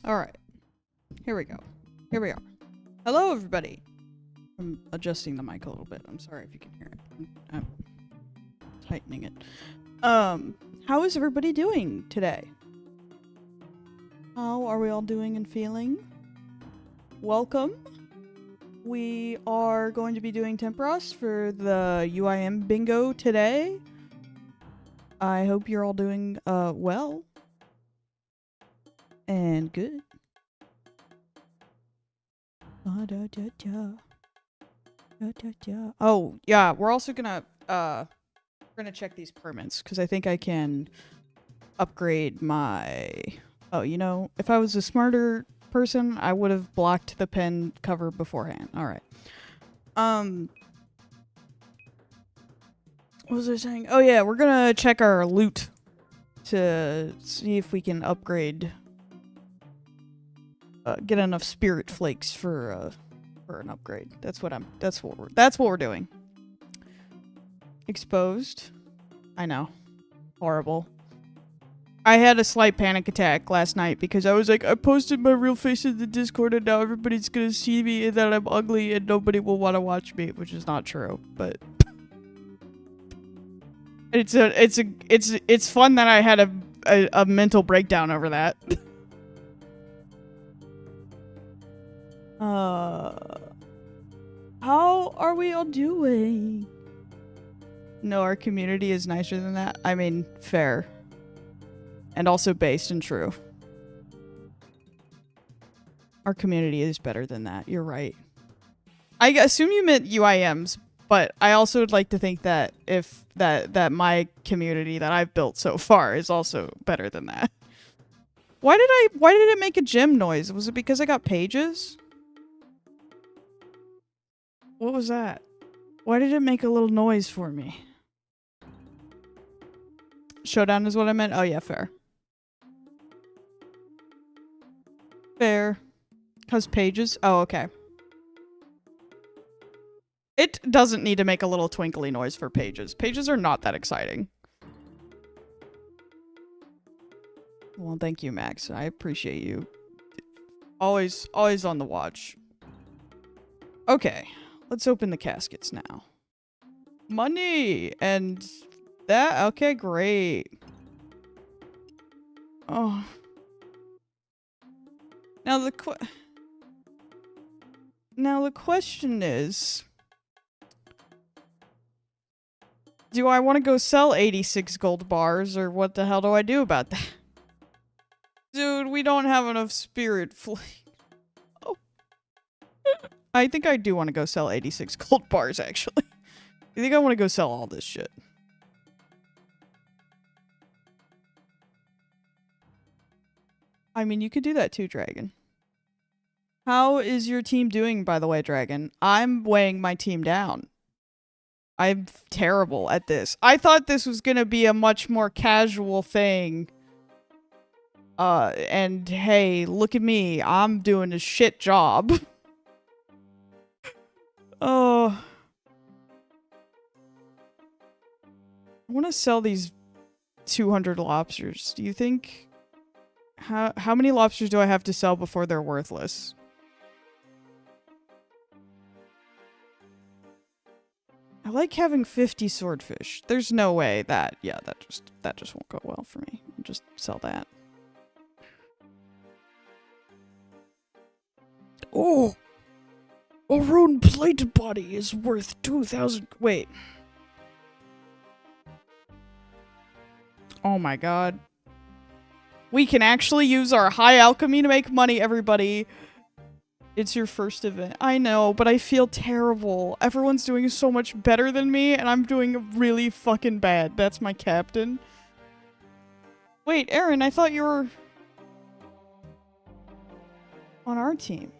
Alright. Here we go. Here we are. Hello, everybody. I'm adjusting the mic a little bit. I'm sorry if you can hear it. I'm tightening it. How is everybody doing today? How are we all doing and feeling? Welcome. We are going to be doing Tempoross for the UIM bingo today. I hope you're all doing well. And good. Oh, yeah, we're also gonna check these permits, because I think I can upgrade my... Oh, you know, if I was a smarter person, I would have blocked the pen cover beforehand. Alright. What was I saying? Oh yeah, we're gonna check our loot to see if we can upgrade... get enough spirit flakes for an upgrade. That's what we're doing. Exposed. I know. Horrible. I had a slight panic attack last night because I was like, I posted my real face in the Discord and now everybody's gonna see me and that I'm ugly and nobody will want to watch me, which is not true, but it's fun that I had a mental breakdown over that. How are we all doing? No, our community is nicer than that. I mean, fair. And also based and true. Our community is better than that. You're right. I assume you meant UIMs, but I also would like to think that if that my community that I've built so far is also better than that. Why did it make a gem noise? Was it because I got pages? What was that? Why did it make a little noise for me? Showdown is what I meant? Oh yeah, fair. Fair. 'Cause pages? Oh, okay. It doesn't need to make a little twinkly noise for pages. Pages are not that exciting. Well, thank you, Max. I appreciate you. Always on the watch. Okay. Let's open the caskets now. Money! And that? Okay, great. Oh. Now the question is... Do I want to go sell 86 gold bars, or what the hell do I do about that? Dude, we don't have enough spirit flake. Oh. I think I do want to go sell 86 gold bars, actually. I think I want to go sell all this shit. I mean, you could do that too, Dragon. How is your team doing, by the way, Dragon? I'm weighing my team down. I'm terrible at this. I thought this was gonna be a much more casual thing. And hey, look at me. I'm doing a shit job. Oh. I want to sell these 200 lobsters. Do you think... How many lobsters do I have to sell before they're worthless? I like having 50 swordfish. There's no way that... Yeah, that just won't go well for me. I'll just sell that. Oh! A rune plate body is worth 2,000... Wait. Oh my god. We can actually use our high alchemy to make money, everybody. It's your first event. I know, but I feel terrible. Everyone's doing so much better than me, and I'm doing really fucking bad. That's my captain. Wait, Aaron, I thought you were... on our team.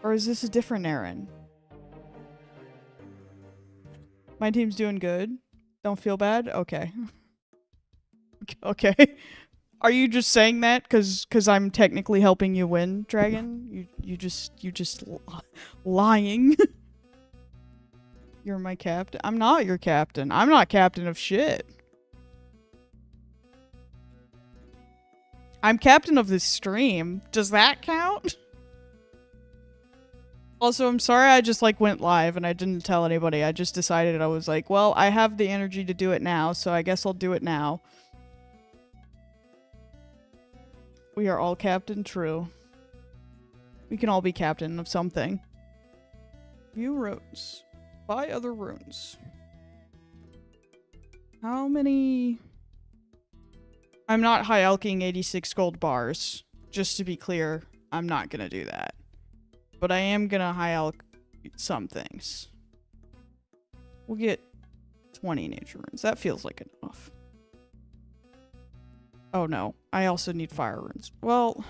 Or is this a different Aaron? My team's doing good. Don't feel bad? Okay. Okay. Are you just saying that because I'm technically helping you win, Dragon? You just lying. You're my captain. I'm not your captain. I'm not captain of shit. I'm captain of this stream. Does that count? Also, I'm sorry I just, like, went live and I didn't tell anybody. I just decided I was like, well, I have the energy to do it now, so I guess I'll do it now. We are all captain, true. We can all be captain of something. View runes. Buy other runes. How many... I'm not high alking 86 gold bars. Just to be clear, I'm not gonna do that. But I am gonna high alk some things. We'll get 20 nature runes. That feels like enough. Oh no, I also need fire runes. Well...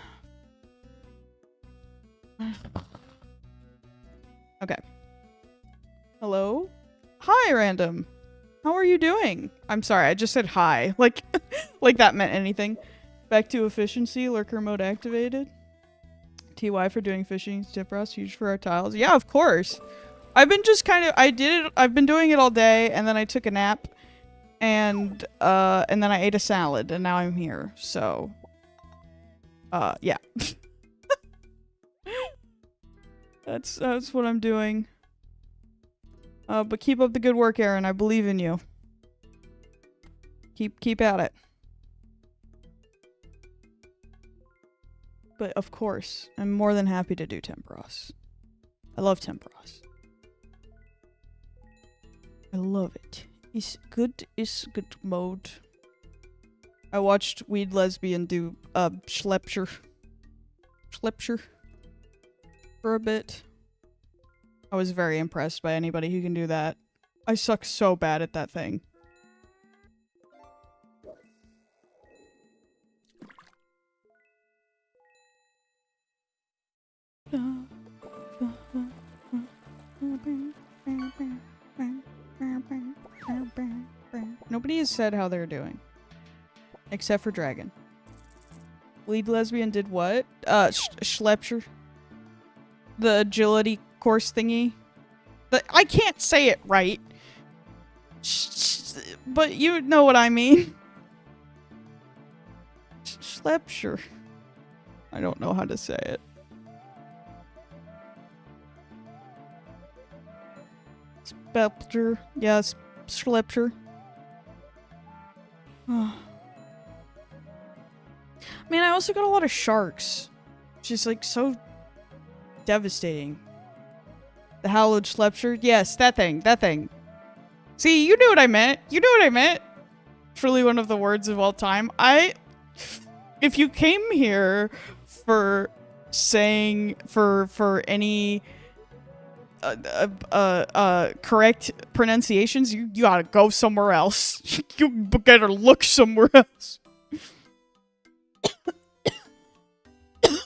Okay. Hello? Hi, random! How are you doing? I'm sorry, I just said hi. Like, like that meant anything. Back to efficiency, lurker mode activated. TY for doing fishing, Tempoross, huge for our tiles. Yeah, of course. I've been just kind of, I've been doing it all day, and then I took a nap, and then I ate a salad, and now I'm here, so. Yeah. That's what I'm doing. But keep up the good work, Aaron. I believe in you. Keep at it. But of course, I'm more than happy to do Tempoross. I love Tempoross. I love it. It's good mode. I watched Weed Lesbian do Schlepscher for a bit. I was very impressed by anybody who can do that. I suck so bad at that thing. Nobody has said how they're doing. Except for Dragon. Lead Lesbian did what? Schlepscher. The agility course thingy. I can't say it right. But you know what I mean. Schlepscher. I don't know how to say it. Spelter. Yes, Schlepscher. Man, I also got a lot of sharks. Which is like so devastating. The hallowed Schlepscher? Yes, that thing. That thing. See, you knew what I meant. You knew what I meant. Truly one of the words of all time. If you came here for saying, for any correct pronunciations, you gotta go somewhere else. You better look somewhere else.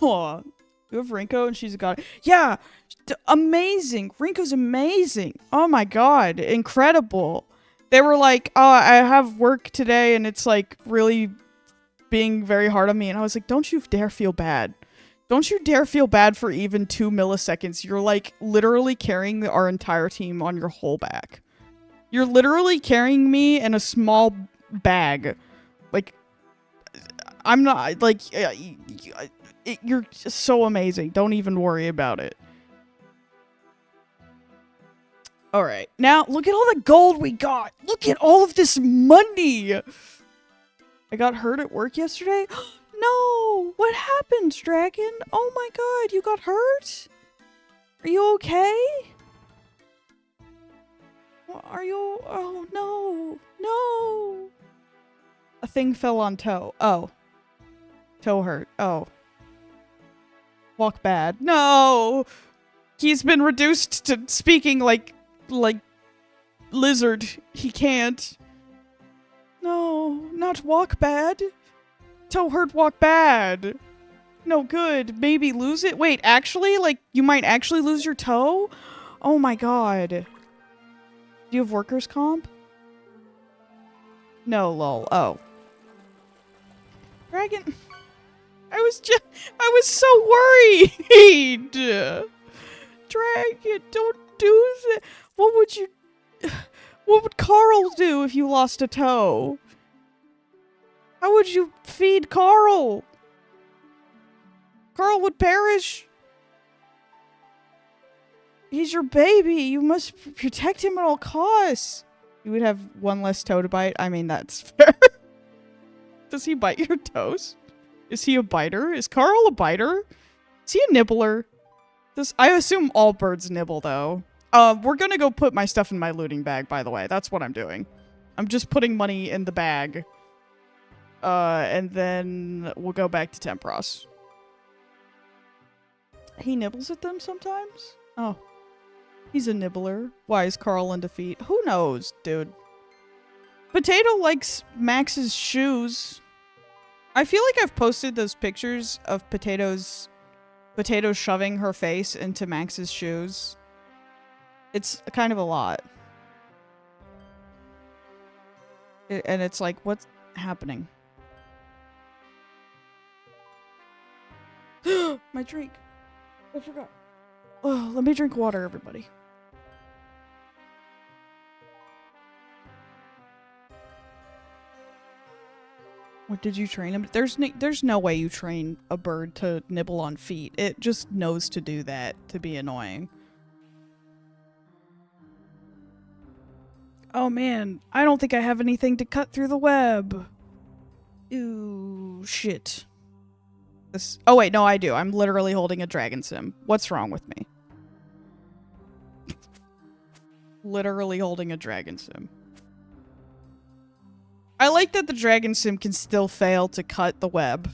Oh, you have Rinko and she's a god. Yeah, amazing. Rinko's amazing. Oh my god, incredible. They were like, oh, I have work today and it's like really being very hard on me. And I was like, don't you dare feel bad. Don't you dare feel bad for even 2 milliseconds. You're like literally carrying our entire team on your whole back. You're literally carrying me in a small bag. Like, I'm not, like, you're so amazing. Don't even worry about it. Alright, now look at all the gold we got. Look at all of this money. I got hurt at work yesterday. No, what happened, Dragon? Oh my god, you got hurt? Are you okay? Are you? Oh no, no. A thing fell on toe. Oh. Toe hurt. Oh. Walk bad. No! He's been reduced to speaking like lizard. He can't. No, not walk bad. Toe hurt, walk bad. No good. Maybe lose it. Wait, actually? Like, you might actually lose your toe? Oh my god. Do you have workers' comp? No, lol. Oh. Dragon. I was so worried. Dragon, don't do that. What would Carl do if you lost a toe? How would you feed Carl? Carl would perish. He's your baby. You must protect him at all costs. You would have one less toe to bite. I mean, that's fair. Does he bite your toes? Is he a biter? Is Carl a biter? Is he a nibbler? I assume all birds nibble, though. We're gonna go put my stuff in my looting bag, by the way. That's what I'm doing. I'm just putting money in the bag. And then we'll go back to Tempoross. He nibbles at them sometimes? Oh. He's a nibbler. Why is Carl in defeat? Who knows, dude? Potato likes Max's shoes. I feel like I've posted those pictures of Potato shoving her face into Max's shoes. It's kind of a lot. And it's like, what's happening? My drink. I forgot. Oh, let me drink water, everybody. What did you train him? There's no way you train a bird to nibble on feet. It just knows to do that to be annoying. Oh man, I don't think I have anything to cut through the web. Ooh, shit. Oh wait, no I do. I'm literally holding a dragon sim. What's wrong with me? Literally holding a dragon sim. I like that the dragon sim can still fail to cut the web.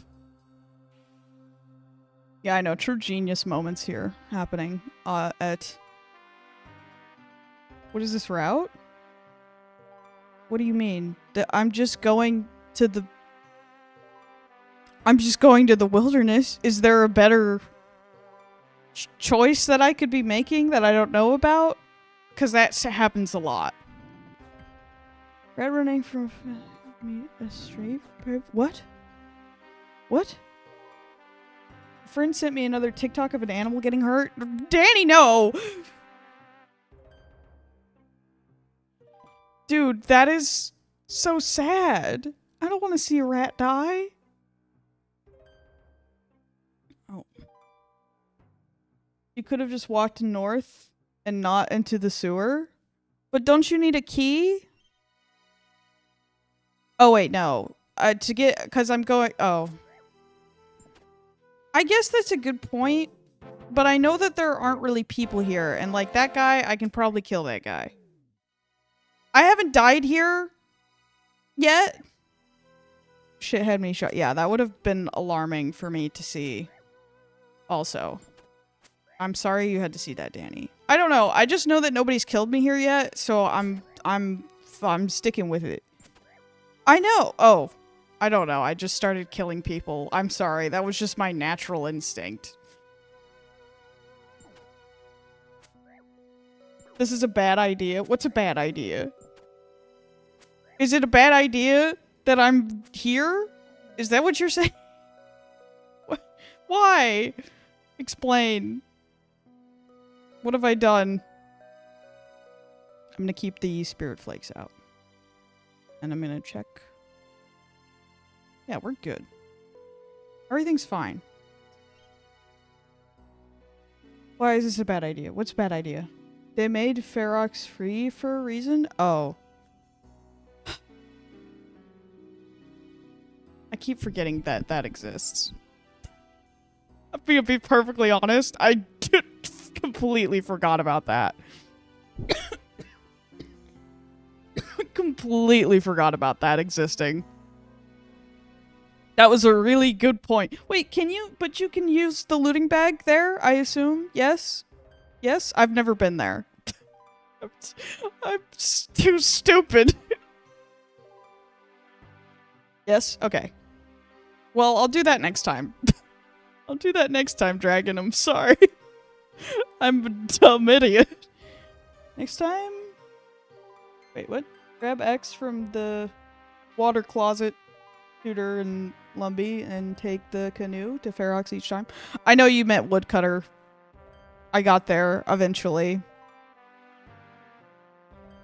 Yeah, I know. True genius moments here happening at... What is this route? What do you mean? I'm just going to the... I'm just going to the wilderness. Is there a better choice that I could be making that I don't know about? Because that happens a lot. Red running from... a straight... What? What? A friend sent me another TikTok of an animal getting hurt. Danny, no! Dude, that is so sad. I don't want to see a rat die. Oh. You could have just walked north and not into the sewer. But don't you need a key? Oh, wait, no. To get... Because I'm going... Oh. I guess that's a good point. But I know that there aren't really people here. And, like, that guy, I can probably kill that guy. I haven't died here yet. Shit had me shot. Yeah, that would have been alarming for me to see. Also. I'm sorry you had to see that, Danny. I don't know. I just know that nobody's killed me here yet. So I'm sticking with it. I know. Oh, I don't know. I just started killing people. I'm sorry. That was just my natural instinct. This is a bad idea. What's a bad idea? Is it a bad idea that I'm here? Is that what you're saying? Why? Explain. What have I done? I'm gonna keep the spirit flakes out. And I'm gonna check. Yeah, we're good. Everything's fine. Why is this a bad idea? What's a bad idea? They made Ferox free for a reason? Oh. I keep forgetting that that exists. I'm gonna be perfectly honest. I completely forgot about that. Completely forgot about that existing. That was a really good point. Wait, can you... But you can use the looting bag there, I assume? Yes? Yes? I've never been there. I'm too stupid. Yes? Okay. Well, I'll do that next time. I'll do that next time, Dragon. I'm sorry. I'm a dumb idiot. Next time? Wait, what? Grab X from the water closet, Tutor and Lumbee, and take the canoe to Ferox each time. I know you meant woodcutter. I got there eventually.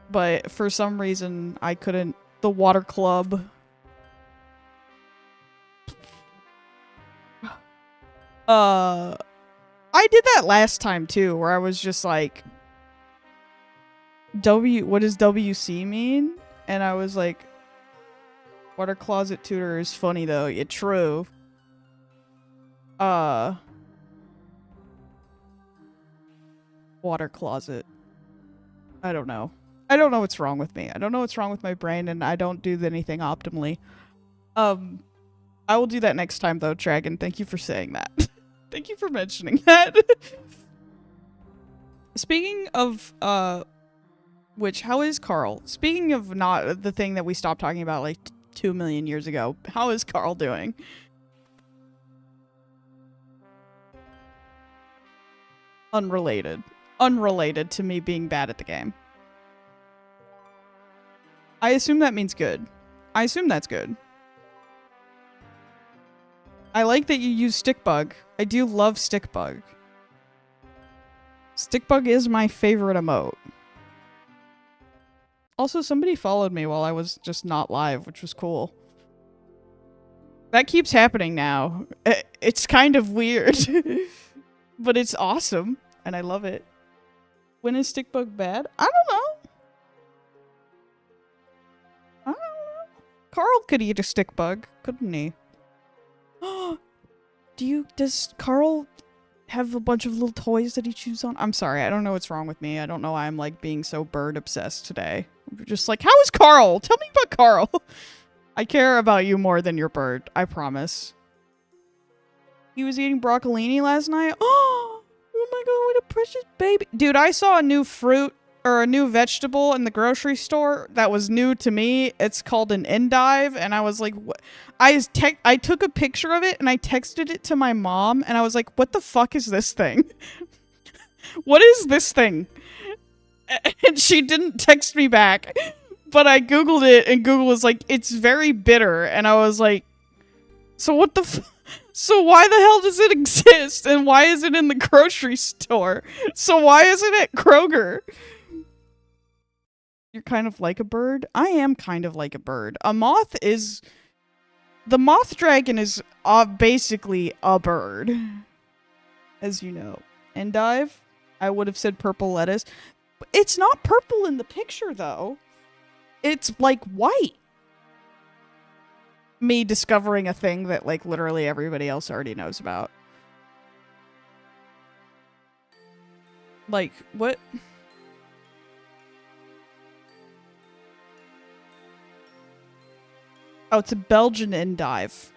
But for some reason, I couldn't... The water club... I did that last time too, where I was just like, what does WC mean? And I was like, water closet tutor is funny though. Yeah, true. Water closet. I don't know. I don't know what's wrong with me. I don't know what's wrong with my brain, and I don't do anything optimally. I will do that next time though, Dragon. Thank you for saying that. Thank you for mentioning that. Speaking of, how is Carl? Speaking of not the thing that we stopped talking about like 2 million years ago, how is Carl doing? Unrelated. Unrelated to me being bad at the game. I assume that means good. I assume that's good. I like that you use Stickbug. I do love Stickbug. Stickbug is my favorite emote. Also, somebody followed me while I was just not live, which was cool. That keeps happening now. It's kind of weird. But it's awesome, and I love it. When is Stickbug bad? I don't know. Carl could eat a Stickbug, couldn't he? Does Carl have a bunch of little toys that he chews on? I'm sorry, I don't know what's wrong with me. I don't know why I'm like being so bird obsessed today. I'm just like, how is Carl? Tell me about Carl. I care about you more than your bird, I promise. He was eating broccolini last night? Oh my god, what a precious baby. Dude, I saw a new fruit or a new vegetable in the grocery store that was new to me. It's called an endive, and I was like, what? I took a picture of it and I texted it to my mom, and I was like, what the fuck is this thing? What is this thing? And she didn't text me back, but I googled it, and Google was like, it's very bitter, and I was like, so what the so why the hell does it exist, and why is it in the grocery store? So why isn't it Kroger? You're kind of like a bird? I am kind of like a bird. A moth is... The moth dragon is basically a bird. As you know. Endive? I would have said purple lettuce. It's not purple in the picture, though. It's, like, white. Me discovering a thing that, like, literally everybody else already knows about. Like, what... Oh, it's a Belgian endive.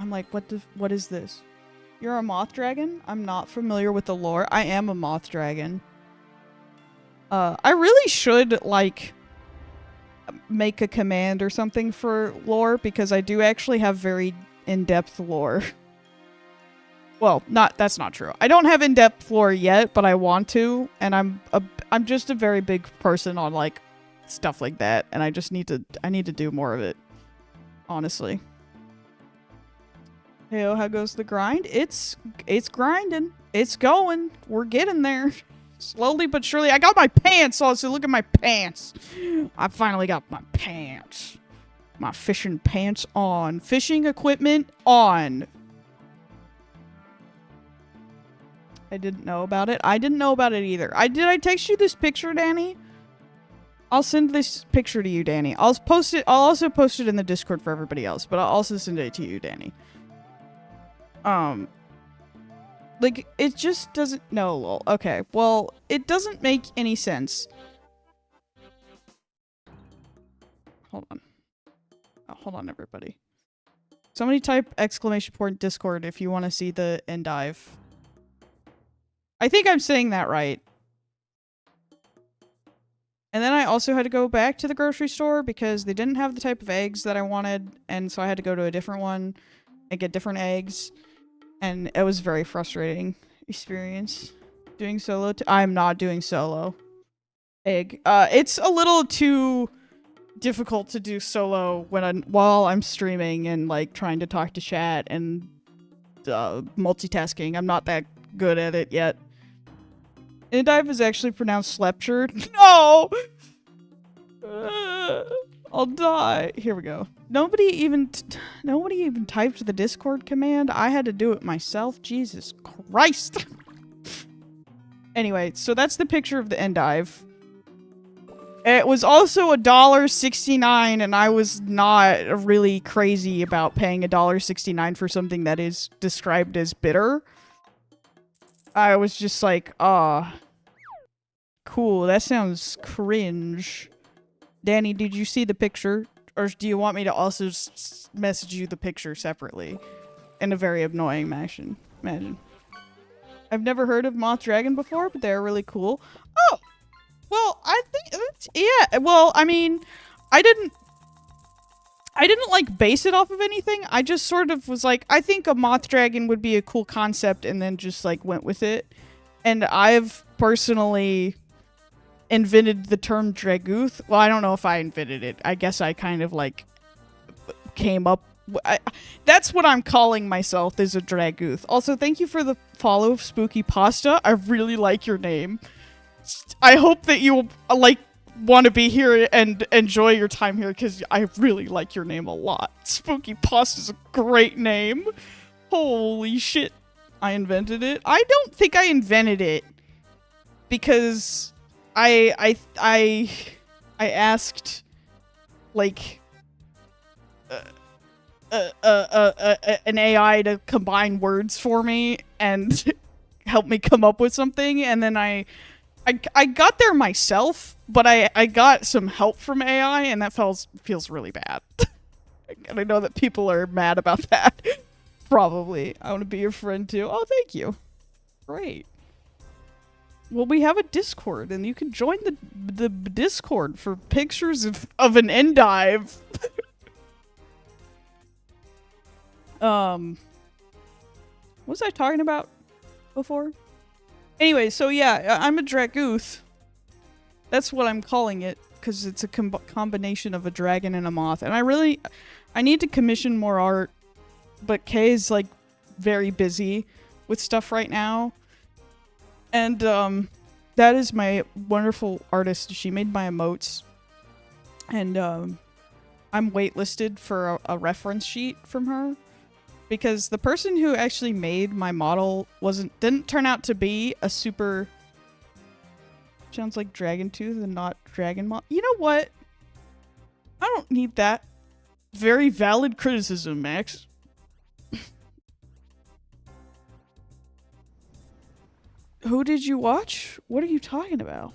I'm like, what is this? You're a moth dragon? I'm not familiar with the lore. I am a moth dragon. I really should, like, make a command or something for lore, because I do actually have very in-depth lore. Well, that's not true. I don't have in-depth lore yet, but I want to, and I'm just a very big person on, like, stuff like that, and I need to do more of it. Honestly. Heyo, how goes the grind? It's grinding. It's going. We're getting there. Slowly but surely. I got my pants on, so look at my pants. I finally got my pants. My fishing pants on. Fishing equipment on. I didn't know about it. I didn't know about it either. Did I text you this picture, Danny? I'll send this picture to you, Danny. I'll also post it in the Discord for everybody else, but I'll also send it to you, Danny. Like, it just doesn't... No, lol. Okay, well, it doesn't make any sense. Hold on. Oh, hold on, everybody. Somebody type exclamation point Discord if you want to see the endive. I think I'm saying that right. And then I also had to go back to the grocery store because they didn't have the type of eggs that I wanted, and so I had to go to a different one and get different eggs, and it was a very frustrating experience. Doing solo? I'm not doing solo. Egg. It's a little too difficult to do solo while I'm streaming and, like, trying to talk to chat and multitasking. I'm not that good at it yet. Endive is actually pronounced slepture. No! I'll die. Here we go. Nobody even typed the Discord command. I had to do it myself. Jesus Christ. Anyway, so that's the picture of the endive. It was also $1.69, and I was not really crazy about paying $1.69 for something that is described as bitter. I was just like, cool, that sounds cringe. Danny, did you see the picture? Or do you want me to also message you the picture separately? In a very annoying fashion. Imagine. I've never heard of Moth Dragon before, but they're really cool. Oh! Well, I think, yeah, well, I mean, I didn't like base it off of anything. I just sort of was like, I think a moth dragon would be a cool concept, and then just like went with it. And I've personally invented the term Dragooth. Well, I don't know if I invented it. I guess I kind of like came up. That's what I'm calling myself, is a Dragooth. Also, thank you for the follow, Spooky Pasta. I really like your name. I hope that you like want to be here and enjoy your time here, because I really like your name a lot. Spooky Pasta is a great name. Holy shit. I invented it. I don't think I invented it, because I asked like an AI to combine words for me and help me come up with something, and then I got there myself, but I got some help from AI, and that feels really bad. And I know that people are mad about that. Probably. I want to be your friend too. Oh, thank you. Great. Well, we have a Discord, and you can join the Discord for pictures of an endive. What was I talking about before? Anyway, so yeah, I'm a Dragooth. That's what I'm calling it, because it's a combination of a dragon and a moth. And I need to commission more art, but Kay's like very busy with stuff right now. And that is my wonderful artist. She made my emotes. And I'm waitlisted for a reference sheet from her. Because the person who actually made my model didn't turn out to be a super... Sounds like Dragon Tooth and not Dragon Moth. You know what? I don't need that. Very valid criticism, Max. Who did you watch? What are you talking about?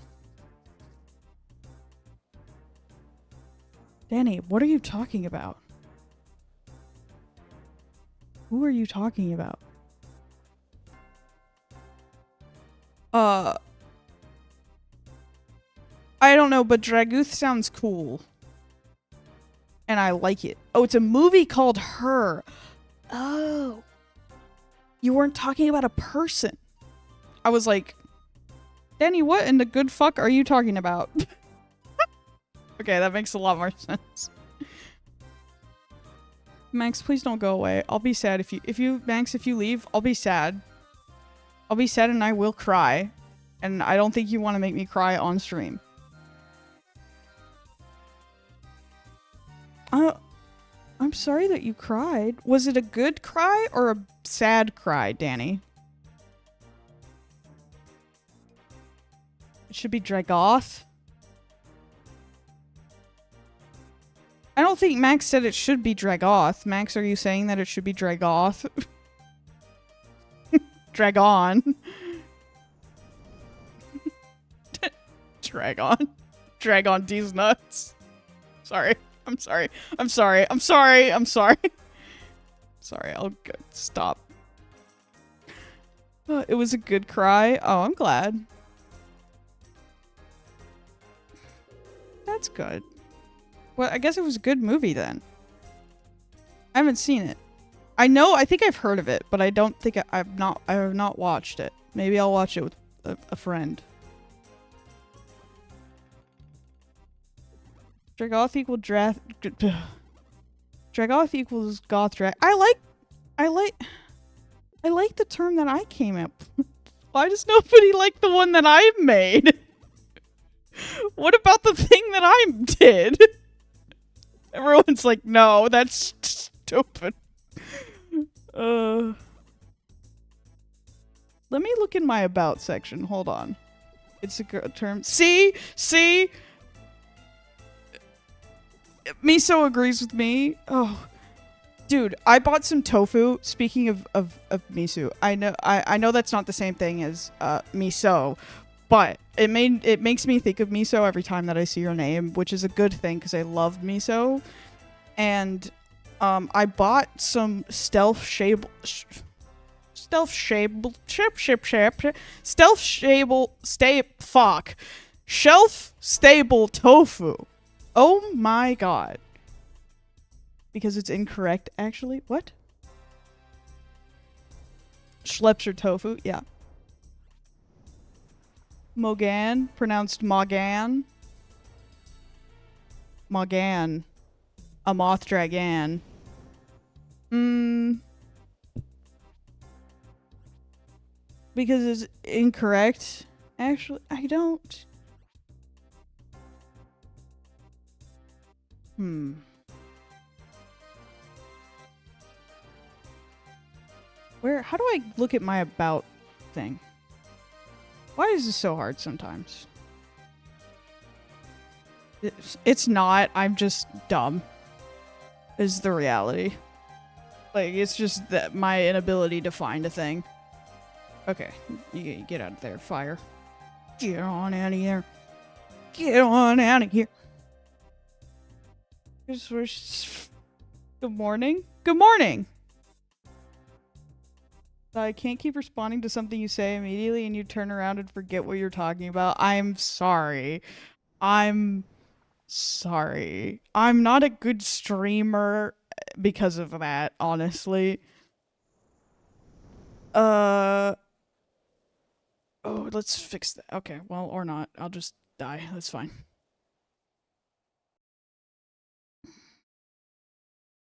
Danny, what are you talking about? Who are you talking about? I don't know, but Dragooth sounds cool. And I like it. Oh, it's a movie called Her. Oh. You weren't talking about a person. I was like, Danny, what in the good fuck are you talking about? Okay, that makes a lot more sense. Max, please don't go away. I'll be sad if you leave, I'll be sad. I'll be sad and I will cry. And I don't think you want to make me cry on stream. I'm sorry that you cried. Was it a good cry or a sad cry, Danny? It should be Dragoth. I don't think Max said it should be Dragoth. Max, are you saying that it should be Dragoth? Dragon. Dragon. Dragon D's nuts. Sorry. I'm sorry. I'm sorry. I'm sorry. I'm sorry. Sorry, I'll go. Stop. It was a good cry. Oh, I'm glad. That's good. Well, I guess it was a good movie then. I haven't seen it. I think I've heard of it, but I don't think I have not watched it. Maybe I'll watch it with a friend. Dragoth equal Dragoth equals goth drag. I like the term that I came up. Why does nobody like the one that I made? What about the thing that I did? Everyone's like, no, that's stupid. Let me look in my about section. Hold on. It's a term. See? Miso agrees with me. Oh, dude, I bought some tofu. Speaking of miso, I know that's not the same thing as miso, but it makes me think of miso every time that I see your name, which is a good thing because I love miso. And I bought some shelf stable tofu. Oh my god. Because it's incorrect, actually. What? Schlepser tofu, yeah. Mogan, pronounced Mogan. Mogan. A moth dragon. Because it's incorrect. Actually, I don't. How do I look at my about thing? Why is this so hard sometimes? It's not. I'm just dumb. Is the reality. Like, it's just that my inability to find a thing. Okay, you get out of there, fire. Get on out of here. Get on out of here. Good morning? Good morning! I can't keep responding to something you say immediately and you turn around and forget what you're talking about. I'm sorry. I'm sorry. I'm not a good streamer because of that, honestly. Oh, let's fix that. Okay, well, or not. I'll just die. That's fine.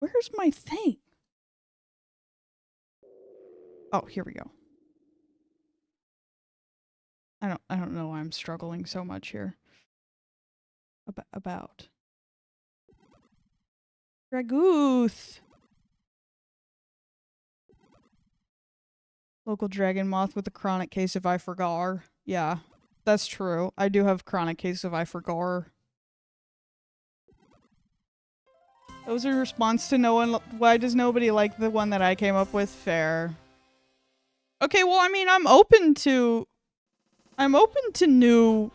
Where's my thing? Oh, here we go. I don't know why I'm struggling so much here. About. Dragooth! Local dragon moth with a chronic case of Iforgar. Yeah, that's true. I do have chronic case of Iforgar. That was a response to no one. Why does nobody like the one that I came up with? Fair. Okay, well, I mean, I'm open to new,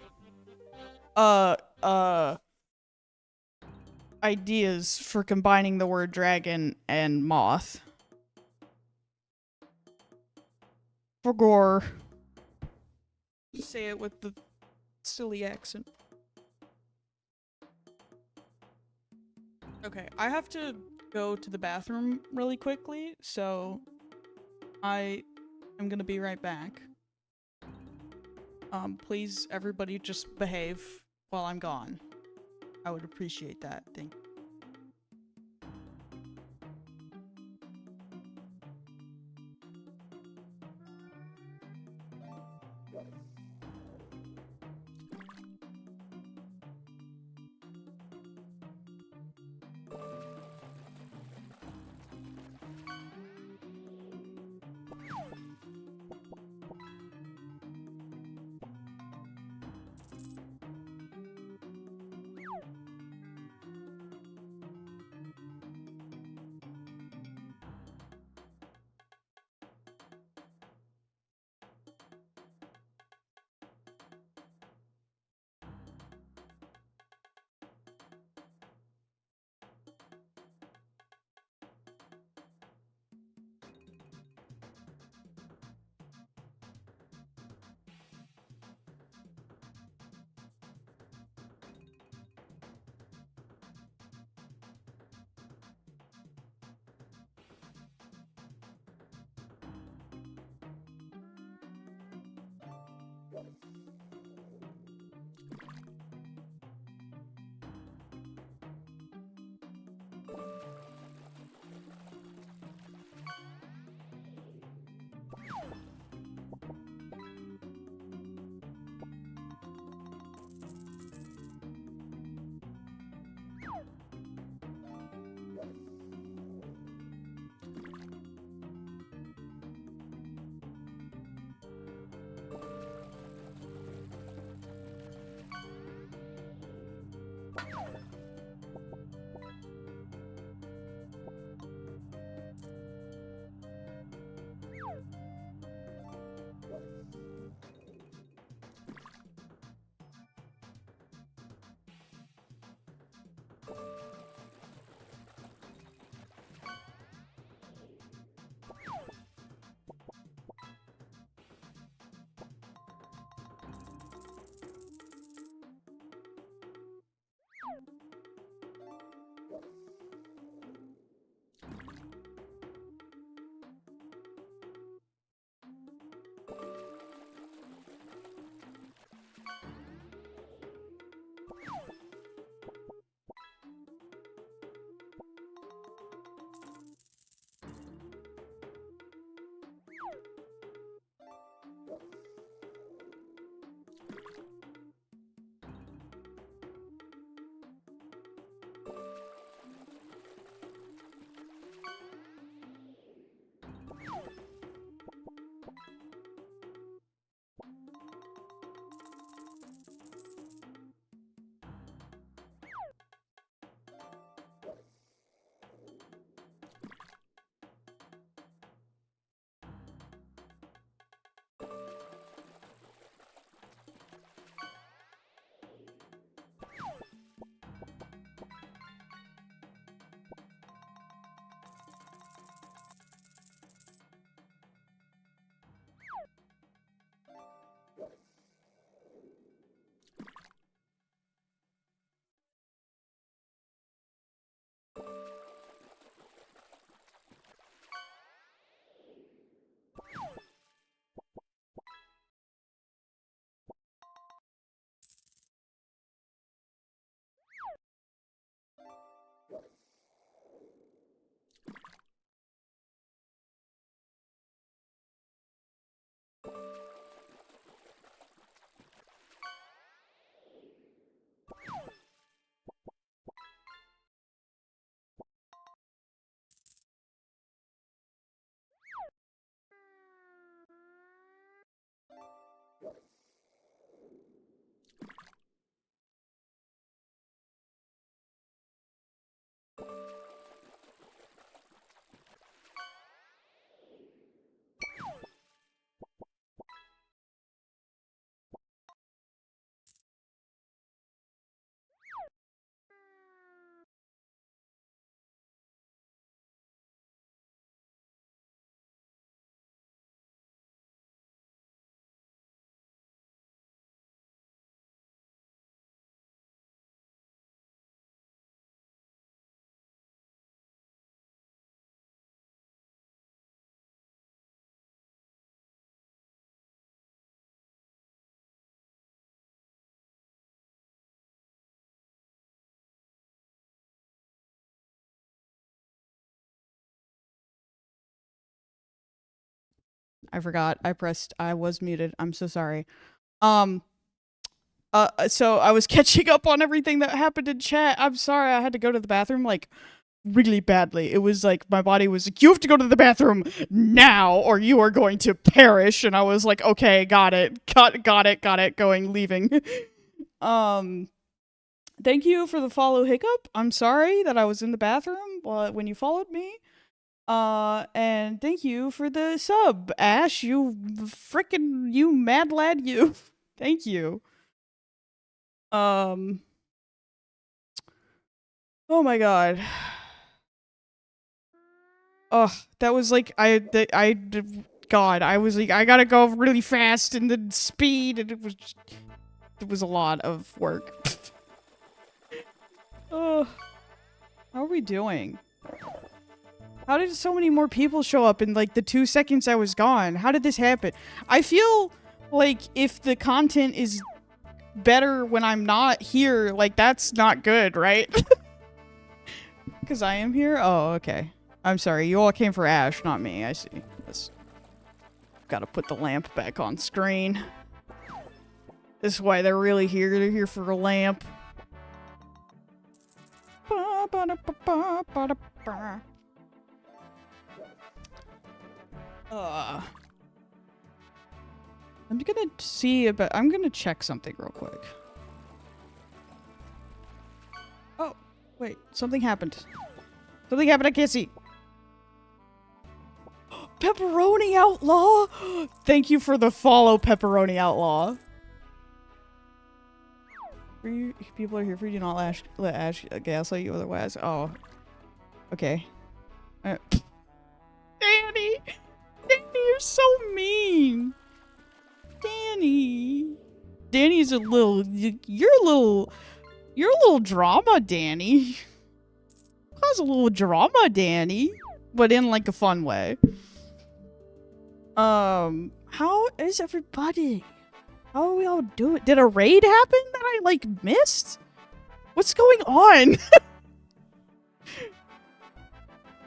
ideas for combining the word dragon and moth. For gore. Say it with the silly accent. Okay, I have to go to the bathroom really quickly, so I am gonna be right back. Please, everybody just behave while I'm gone. I would appreciate that. Thank you. I forgot. I was muted. I'm so sorry. Um, so I was catching up on everything that happened in chat. I'm sorry. I had to go to the bathroom, like, really badly. It was like, my body was like, you have to go to the bathroom now, or you are going to perish. And I was like, okay, got it. Got it. Going, leaving. Thank you for the follow, Hiccup. I'm sorry that I was in the bathroom when you followed me. And thank you for the sub, Ash. You mad lad, you. Thank you. Oh my god. Oh, that was like, God, I was like, I gotta go really fast and the speed, and it was a lot of work. Oh, how are we doing? How did so many more people show up in like the 2 seconds I was gone? How did this happen? I feel like if the content is better when I'm not here, like that's not good, right? Because I am here? Oh, okay. I'm sorry, you all came for Ash, not me. I see. Gotta put the lamp back on screen. This is why they're really here. They're here for a lamp. I'm gonna see about. I'm gonna check something real quick. Oh, wait. Something happened. Something happened. I can't see. Pepperoni Outlaw! Thank you for the follow, Pepperoni Outlaw. People are here for you. Do not let Ash gaslight you otherwise. Oh. Okay. Danny! Danny, you're so mean! Danny! Danny's a little... You're a little... You're a little drama, Danny. Cause a little drama, Danny. But in like a fun way. How is everybody? How are we all doing? Did a raid happen that I like missed? What's going on?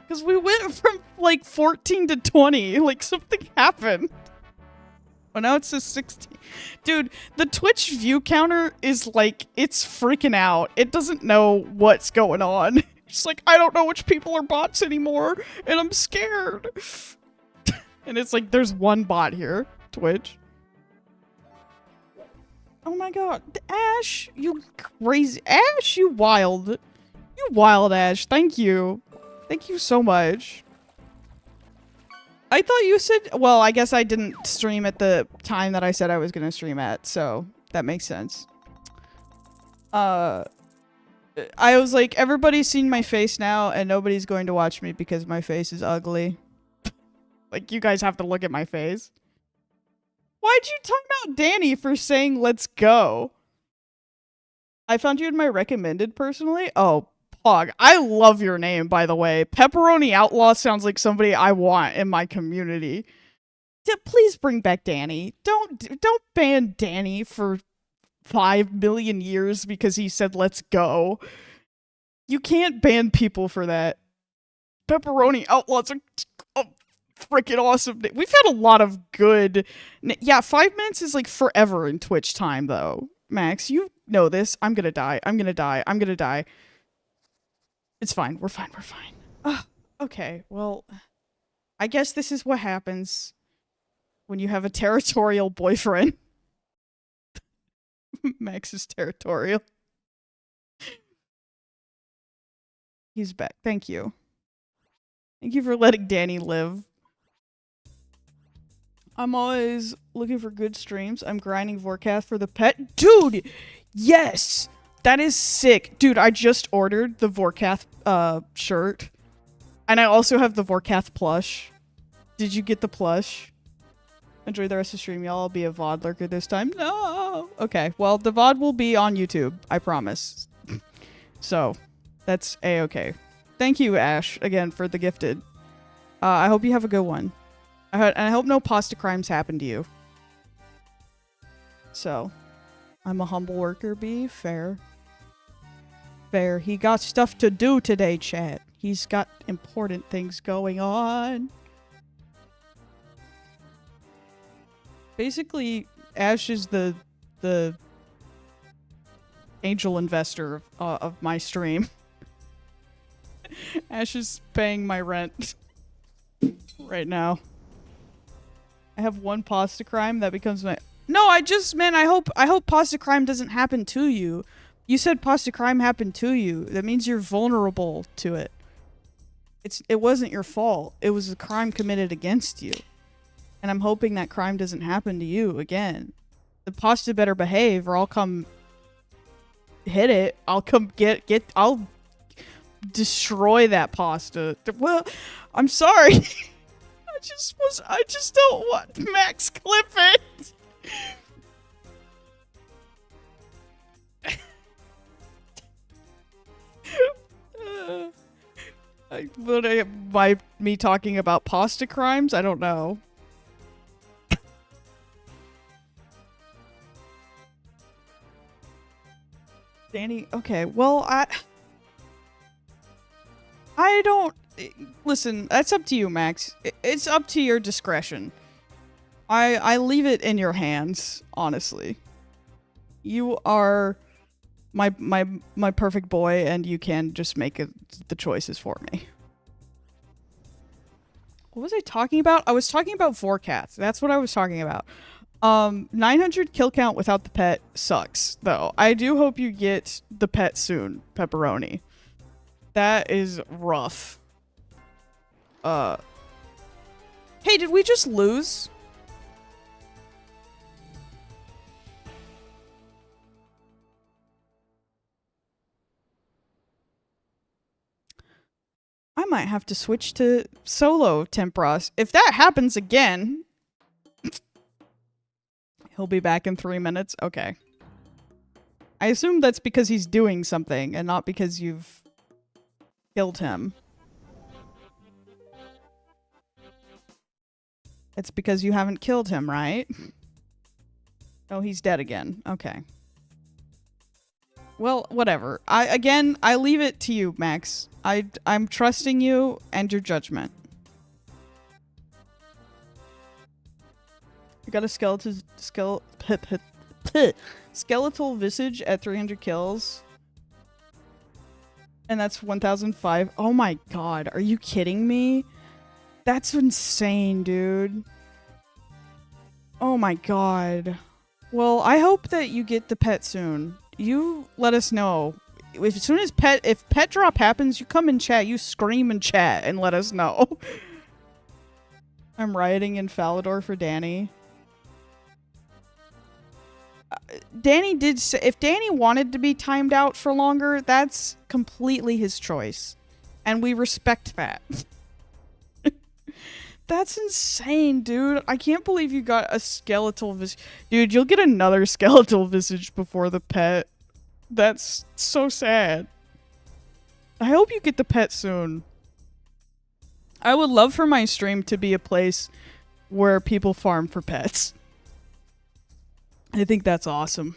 Because we went from like 14 to 20. Like something happened. Well, now it says 16. Dude, the Twitch view counter is like, it's freaking out. It doesn't know what's going on. It's like, I don't know which people are bots anymore, and I'm scared. And it's like, there's one bot here, Twitch. Oh my god. Ash, you crazy. Ash, you wild. You wild, Ash. Thank you. Thank you so much. I thought you said, well, I guess I didn't stream at the time that I said I was going to stream at, so that makes sense. I was like, everybody's seen my face now, and nobody's going to watch me because my face is ugly. Like, you guys have to look at my face. Why'd you time out Danny for saying, let's go? I found you in my recommended, personally. Oh, Pog. I love your name, by the way. Pepperoni Outlaw sounds like somebody I want in my community. Please bring back Danny. Don't ban Danny for 5 million years because he said let's go. You can't ban people for that. Pepperoni Outlaw's a freaking awesome name. We've had a lot of good... Yeah, 5 minutes is like forever in Twitch time, though. Max, you know this. I'm gonna die. I'm gonna die. I'm gonna die. It's fine. We're fine. We're fine. Okay. Well, I guess this is what happens when you have a territorial boyfriend. Max is territorial. He's back. Thank you. Thank you for letting Danny live. I'm always looking for good streams. I'm grinding Vorkath for the pet. Dude! Yes! That is sick. Dude, I just ordered the Vorkath shirt. And I also have the Vorkath plush. Did you get the plush? Enjoy the rest of the stream, y'all. I'll be a VOD lurker this time. No! Okay, well, the VOD will be on YouTube. I promise. So, that's A-okay. Thank you, Ash, again, for the gifted. I hope you have a good one. And I hope no pasta crimes happen to you. So, I'm a humble worker, B. Fair. Fair. He got stuff to do today, chat. He's got important things going on. Basically, Ash is the angel investor of my stream. Ash is paying my rent right now. I have one pasta crime that becomes my... No, I just meant I hope pasta crime doesn't happen to you. You said pasta crime happened to you. That means you're vulnerable to it. It wasn't your fault. It was a crime committed against you. And I'm hoping that crime doesn't happen to you again. The pasta better behave or I'll come hit it. I'll come I'll destroy that pasta. Well, I'm sorry. I just don't want Max clip it. By me talking about pasta crimes? I don't know. Danny, okay, well, I don't... Listen, that's up to you, Max. It's up to your discretion. I leave it in your hands, honestly. You are my perfect boy, and you can just make the choices for me. What was I talking about? I was talking about Vorkath. That's what I was talking about. 900 kill count without the pet sucks, though. I do hope you get the pet soon, Pepperoni. That is rough. Hey, did we just lose? I might have to switch to solo Tempoross. If that happens again... He'll be back in 3 minutes? Okay. I assume that's because he's doing something and not because you've killed him. It's because you haven't killed him, right? Oh, he's dead again. Okay. Well, whatever. I leave it to you, Max. I'm trusting you and your judgment. You got a skeletal visage at 300 kills. And that's 1,005. Oh my god, are you kidding me? That's insane, dude. Oh my god. Well, I hope that you get the pet soon. You let us know. As soon as if pet drop happens, you come in chat, you scream in chat and let us know. I'm rioting in Falador for Danny. Danny did say, if Danny wanted to be timed out for longer, that's completely his choice. And we respect that. That's insane, dude. I can't believe you got a skeletal visage. Dude, you'll get another skeletal visage before the pet. That's so sad. I hope you get the pet soon. I would love for my stream to be a place where people farm for pets. I think that's awesome.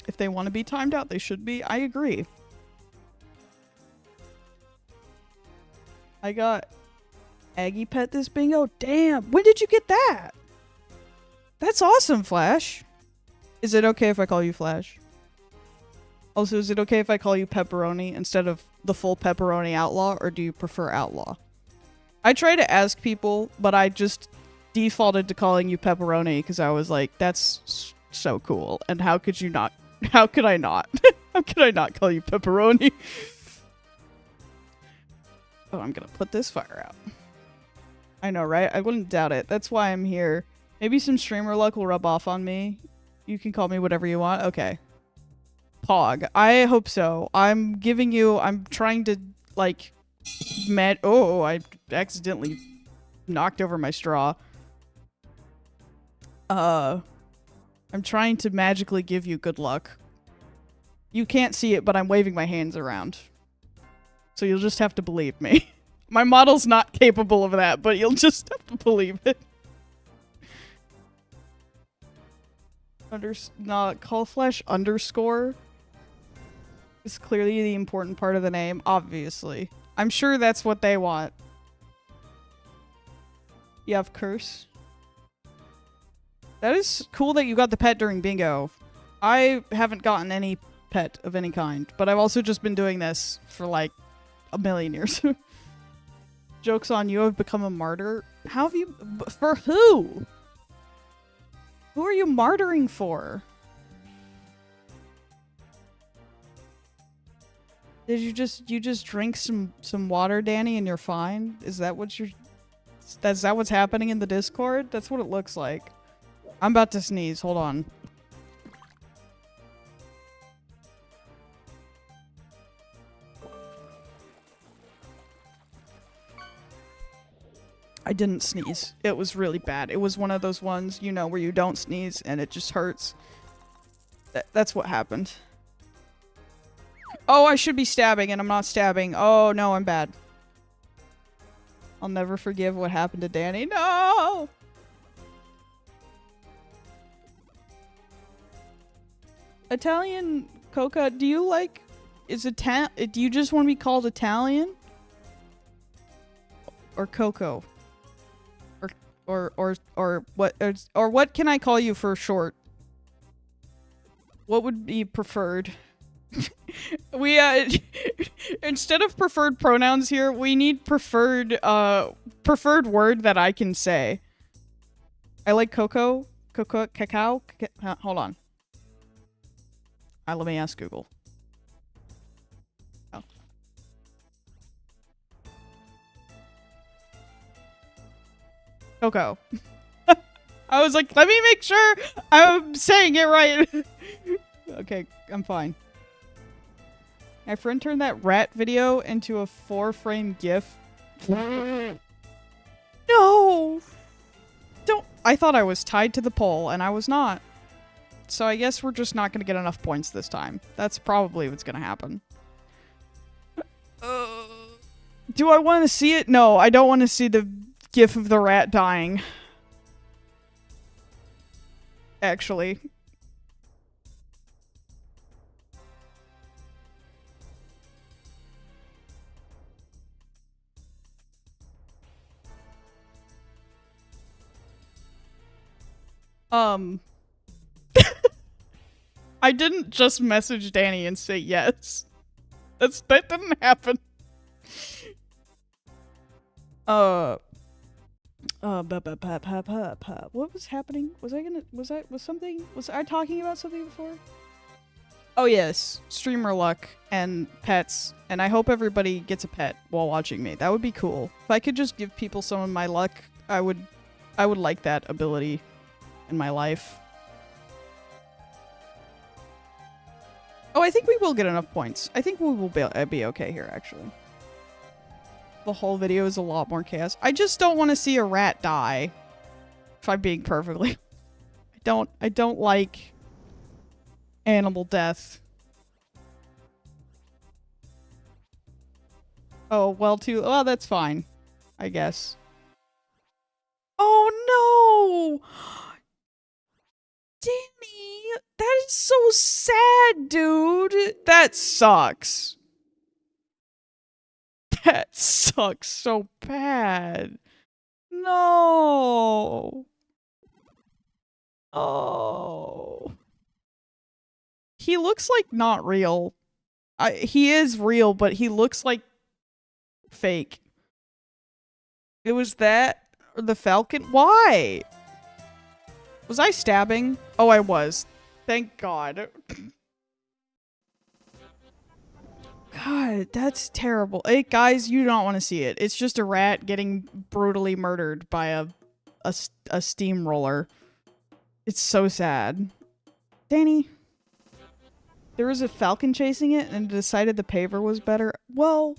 If they want to be timed out, they should be. I agree. I got Aggie pet this bingo. Damn. When did you get that? That's awesome, Flash. Is it okay if I call you Flash? Also, is it okay if I call you Pepperoni instead of the full Pepperoni Outlaw, or do you prefer Outlaw? I try to ask people, but I just defaulted to calling you Pepperoni because I was like, that's so cool. And how could you not? How could I not? How could I not call you Pepperoni? Oh, I'm gonna put this fire out. I know, right? I wouldn't doubt it. That's why I'm here. Maybe some streamer luck will rub off on me. You can call me whatever you want. Okay. Pog. I hope so. I'm trying to, like, oh, I accidentally knocked over my straw. I'm trying to magically give you good luck. You can't see it, but I'm waving my hands around. So you'll just have to believe me. My model's not capable of that, but you'll just have to believe it. Call Flash underscore is clearly the important part of the name, obviously. I'm sure that's what they want. You have curse. That is cool that you got the pet during bingo. I haven't gotten any pet of any kind, but I've also just been doing this for like a million years. Joke's on you, I've become a martyr. How have you... For who? Who are you martyring for? Did you just drink some water, Danny, and you're fine? Is that what you're... Is that what's happening in the Discord? That's what it looks like. I'm about to sneeze. Hold on. I didn't sneeze. It was really bad. It was one of those ones, you know, where you don't sneeze and it just hurts. That's what happened. Oh, I should be stabbing and I'm not stabbing. Oh, no, I'm bad. I'll never forgive what happened to Danny. No! Italian Coca, do you like... do you just want to be called Italian? Or Coco? Or what can I call you for short? What would be preferred? We instead of preferred pronouns here, we need preferred word that I can say. I like cacao. Hold on. Let me ask Google. Oh. Coco. I was like, let me make sure I'm saying it right. Okay, I'm fine. My friend turned that rat video into a 4-frame GIF. No! Don't. I thought I was tied to the pole, and I was not. so I guess we're just not gonna get enough points this time. That's probably what's gonna happen. Do I want to see it? No, I don't want to see the gif of the rat dying. Actually. I didn't just message Danny and say yes. That didn't happen. What was happening? Was I talking about something before? Oh yes, streamer luck and pets, and I hope everybody gets a pet while watching me. That would be cool. If I could just give people some of my luck, I would like that ability in my life. Oh, I think we will get enough points. I think we will be okay here, actually. The whole video is a lot more chaos. I just don't want to see a rat die. If I'm being perfectly... I don't like animal death. Oh, well, oh, that's fine. I guess. Oh, no! Danny! That is so sad, dude! That sucks. That sucks so bad. No! Oh. He looks like not real. He is real, but he looks like fake. It was that or the falcon? Why? Was I stabbing? Oh, I was. Thank God. God, that's terrible. Hey, guys, you don't want to see it. It's just a rat getting brutally murdered by a steamroller. It's so sad. Danny, there was a falcon chasing it and decided the paver was better. Well,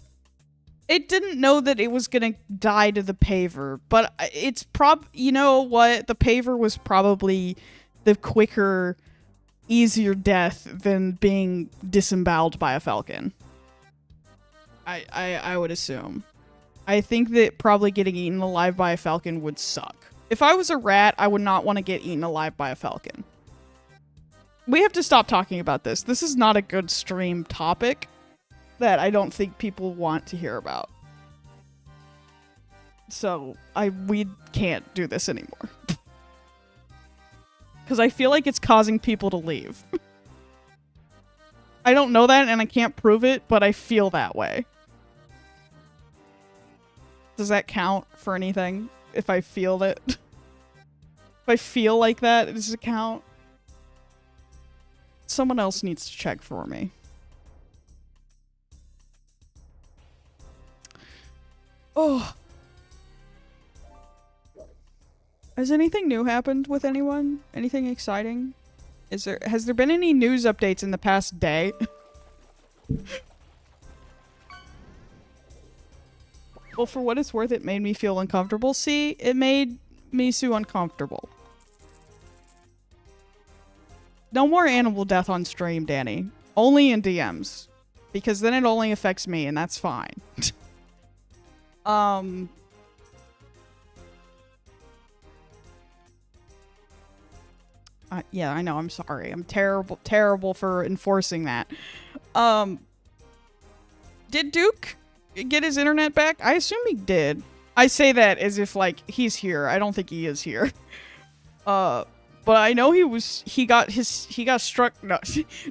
it didn't know that it was gonna die to the paver, but it's you know what? The paver was probably the quicker, easier death than being disemboweled by a falcon. I would assume. I think that probably getting eaten alive by a falcon would suck. If I was a rat, I would not want to get eaten alive by a falcon. We have to stop talking about this. This is not a good stream topic that I don't think people want to hear about. So, we can't do this anymore. Because I feel like it's causing people to leave. I don't know that and I can't prove it, but I feel that way. Does that count for anything? If I feel that? If I feel like that, does it count? Someone else needs to check for me. Oh. Has anything new happened with anyone? Anything exciting? Has there been any news updates in the past day? Well, for what it's worth, it made me feel uncomfortable. See, it made Misu uncomfortable. No more animal death on stream, Danny. Only in DMs. Because then it only affects me, and that's fine. Yeah, I know, I'm sorry. I'm terrible for enforcing that. Did Duke get his internet back? I assume he did. I say that as if, like, he's here. I don't think he is here. But I know he got struck, no,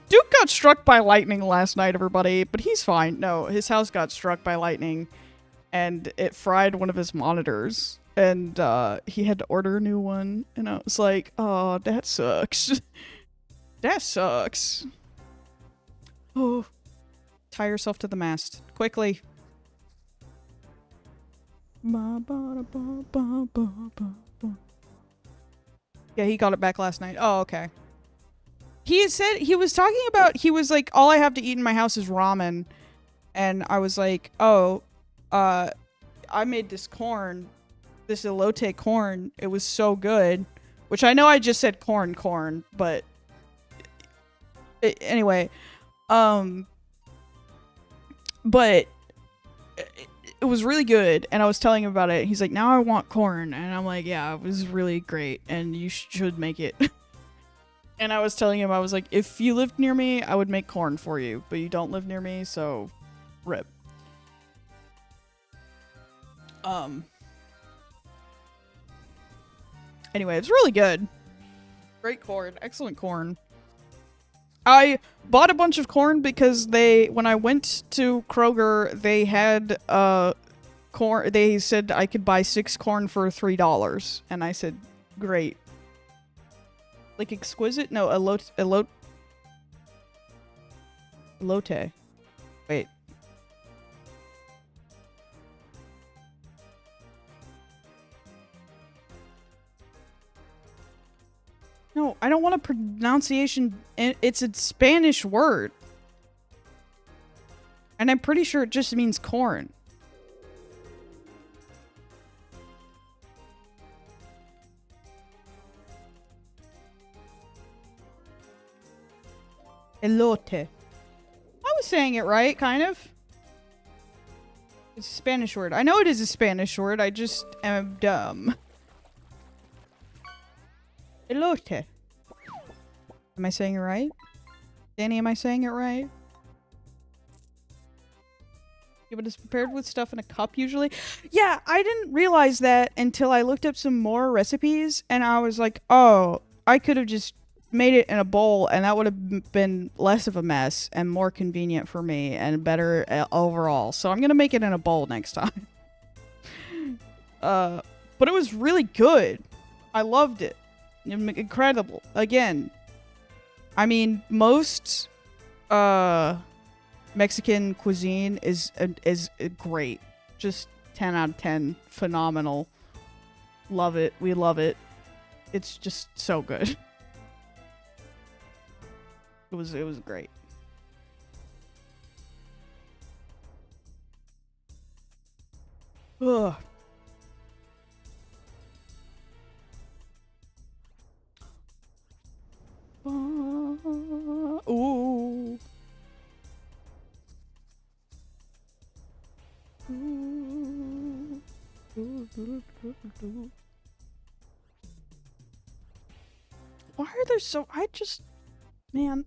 Duke got struck by lightning last night, everybody, but he's fine. No, his house got struck by lightning, and it fried one of his monitors, and, he had to order a new one, and I was like, oh, that sucks. That sucks. Oh. Tie yourself to the mast. Quickly. Yeah, he got it back last night. Oh, okay. He said, he was talking about, he was like, all I have to eat in my house is ramen. And I was like, oh, I made this corn, this elote corn. It was so good. Which I know I just said corn, but Anyway, but it was really good, and I was telling him about it. He's like, now I want corn, and I'm like, yeah, it was really great, and you should make it. And I was telling him, I was like, if you lived near me, I would make corn for you, but you don't live near me, so rip. Anyway, it's really good. Great corn, excellent corn. I bought a bunch of corn because when I went to Kroger, they had corn. They said I could buy 6 corn for $3, and I said, great. Like exquisite? No, elote. Wait. No, I don't want a pronunciation. It's a Spanish word. And I'm pretty sure it just means corn. Elote. I was saying it right, kind of. It's a Spanish word. I know it is a Spanish word. I just am dumb. Elote. Am I saying it right? Danny, am I saying it right? Yeah, but it's prepared with stuff in a cup usually. Yeah, I didn't realize that until I looked up some more recipes, and I was like, oh, I could have just made it in a bowl, and that would have been less of a mess and more convenient for me and better overall. So I'm gonna make it in a bowl next time. But it was really good. I loved it. Incredible. Again, I mean, most Mexican cuisine is great. Just 10 out of 10. Phenomenal. Love it. We love it. It's just so good. It was great. Ugh. Ooh. Why are there so... Man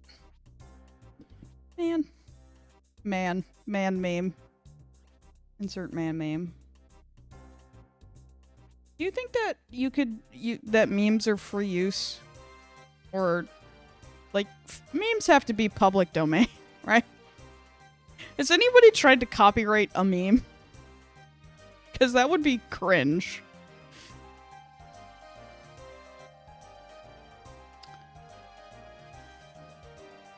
meme. Insert man meme. Do you think that that memes are free use? Or, like, memes have to be public domain, right? Has anybody tried to copyright a meme? Because that would be cringe.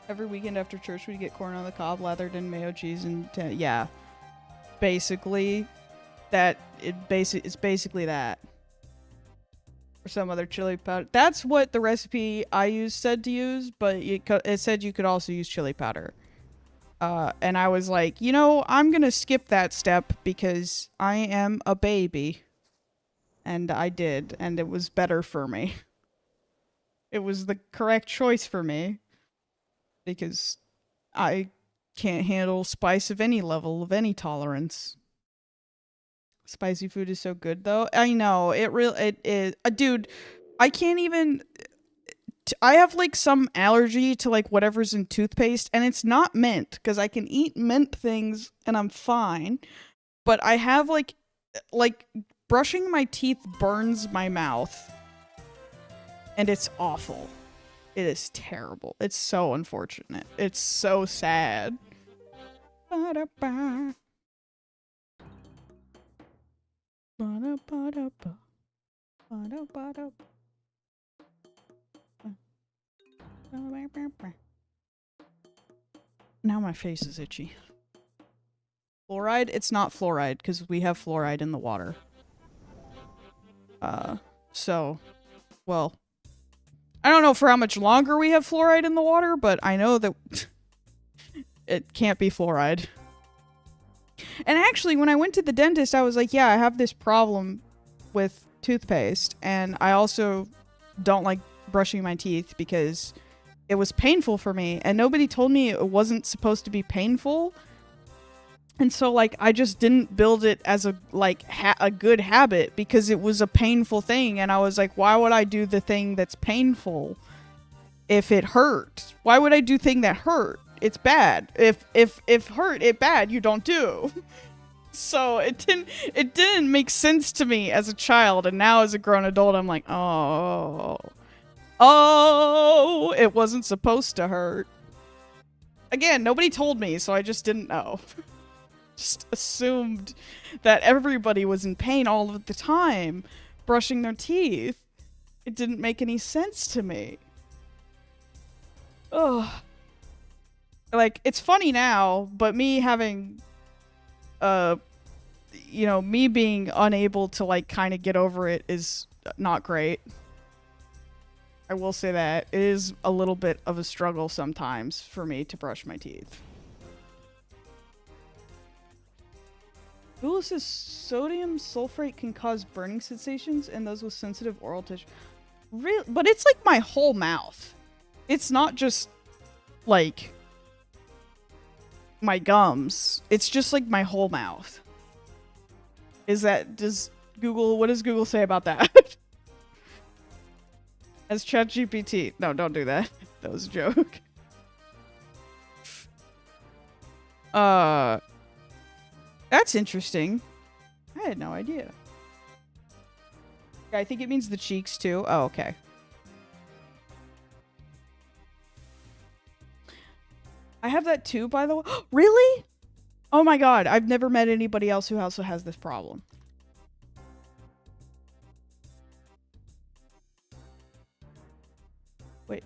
Every weekend after church, we get corn on the cob, lathered in mayo, cheese, and yeah, basically, it's basically that. Or some other chili powder. That's what the recipe I said to use, but it said you could also use chili powder. And I was like, you know, I'm gonna skip that step because I am a baby. And I did, and it was better for me. It was the correct choice for me. Because I can't handle spice of any level, of any tolerance. Spicy food is so good, though. I know, it is. Dude, I can't even... I have, like, some allergy to, like, whatever's in toothpaste, and it's not mint, because I can eat mint things, and I'm fine. But I have, like, brushing my teeth burns my mouth. And it's awful. It is terrible. It's so unfortunate. It's so sad. Ba-da-ba. Ba-da-ba-da-ba. Ba-da-ba-da-ba. Now my face is itchy. Fluoride? It's not fluoride, because we have fluoride in the water. So, well... I don't know for how much longer we have fluoride in the water, but I know that it can't be fluoride. And actually, when I went to the dentist, I was like, yeah, I have this problem with toothpaste, and I also don't like brushing my teeth because it was painful for me, and nobody told me it wasn't supposed to be painful. And so, like, I just didn't build it as a, like, a good habit because it was a painful thing. And I was like, why would I do the thing that's painful if it hurt? Why would I do thing that hurt? It's bad. If hurt, it bad, you don't do. So it didn't make sense to me as a child. And now as a grown adult, I'm like, oh, it wasn't supposed to hurt. Again, nobody told me, so I just didn't know. Just assumed that everybody was in pain all of the time, brushing their teeth. It didn't make any sense to me. Ugh. Like, it's funny now, but me having, you know, me being unable to, like, kind of get over it is not great. I will say that. It is a little bit of a struggle sometimes for me to brush my teeth. Google says sodium sulfate can cause burning sensations in those with sensitive oral tissue. Really? But it's like my whole mouth. It's not just like my gums. It's just like my whole mouth. What does Google say about that? As ChatGPT. No, don't do that. That was a joke. That's interesting. I had no idea. Yeah, I think it means the cheeks too. Oh, okay. I have that too, by the way. Really? Oh my god, I've never met anybody else who also has this problem. Wait.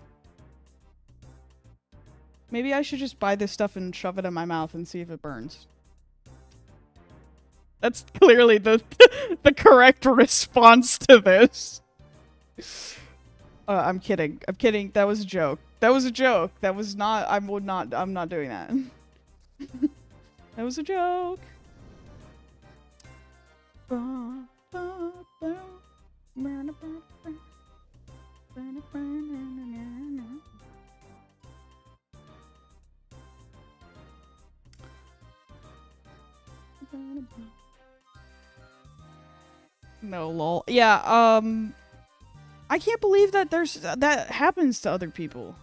Maybe I should just buy this stuff and shove it in my mouth and see if it burns. That's clearly the correct response to this. I'm kidding. I'm kidding. That was a joke. That was a joke. That was not. I'm not doing that. That was a joke. No, lol. Yeah, I can't believe that that happens to other people.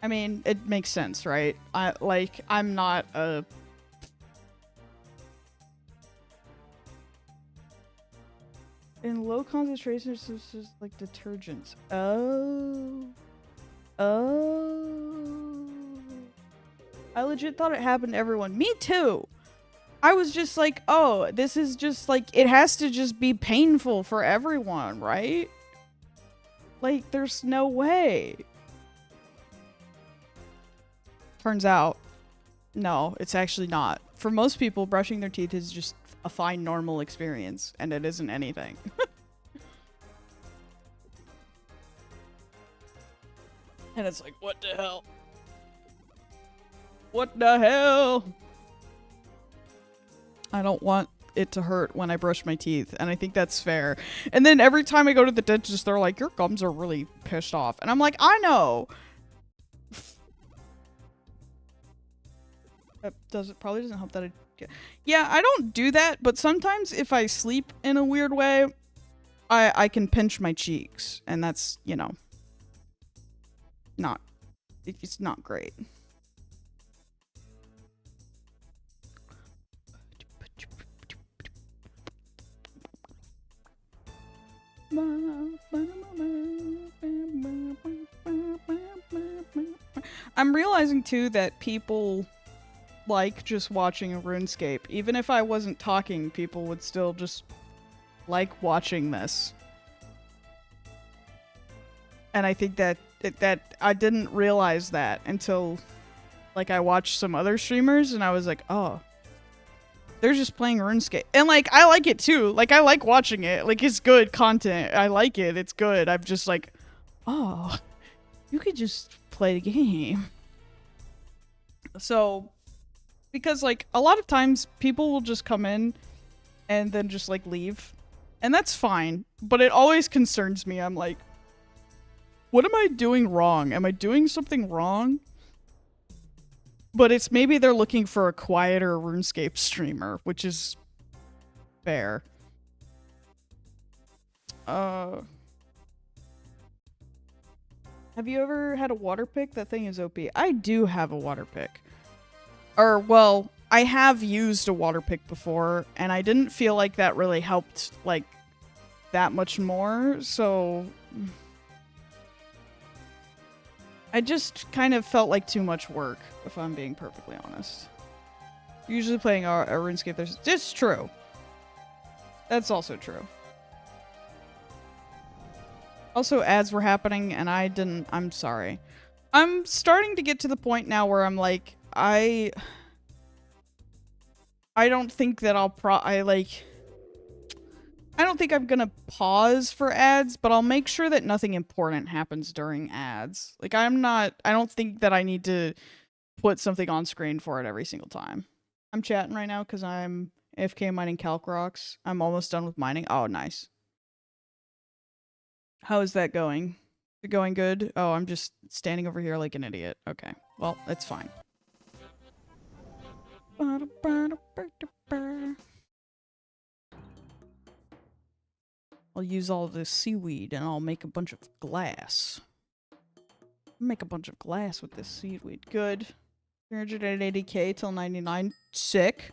I mean, it makes sense, right? I'm not a... In low concentrations, it's just like detergents. Oh. I legit thought it happened to everyone. Me too! I was just like, oh, this is just like, it has to just be painful for everyone, right? Like, there's no way. Turns out, no, it's actually not. For most people, brushing their teeth is just a fine, normal experience, and it isn't anything. And it's like, what the hell? What the hell? I don't want it to hurt when I brush my teeth, and I think that's fair. And then every time I go to the dentist, they're like, your gums are really pissed off. And I'm like, I know. That probably doesn't help that I get... Yeah, I don't do that, but sometimes if I sleep in a weird way, I can pinch my cheeks, and that's, you know, it's not great. I'm realizing too that people like just watching a RuneScape. Even if I wasn't talking, people would still just like watching this. And I think that I didn't realize that until like I watched some other streamers and I was like, oh, they're just playing RuneScape. And like, I like it too. Like, I like watching it. Like, it's good content. I like it. It's good. I'm just like, oh, you could just play the game. So, because like, a lot of times people will just come in and then just like leave. And that's fine. But it always concerns me. I'm like, What am I doing wrong? Am I doing something wrong? But it's maybe they're looking for a quieter RuneScape streamer, which is fair. Have you ever had a water pick? That thing is OP. I do have a water pick. Or, well, I have used a water pick before, and I didn't feel like that really helped, like, that much more, so... I just kind of felt like too much work, if I'm being perfectly honest. Usually playing a RuneScape, it's true. That's also true. Also, ads were happening, and I'm sorry. I'm starting to get to the point now where I'm like, I don't think that I don't think I'm gonna pause for ads, but I'll make sure that nothing important happens during ads. Like, I don't think that I need to put something on screen for it every single time. I'm chatting right now because I'm AFK mining calc rocks. I'm almost done with mining. Oh, nice. How is that going? Is it going good? Oh, I'm just standing over here like an idiot. Okay. Well, it's fine. I'll use all this seaweed and I'll make a bunch of glass. Make a bunch of glass with this seaweed. Good. 380k till 99. Sick.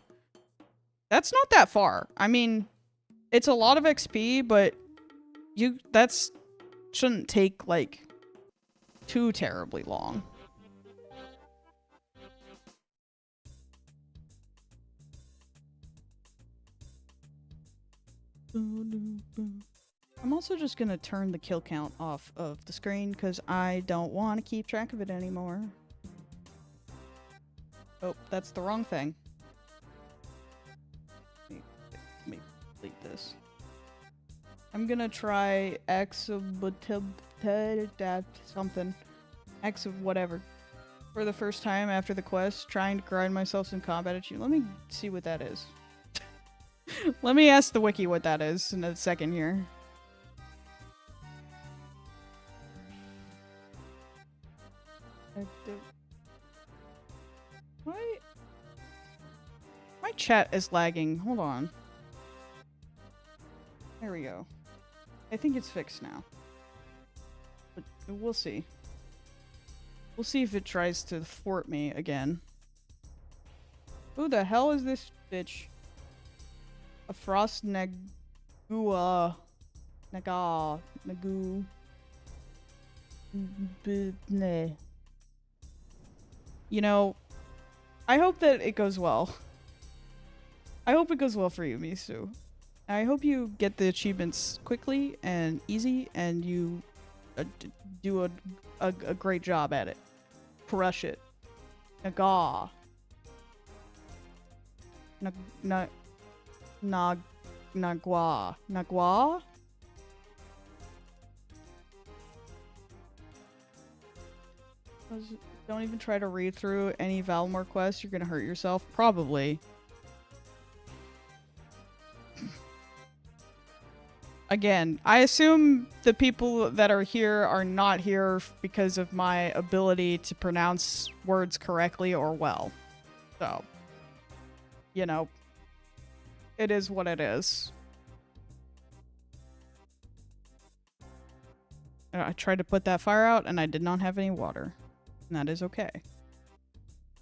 That's not that far. I mean, it's a lot of XP, but that's shouldn't take, like, too terribly long. I'm also just gonna turn the kill count off of the screen because I don't want to keep track of it anymore. Oh, that's the wrong thing. Let me delete this. I'm gonna try X of something. X of whatever. For the first time after the quest, trying to grind myself some combat achievement. Let me see what that is. Let me ask the wiki what that is in a second here. What? My chat is lagging. Hold on. There we go. I think it's fixed now. But we'll see. We'll see if it tries to thwart me again. Who the hell is this bitch? A frost Nagu. You know, I hope that it goes well. I hope it goes well for you, Misu. I hope you get the achievements quickly and easy, and you do a great job at it. Crush it. Naga. Nagwa. Nagwa? Don't even try to read through any Valmore quests. You're gonna hurt yourself. Probably. Again, I assume the people that are here are not here because of my ability to pronounce words correctly or well. So, you know, it is what it is. I tried to put that fire out and I did not have any water. And that is okay.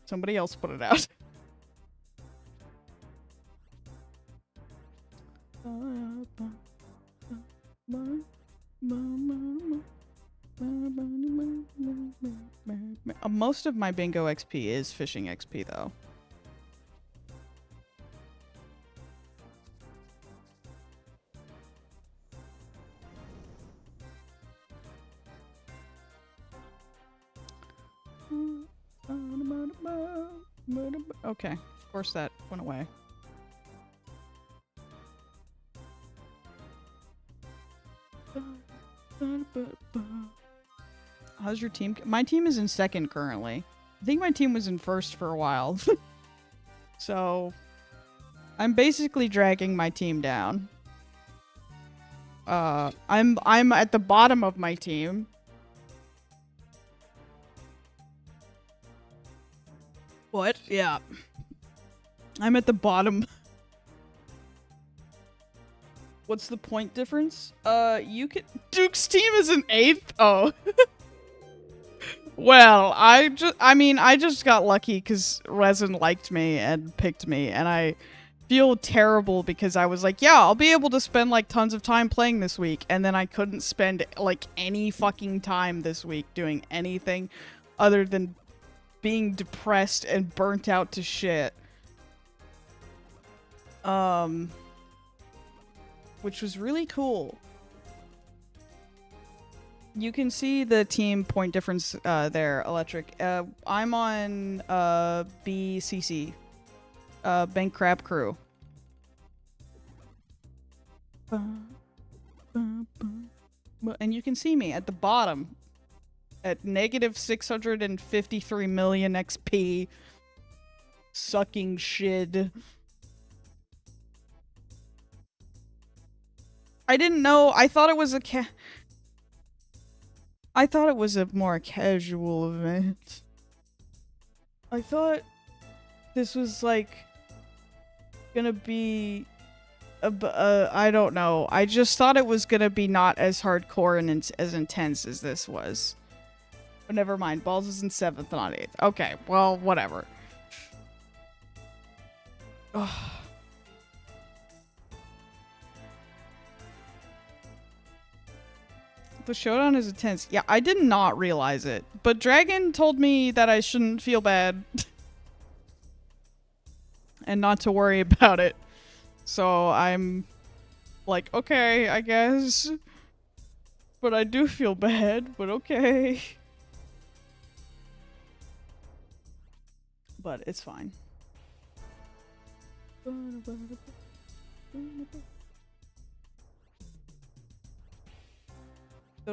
Somebody else put it out. Most of my bingo XP is fishing XP though. Okay, of course that went away. How's your team? My team is in second currently. I think my team was in first for a while. So, I'm basically dragging my team down. I'm at the bottom of my team. What? Yeah. I'm at the bottom. What's the point difference? You can- Duke's team is an 8th? Oh. Well, I just got lucky because Resin liked me and picked me, and I feel terrible because I was like, yeah, I'll be able to spend, like, tons of time playing this week, and then I couldn't spend, like, any fucking time this week doing anything other than being depressed and burnt out to shit. Which was really cool. You can see the team point difference there, Electric. I'm on BCC, Bank Crab Crew. And you can see me at the bottom at negative 653 million XP. Sucking shit. I didn't know. I thought it was a more casual event. I thought this was like gonna be I don't know. I just thought it was gonna be not as hardcore and as intense as this was. But never mind. Balls is in 7th, not 8th. Okay, well, whatever. Ugh. The showdown is intense. Yeah, I did not realize it. But Dragon told me that I shouldn't feel bad. And not to worry about it. So I'm like, okay, I guess. But I do feel bad, but okay. But it's fine. So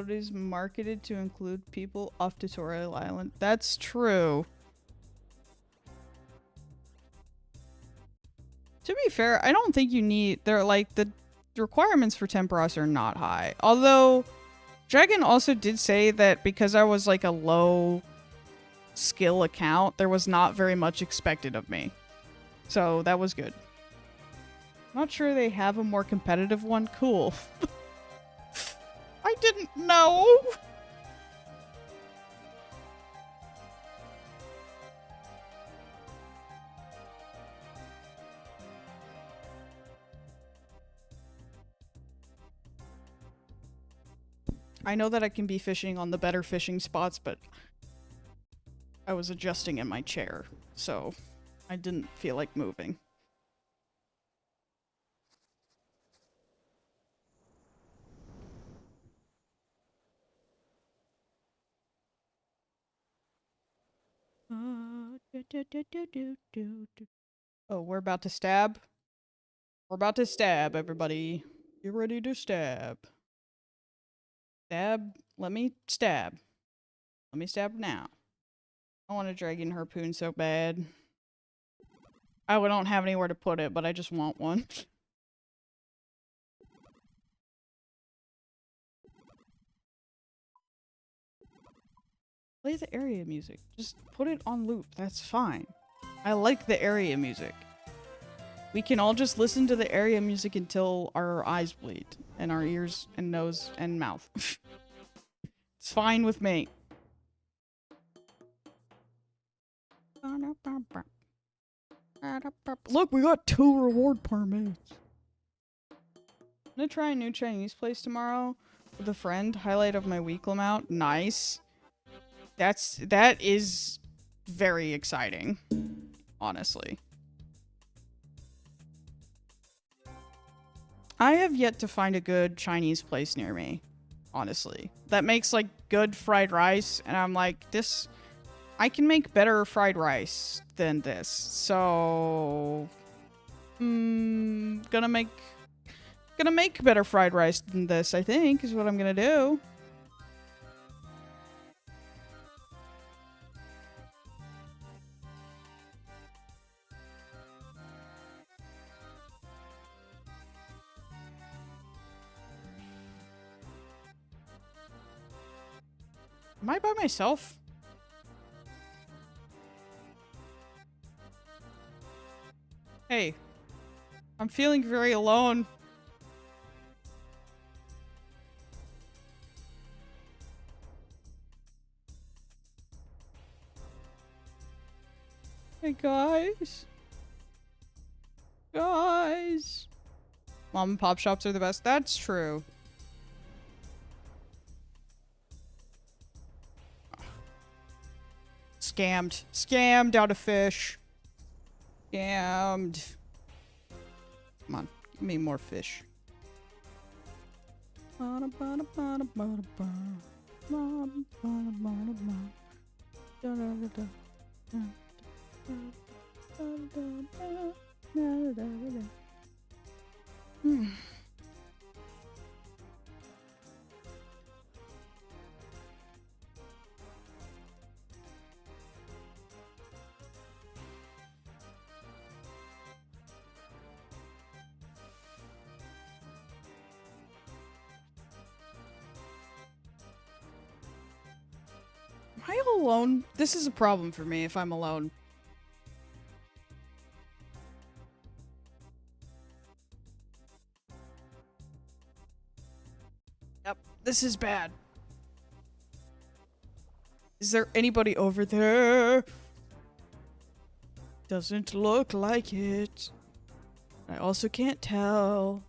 it is marketed to include people off Tutorial Island. That's true. To be fair, I don't think you need... They're like, the requirements for Tempoross are not high. Although, Dragon also did say that because I was like a low skill account, there was not very much expected of me. So that was good. Not sure they have a more competitive one. Cool. I didn't know. I know that I can be fishing on the better fishing spots, but I was adjusting in my chair, so I didn't feel like moving. Oh, we're about to stab? We're about to stab, everybody. Get ready to stab. Stab. Let me stab. Let me stab now. I want a dragon harpoon so bad. I don't have anywhere to put it, but I just want one. Play the area music. Just put it on loop. That's fine. I like the area music. We can all just listen to the area music until our eyes bleed. And our ears and nose and mouth. It's fine with me. Look, we got 2 reward permits. I'm gonna try a new Chinese place tomorrow with a friend. Highlight of my weekly amount. Nice. That is very exciting, honestly. I have yet to find a good Chinese place near me, honestly. That makes, like, good fried rice, and I'm like, this... I can make better fried rice than this, so... Gonna make better fried rice than this, I think, is what I'm gonna do. Am I by myself? Hey, I'm feeling very alone. Hey guys. Guys. Mom and pop shops are the best. That's true. Scammed. Scammed out of fish. Scammed. Come on, give me more fish. Am I alone? This is a problem for me if I'm alone. Yep, this is bad. Is there anybody over there? Doesn't look like it. I also can't tell.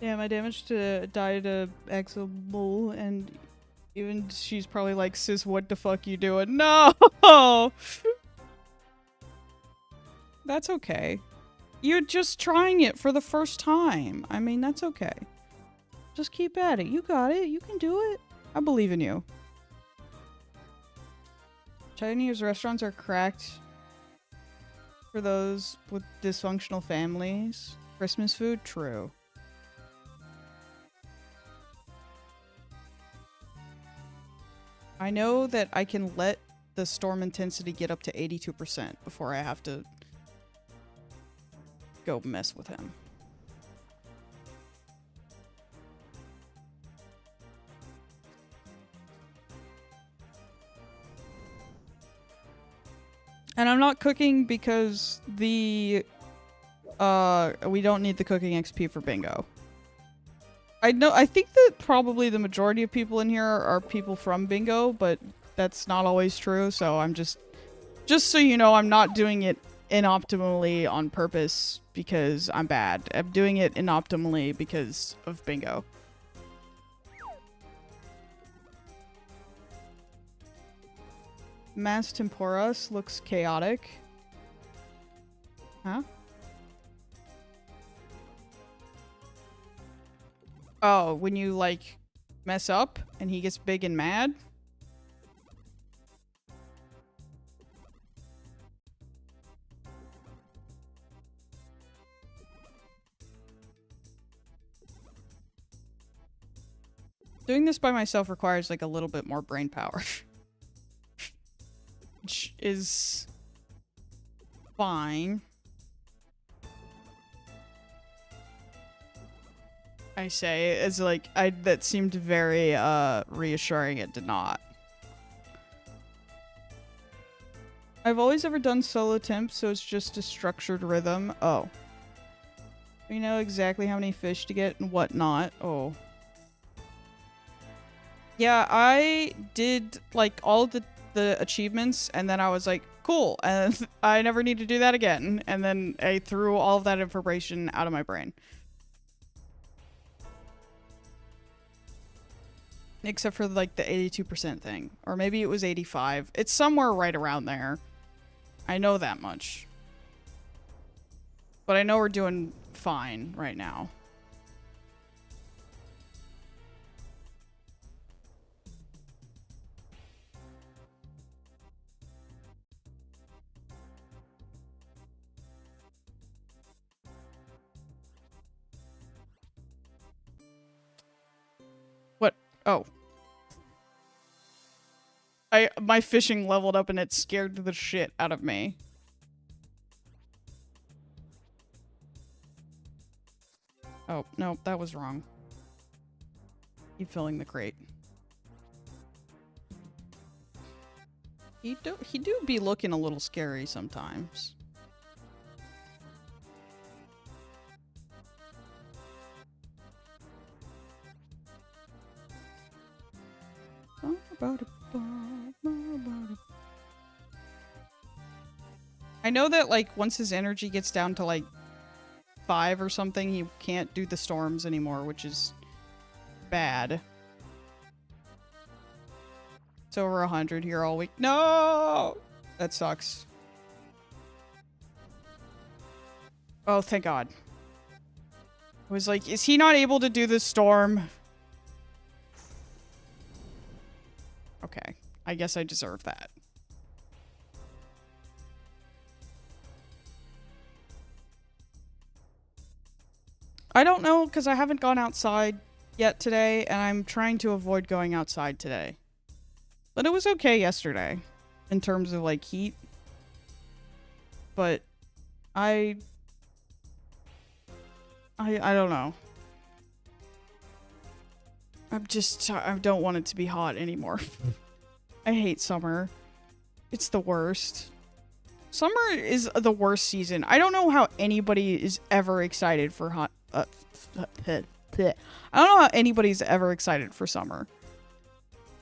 Yeah, my damage to die to Axel Bull, and even she's probably like, sis, what the fuck you doing? No! That's okay. You're just trying it for the first time. I mean, that's okay. Just keep at it. You got it. You can do it. I believe in you. Chinese restaurants are cracked for those with dysfunctional families. Christmas food? True. I know that I can let the storm intensity get up to 82% before I have to go mess with him. And I'm not cooking because we don't need the cooking XP for bingo. I think that probably the majority of people in here are people from bingo, but that's not always true, so I'm just so you know, I'm not doing it inoptimally on purpose because I'm bad. I'm doing it inoptimally because of bingo. Mass Tempoross looks chaotic. Huh? Oh, when you, like, mess up and he gets big and mad? Doing this by myself requires, like, a little bit more brain power. Which is fine. I say, it's like, that seemed very, reassuring. It did not. I've always ever done solo temp, so it's just a structured rhythm. Oh. We know exactly how many fish to get and whatnot. Oh. Yeah, I did, like, all of the achievements, and then I was like, cool, and I never need to do that again. And then I threw all of that information out of my brain. Except for, like, the 82% thing. Or maybe it was 85. It's somewhere right around there. I know that much. But I know we're doing fine right now. What? Oh. My fishing leveled up and it scared the shit out of me. Oh, no, that was wrong. Keep filling the crate. He do be looking a little scary sometimes. I know that, like, once his energy gets down to, like, 5 or something, he can't do the storms anymore, which is bad. It's over 100 here all week. No! That sucks. Oh, thank God. I was like, is he not able to do the storm? Okay. I guess I deserve that. I don't know, because I haven't gone outside yet today, and I'm trying to avoid going outside today. But it was okay yesterday, in terms of, like, heat. But I don't know. I don't want it to be hot anymore. I hate summer. It's the worst. Summer is the worst season. I don't know how anybody is ever excited for hot. I don't know how anybody's ever excited for summer.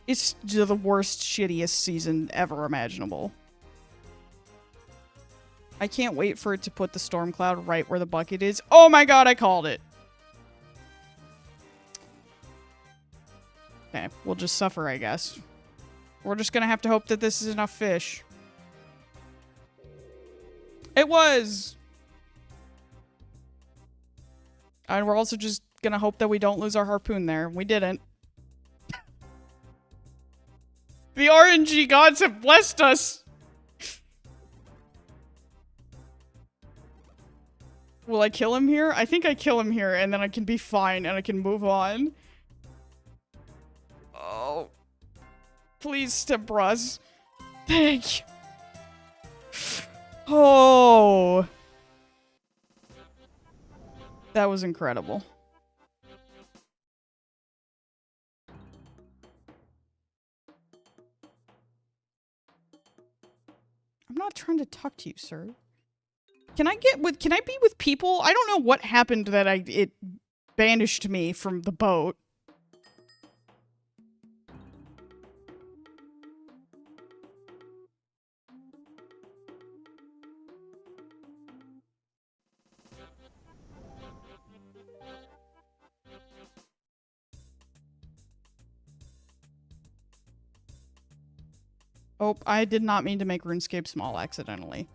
It's the worst, shittiest season ever imaginable. I can't wait for it to put the storm cloud right where the bucket is. Oh my God, I called it. Okay, we'll just suffer, I guess. We're just gonna have to hope that this is enough fish. It was! And we're also just gonna hope that we don't lose our harpoon there. We didn't. The RNG gods have blessed us! Will I kill him here? I think I kill him here, and then I can be fine, and I can move on. Oh. Please, Tempoross. Thank you. Oh. That was incredible. I'm not trying to talk to you, sir. Can I be with people? I don't know what happened that it banished me from the boat. Oh, I did not mean to make RuneScape small accidentally.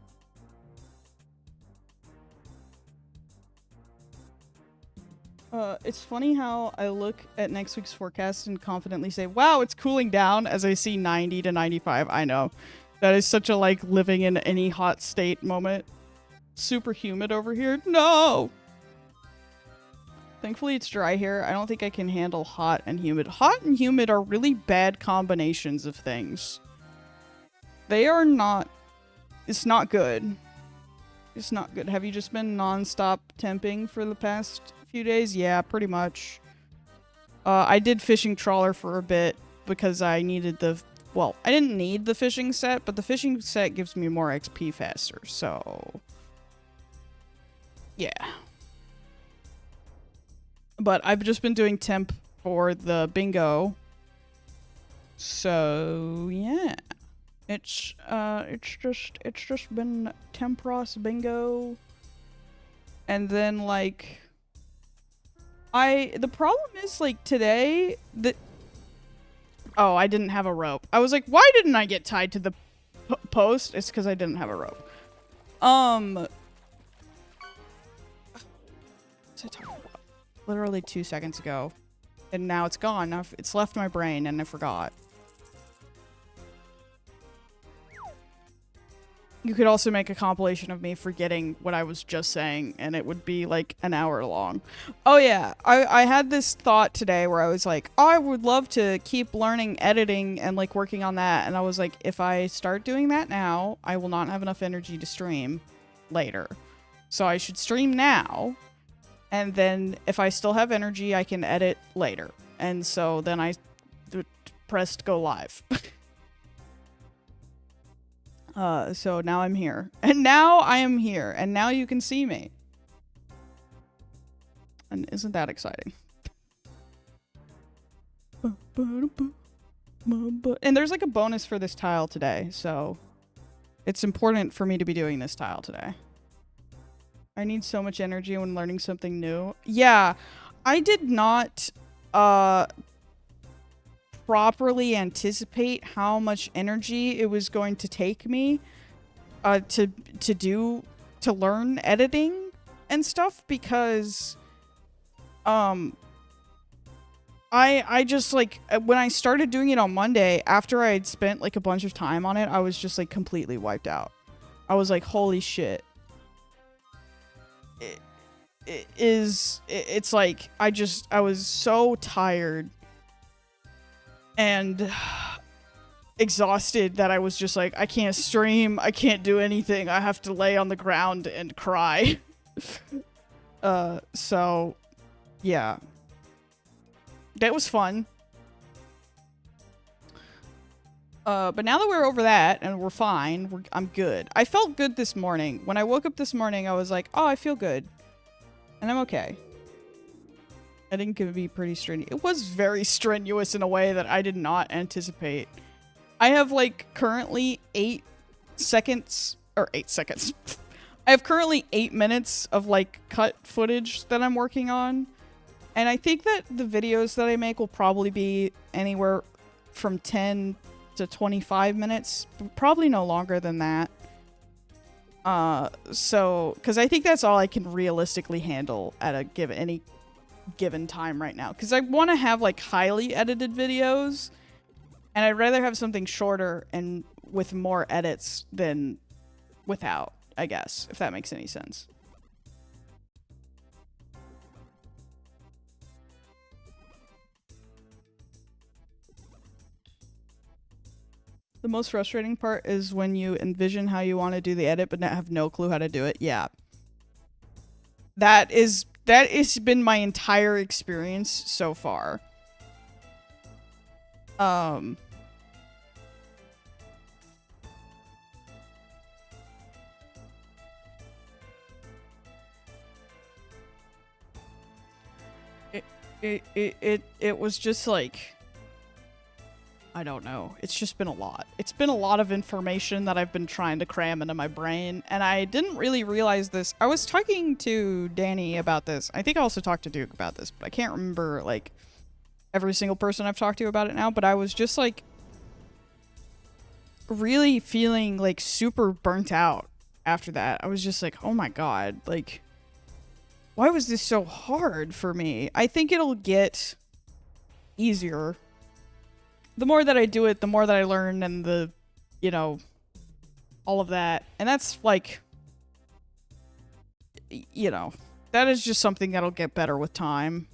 It's funny how I look at next week's forecast and confidently say, wow, it's cooling down, as I see 90 to 95. I know. That is such a, like, living in any hot state moment. Super humid over here. No! Thankfully, it's dry here. I don't think I can handle hot and humid. Hot and humid are really bad combinations of things. They are not... It's not good. It's not good. Have you just been non-stop temping for the past few days? Yeah, pretty much. I did fishing trawler for a bit because I needed the... Well, I didn't need the fishing set, but the fishing set gives me more XP faster, so... Yeah. But I've just been doing temp for the bingo. So, yeah. It's just been Tempoross bingo. And then, like... The problem is, like, today... Oh, I didn't have a rope. I was like, why didn't I get tied to the post? It's because I didn't have a rope. What's I talking about? Literally 2 seconds ago. And now it's gone. Now it's left my brain and I forgot. You could also make a compilation of me forgetting what I was just saying, and it would be like an hour long. Oh yeah, I had this thought today where I was like, oh, I would love to keep learning editing and like working on that. And I was like, if I start doing that now, I will not have enough energy to stream later. So I should stream now. And then if I still have energy, I can edit later. And so then I pressed go live. So now I'm here. And now I am here. And now you can see me. And isn't that exciting? And there's like a bonus for this tile today, so it's important for me to be doing this tile today. I need so much energy when learning something new. Yeah, I did not properly anticipate how much energy it was going to take me to learn editing and stuff, because I just, like, when I started doing it on Monday, after I had spent, like, a bunch of time on it, I was just, like, completely wiped out. I was like, holy shit. It's like, I was so tired and exhausted that I was just like, I can't stream, I can't do anything, I have to lay on the ground and cry. So, yeah. That was fun. But now that we're over that and we're fine, I'm good. I felt good this morning. When I woke up this morning, I was like, oh, I feel good. And I'm okay. I think it would be pretty strenuous. It was very strenuous in a way that I did not anticipate. I have, like, currently 8 seconds, or 8 seconds. I have currently 8 minutes of, like, cut footage that I'm working on. And I think that the videos that I make will probably be anywhere from 10 to 25 minutes. Probably no longer than that. So, because I think that's all I can realistically handle at any given time right now. Because I want to have, like, highly edited videos. And I'd rather have something shorter and with more edits than without, I guess, if that makes any sense. The most frustrating part is when you envision how you want to do the edit but have no clue how to do it. Yeah. That has been my entire experience so far. It was just like, I don't know. It's just been a lot. It's been a lot of information that I've been trying to cram into my brain, and I didn't really realize this. I was talking to Danny about this. I think I also talked to Duke about this, but I can't remember, like, every single person I've talked to about it now, but I was just, like, really feeling, like, super burnt out after that. I was just like, oh my god, like, why was this so hard for me? I think it'll get easier. The more that I do it, the more that I learn, and the, you know, all of that. And that's, like, you know, that is just something that'll get better with time.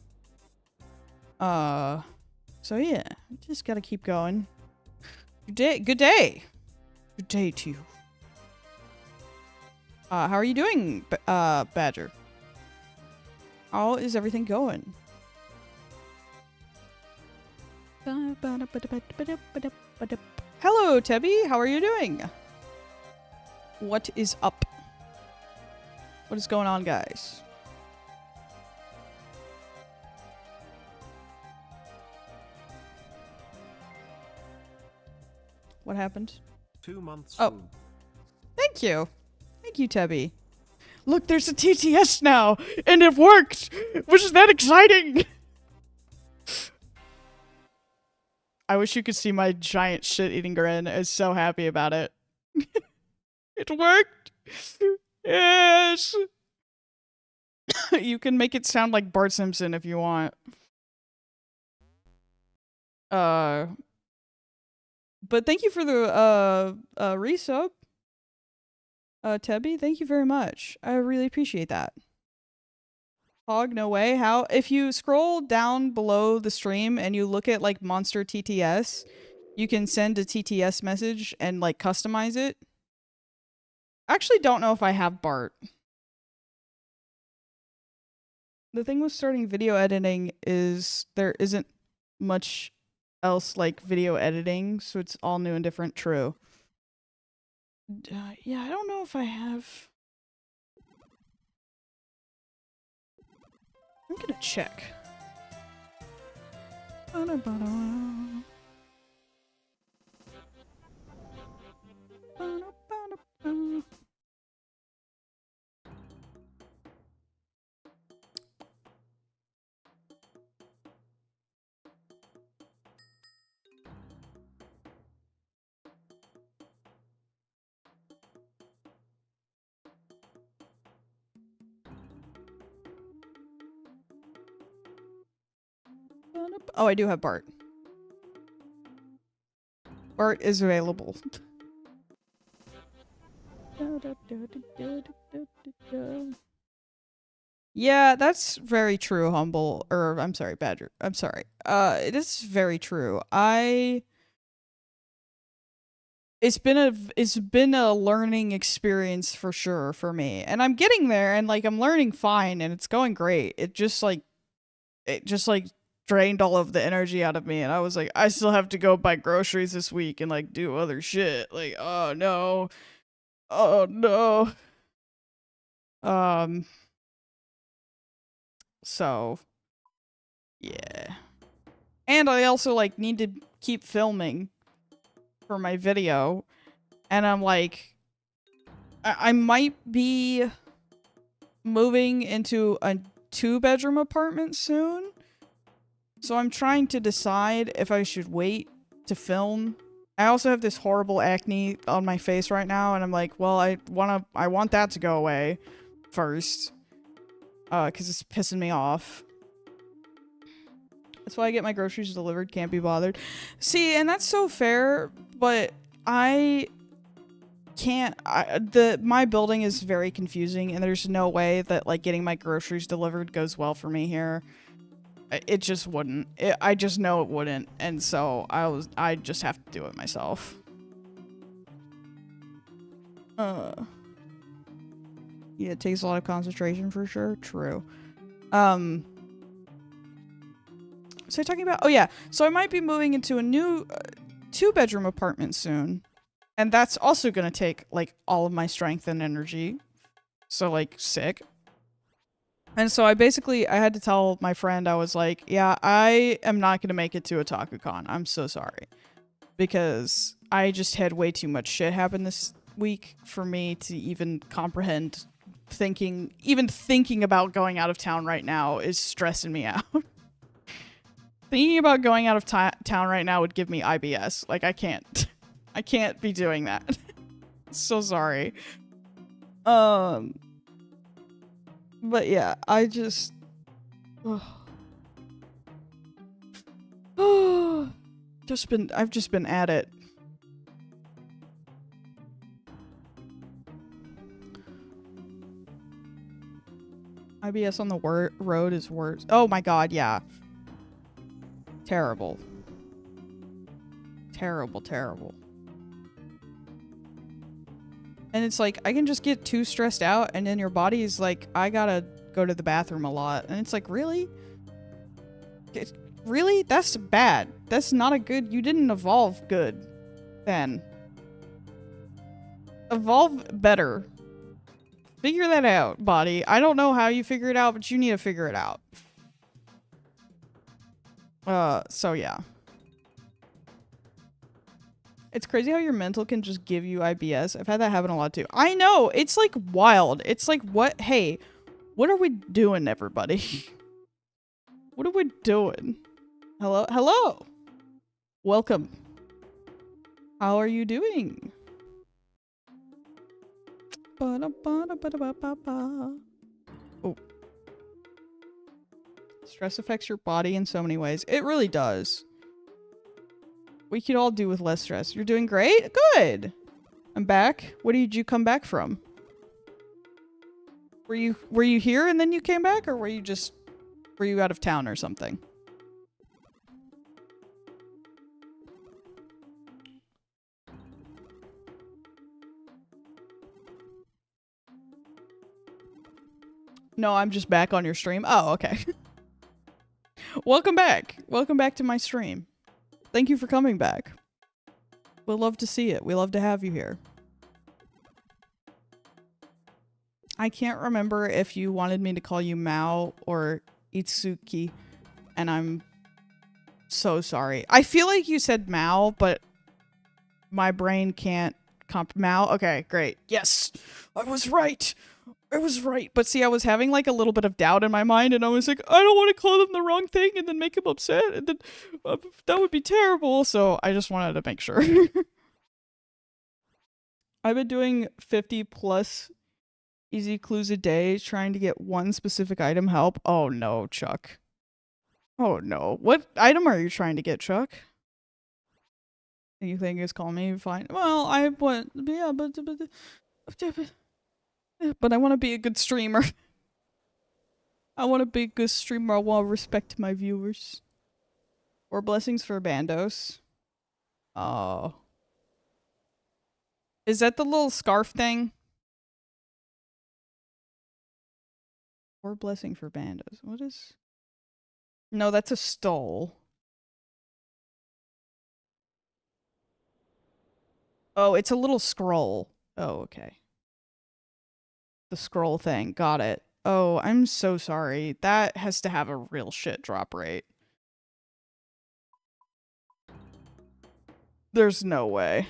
So yeah, just gotta keep going. Good day. Good day. Good day to you. How are you doing, Badger? How is everything going? Hello, Tebby. How are you doing? What is up? What is going on, guys? What happened? 2 months. Oh. Thank you. Thank you, Tebby. Look, there's a TTS now, and it worked! Wasn't that exciting? I wish you could see my giant shit-eating grin. I was so happy about it. It worked! Yes! You can make it sound like Bart Simpson if you want. But thank you for the, resub. Tebby, thank you very much. I really appreciate that. Hog, no way. How? If you scroll down below the stream and you look at, like, Monster TTS, you can send a TTS message and, like, customize it. I actually don't know if I have Bart. The thing with starting video editing is there isn't much else like video editing, so it's all new and different. True. Yeah, I don't know if I have. I'm gonna check. Oh, I do have Bart. Bart is available. Yeah, that's very true, Humble. Or, I'm sorry, Badger. I'm sorry. It is very true. It's been a learning experience for sure for me. And I'm getting there and like I'm learning fine and it's going great. It just like drained all of the energy out of me and I was like, I still have to go buy groceries this week and like do other shit. Like, oh no. Oh no. Um so yeah. And I also like need to keep filming for my video. And I'm like I might be moving into a 2-bedroom apartment soon. So I'm trying to decide if I should wait to film. I also have this horrible acne on my face right now and I'm like, well, I want that to go away first. Cuz it's pissing me off. That's why I get my groceries delivered, can't be bothered. See, and that's so fair, but I can't my building is very confusing and there's no way that like getting my groceries delivered goes well for me here. It just wouldn't. I just know it wouldn't, and so I just have to do it myself. Yeah, it takes a lot of concentration for sure. True. So talking about, oh yeah, so I might be moving into a new 2-bedroom apartment soon. And that's also gonna take, like, all of my strength and energy. So, like, sick. And so I had to tell my friend, I was like, yeah, I am not gonna make it to OtakuCon. I'm so sorry. Because I just had way too much shit happen this week for me to even comprehend even thinking about going out of town right now is stressing me out. Thinking about going out of town right now would give me IBS. Like, I can't be doing that. So sorry. But yeah, I've just been at it. IBS on the road is worse. Oh my god, yeah. Terrible. Terrible, terrible. And it's like, I can just get too stressed out and then your body is like, I gotta go to the bathroom a lot. And it's like, really? Really? That's bad. That's not a good... You didn't evolve good then. Evolve better. Figure that out, body. I don't know how you figure it out, but you need to figure it out. So yeah. It's crazy how your mental can just give you IBS. I've had that happen a lot too. I know! It's like wild. It's like, what? Hey, what are we doing, everybody? What are we doing? Hello? Hello! Welcome. How are you doing? Oh. Stress affects your body in so many ways. It really does. We could all do with less stress. You're doing great? Good! I'm back. What did you come back from? Were you here and then you came back? Or were you out of town or something? No, I'm just back on your stream. Oh, okay. Welcome back. Welcome back to my stream. Thank you for coming back. We'll love to see it. We love to have you here. I can't remember if you wanted me to call you Mao or Itsuki, and I'm so sorry. I feel like you said Mao, but my brain can't comp Mao. Okay, great. Yes, I was right. I was right. But see, I was having like a little bit of doubt in my mind, and I was like, I don't want to call them the wrong thing and then make him upset, and then that would be terrible. So I just wanted to make sure. I've been doing 50 plus easy clues a day trying to get one specific item help. Oh no, Chuck. Oh no. What item are you trying to get, Chuck? You think is call me fine? Well, I want, yeah, but I want to be a good streamer. I want to be a good streamer. I want to respect my viewers. Or blessings for Bandos. Oh. Is that the little scarf thing? Or blessing for Bandos. What is... No, that's a stole. Oh, it's a little scroll. Oh, okay. The scroll thing. Got it. Oh, I'm so sorry. That has to have a real shit drop rate. There's no way.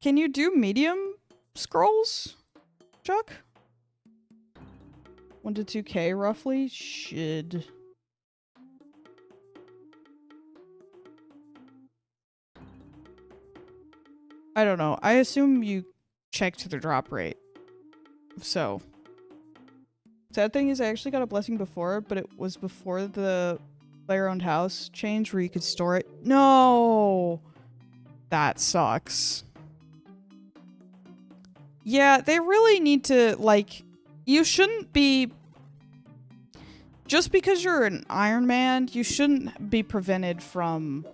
Can you do medium scrolls, Chuck? 1 to 2k roughly? Should. I don't know. I assume you checked the drop rate. So. Sad thing is I actually got a blessing before, but it was before the player-owned house change where you could store it. No! That sucks. Yeah, they really need to, like, you shouldn't be... Just because you're an Iron Man, you shouldn't be prevented from,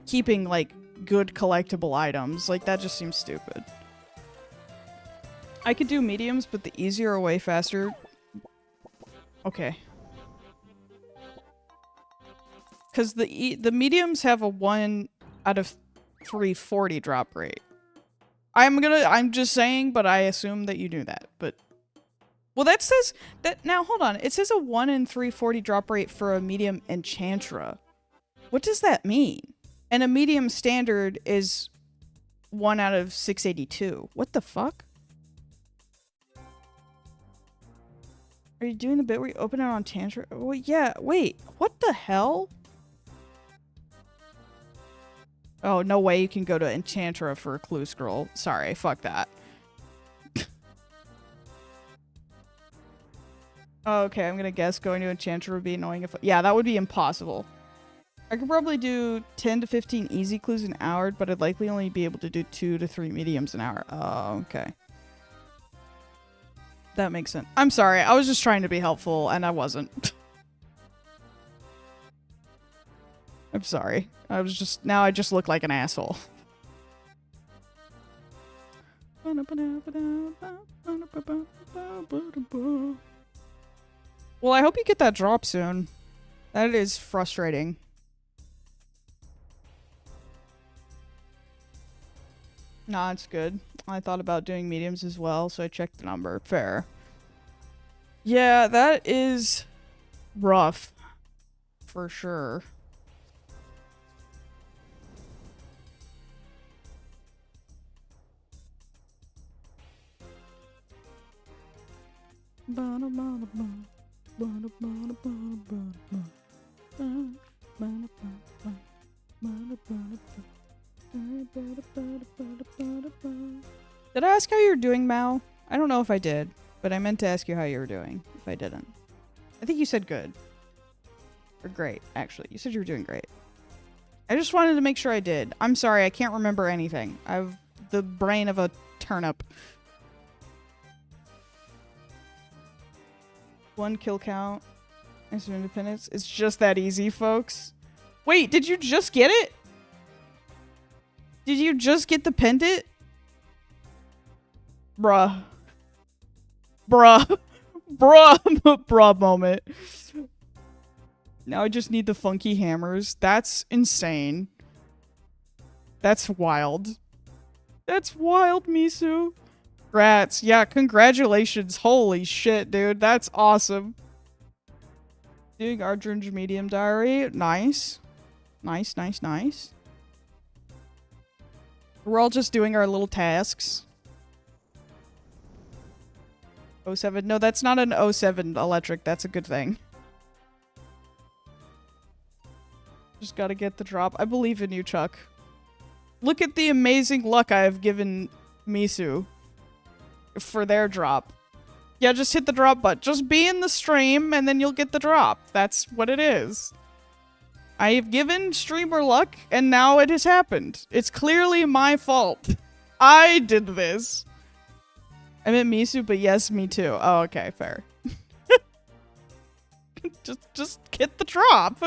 keeping, like, good collectible items. Like, that just seems stupid. I could do mediums, but the easier way faster... Okay. Because the mediums have a 1 out of 340 drop rate. I'm just saying, but I assume that you knew that, but... Well, that says... Now, hold on. It says a 1 in 340 drop rate for a medium Enchantra. What does that mean? And a medium standard is 1 out of 682. What the fuck? Are you doing the bit where you open it on Tantra? Well, yeah, wait. What the hell? Oh, no way you can go to Enchantra for a clue scroll. Sorry, fuck that. Okay, I'm gonna guess going to Enchantra would be annoying if... Yeah, that would be impossible. I could probably do 10 to 15 easy clues an hour, but I'd likely only be able to do 2 to 3 mediums an hour. Oh, okay. That makes sense. I'm sorry, I was just trying to be helpful, and I wasn't. I'm sorry. I was just... Now I just look like an asshole. Well, I hope you get that drop soon. That is frustrating. Nah, it's good. I thought about doing mediums as well, so I checked the number. Fair. Yeah, that is rough. For sure. Did I ask how you're doing, Mao? I don't know if I did, but I meant to ask you how you were doing, if I didn't. I think you said good. Or great, actually. You said you were doing great. I just wanted to make sure I did. I'm sorry, I can't remember anything. I have the brain of a turnip. 1 kill count. Nice of independence. It's just that easy, folks. Wait, did you just get it? Did you just get the pendant? Bruh. Bruh. Bruh. Bruh moment. Now I just need the funky hammers. That's insane. That's wild. That's wild, Misu. Congrats. Yeah, congratulations. Holy shit, dude. That's awesome. Doing Arjun's medium diary. Nice. Nice, nice, nice. We're all just doing our little tasks. 07. No, that's not an 07 electric. That's a good thing. Just gotta get the drop. I believe in you, Chuck. Look at the amazing luck I have given Misu for their drop. Yeah, just hit the drop button. Just be in the stream and then you'll get the drop. That's what it is. I have given streamer luck and now it has happened. It's clearly my fault. I did this. I meant Misu, but yes, me too. Oh, okay, fair. just get the drop.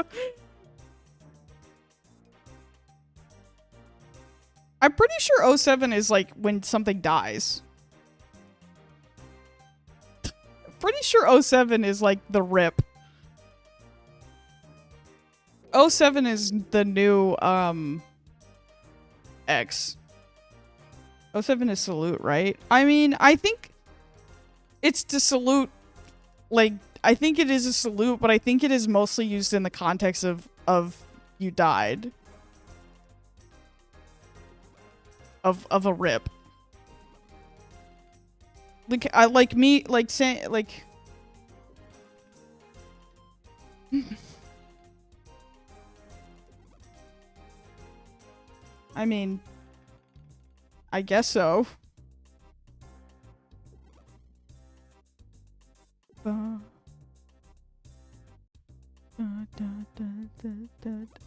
I'm pretty sure 07 is like when something dies. Pretty sure 07 is like the rip. 07 is the new X. 07 is salute, right? I mean, I think it's to salute, like, I think it is a salute, but I think it is mostly used in the context of you died. Of a rip. Like, I like me, like, saying, like... I mean... I guess so.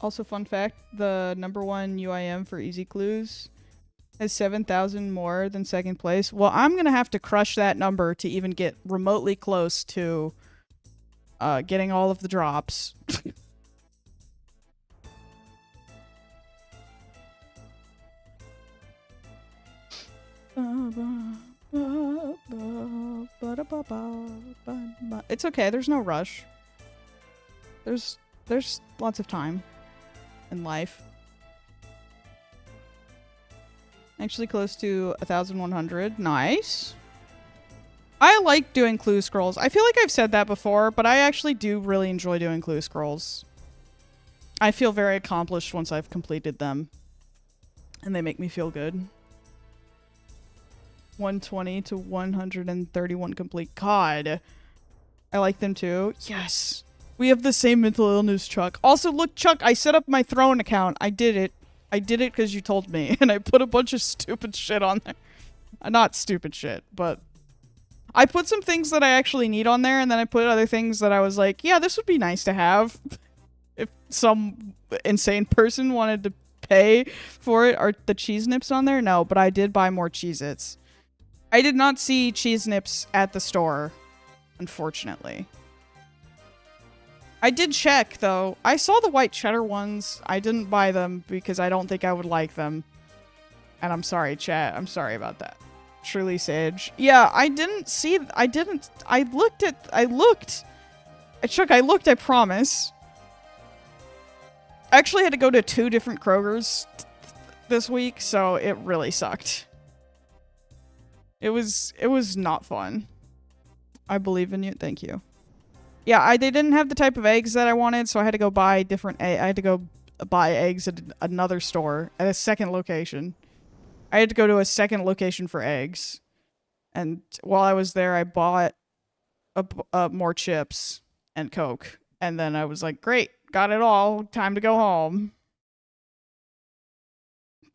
Also, fun fact, the #1 UIM for easy clues has 7,000 more than second place. Well, I'm gonna have to crush that number to even get remotely close to getting all of the drops. It's okay, there's no rush. There's lots of time in life. Actually close to 1,100. Nice. I like doing clue scrolls. I feel like I've said that before, but I actually do really enjoy doing clue scrolls. I feel very accomplished once I've completed them. And they make me feel good. 120 to 131 complete. God. I like them too. Yes. We have the same mental illness, Chuck. Also, look, Chuck, I set up my Throne account. I did it. I did it because you told me. And I put a bunch of stupid shit on there. Not stupid shit, but... I put some things that I actually need on there, and then I put other things that I was like, yeah, this would be nice to have. If some insane person wanted to pay for it. Are the cheese nips on there? No, but I did buy more Cheez-Its. I did not see cheese nips at the store, unfortunately. I did check, though. I saw the white cheddar ones. I didn't buy them because I don't think I would like them. And I'm sorry, chat. I'm sorry about that. Truly Sage. Yeah, I didn't see... I looked. Chuck, I looked, I promise. I actually had to go to 2 different Krogers this week, so it really sucked. It was not fun. I believe in you. Thank you. Yeah, they didn't have the type of eggs that I wanted, so I had to go buy different I had to go buy eggs at another store at a second location. I had to go to a second location for eggs. And while I was there, I bought more chips and Coke. And then I was like, great, got it all. Time to go home.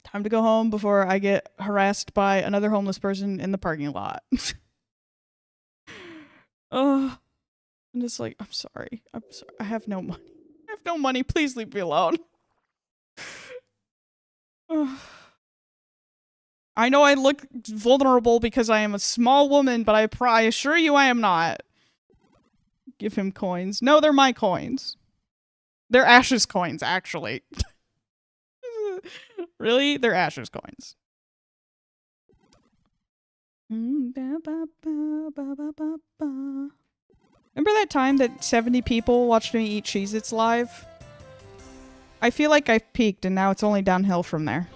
Time to go home before I get harassed by another homeless person in the parking lot. Oh, I'm just like, I'm sorry. I'm sorry. I have no money. I have no money. Please leave me alone. I know I look vulnerable because I am a small woman, but I assure you I am not. Give him coins. No, they're my coins. They're Ash's coins, actually. Really? They're Asher's coins. Remember that time that 70 people watched me eat Cheez-Its live? I feel like I've peaked and now it's only downhill from there.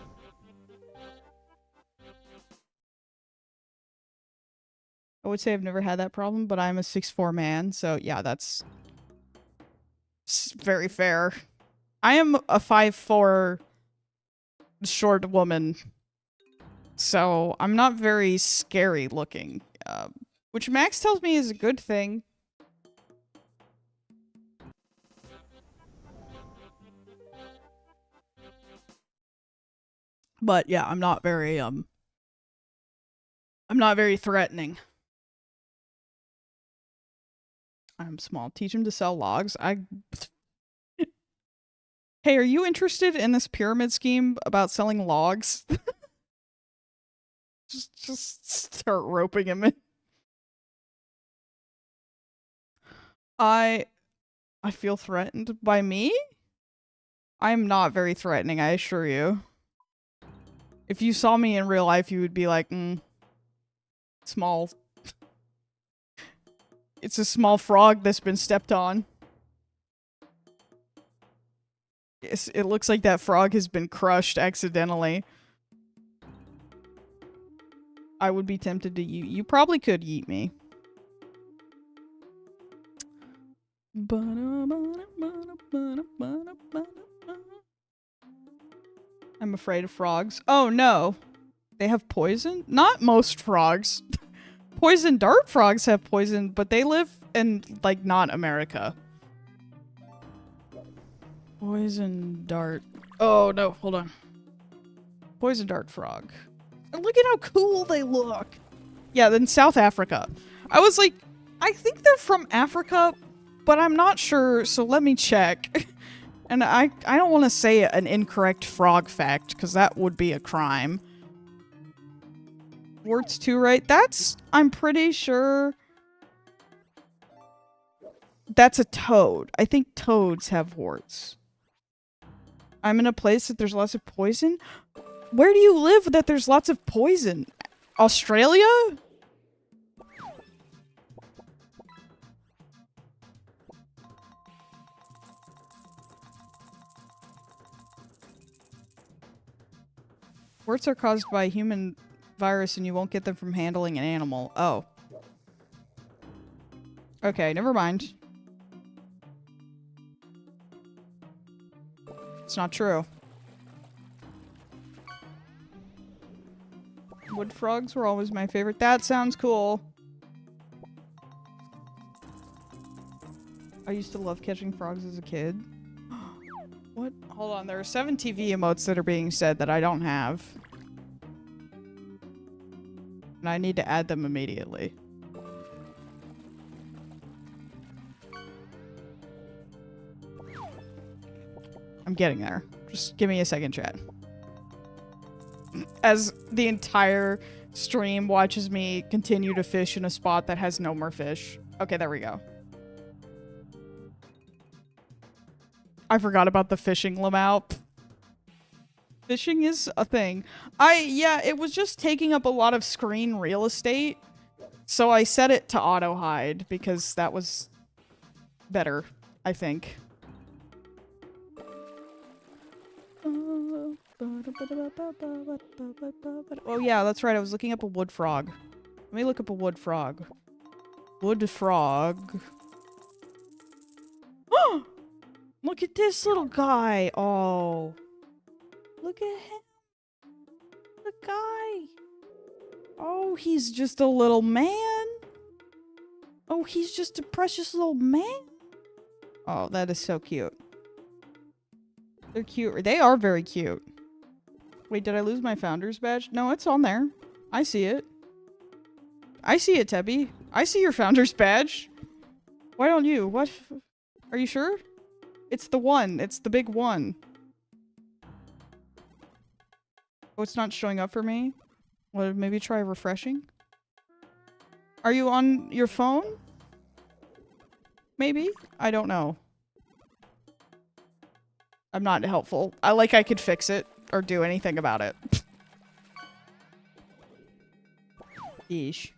I would say I've never had that problem, but I'm a 6'4" man, so yeah, that's very fair. I am a 5'4" short woman, so I'm not very scary looking, which Max tells me is a good thing. But yeah, I'm not very threatening. I'm small. Teach him to sell logs. Hey, are you interested in this pyramid scheme about selling logs? just start roping him in. I feel threatened by me? I'm not very threatening, I assure you. If you saw me in real life, you would be like, small. It's a small frog that's been stepped on. It looks like that frog has been crushed accidentally. I would be tempted to eat. You probably could eat me. I'm afraid of frogs. Oh no. They have poison? Not most frogs. Poison dart frogs have poison, but they live in, like, not America. Poison dart. Oh no, hold on. Poison dart frog. Look at how cool they look. Yeah, then South Africa. I was like, I think they're from Africa, but I'm not sure, so let me check. And I don't want to say an incorrect frog fact, because that would be a crime. Warts too, right? That's, I'm pretty sure... That's a toad. I think toads have warts. I'm in a place that there's lots of poison? Where do you live that there's lots of poison? Australia? Warts are caused by human virus and you won't get them from handling an animal. Oh. Okay, never mind. It's not true. Wood frogs were always my favorite. That sounds cool. I used to love catching frogs as a kid. What? Hold on, there are 7 TV emotes that are being said that I don't have. And I need to add them immediately. I'm getting there. Just give me a second, chat. As the entire stream watches me continue to fish in a spot that has no more fish. Okay, there we go. I forgot about the fishing lamau. Fishing is a thing. Yeah, it was just taking up a lot of screen real estate. So I set it to auto hide because that was better, I think. Oh yeah, that's right. I was looking up a wood frog. Let me look up a wood frog. Wood frog. Oh! Look at this little guy. Oh. Look at him. The guy. Oh, he's just a little man. Oh, he's just a precious little man. Oh, that is so cute. They're cute. They are very cute. Wait, did I lose my founder's badge? No, it's on there. I see it. I see it, Tebby. I see your founder's badge. Why don't you? What? Are you sure? It's the one. It's the big one. Oh, it's not showing up for me? Well, maybe try refreshing? Are you on your phone? Maybe? I don't know. I'm not helpful. I could fix it. or do anything about it. Yeesh.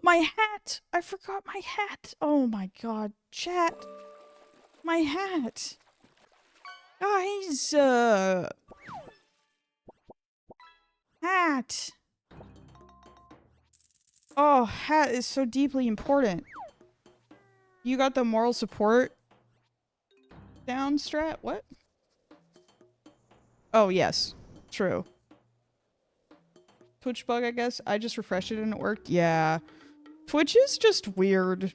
My hat! I forgot my hat! Oh my god, chat! My hat! Guys, hat! Oh, hat is so deeply important. You got the moral support down, Strat? What? Oh, yes. True. Twitch bug, I guess. I just refreshed it and it worked. Yeah. Twitch is just weird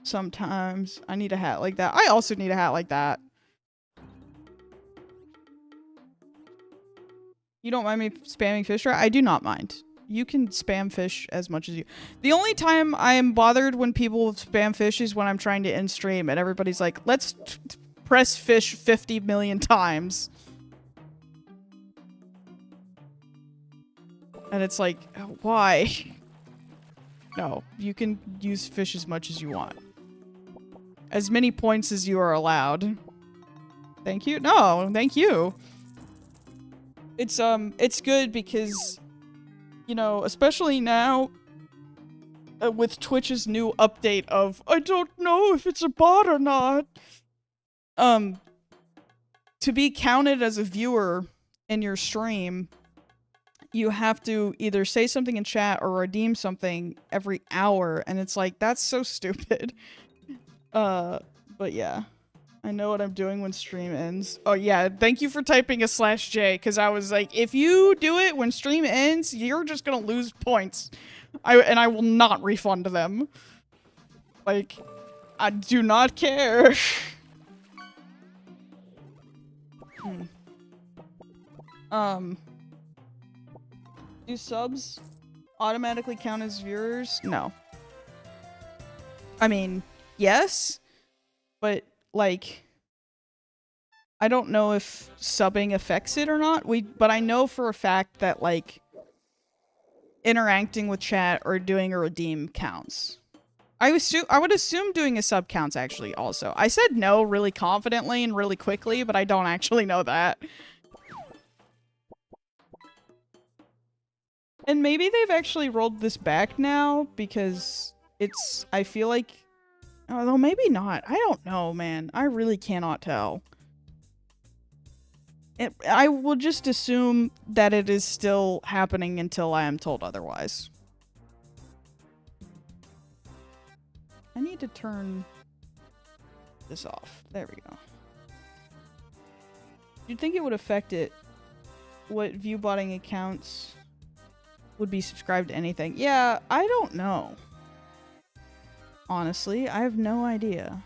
sometimes. I need a hat like that. I also need a hat like that. You don't mind me spamming fish, right? I do not mind. You can spam fish as much as you... The only time I am bothered when people spam fish is when I'm trying to end stream and everybody's like, let's press fish 50 million times. And it's like, why? No, you can use fish as much as you want. As many points as you are allowed. Thank you? No, thank you. It's good because, you know, especially now with Twitch's new update of, I don't know if it's a bot or not. To be counted as a viewer in your stream, you have to either say something in chat or redeem something every hour, and it's like, that's so stupid. But yeah. I know what I'm doing when stream ends. Oh yeah, thank you for typing a /J, because I was like, if you do it when stream ends, you're just gonna lose points. And I will not refund them. Like, I do not care. Do subs automatically count as viewers? No. I mean, yes, but like, I don't know if subbing affects it or not. But I know for a fact that like interacting with chat or doing a redeem counts. I would assume doing a sub counts actually also. I said no really confidently and really quickly, but I don't actually know that. And maybe they've actually rolled this back now because it's, I feel like, although maybe not. I don't know, man. I really cannot tell. I will just assume that it is still happening until I am told otherwise. I need to turn this off. There we go. You'd think it would affect it. What view-botting accounts would be subscribed to anything? Yeah, I don't know. Honestly, I have no idea.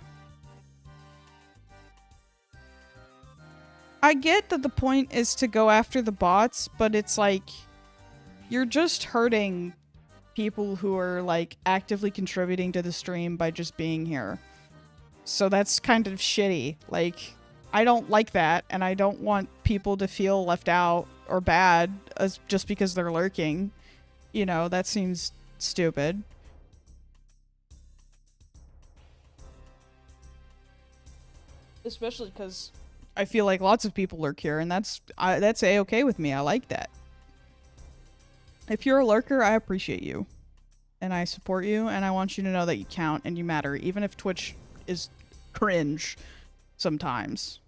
I get that the point is to go after the bots, but it's like, you're just hurting people who are like actively contributing to the stream by just being here. So that's kind of shitty. Like, I don't like that, and I don't want people to feel left out or bad just because they're lurking. You know, that seems stupid. Especially because I feel like lots of people lurk here, and that's A-okay with me. I like that. If you're a lurker, I appreciate you. And I support you, and I want you to know that you count and you matter, even if Twitch is cringe sometimes.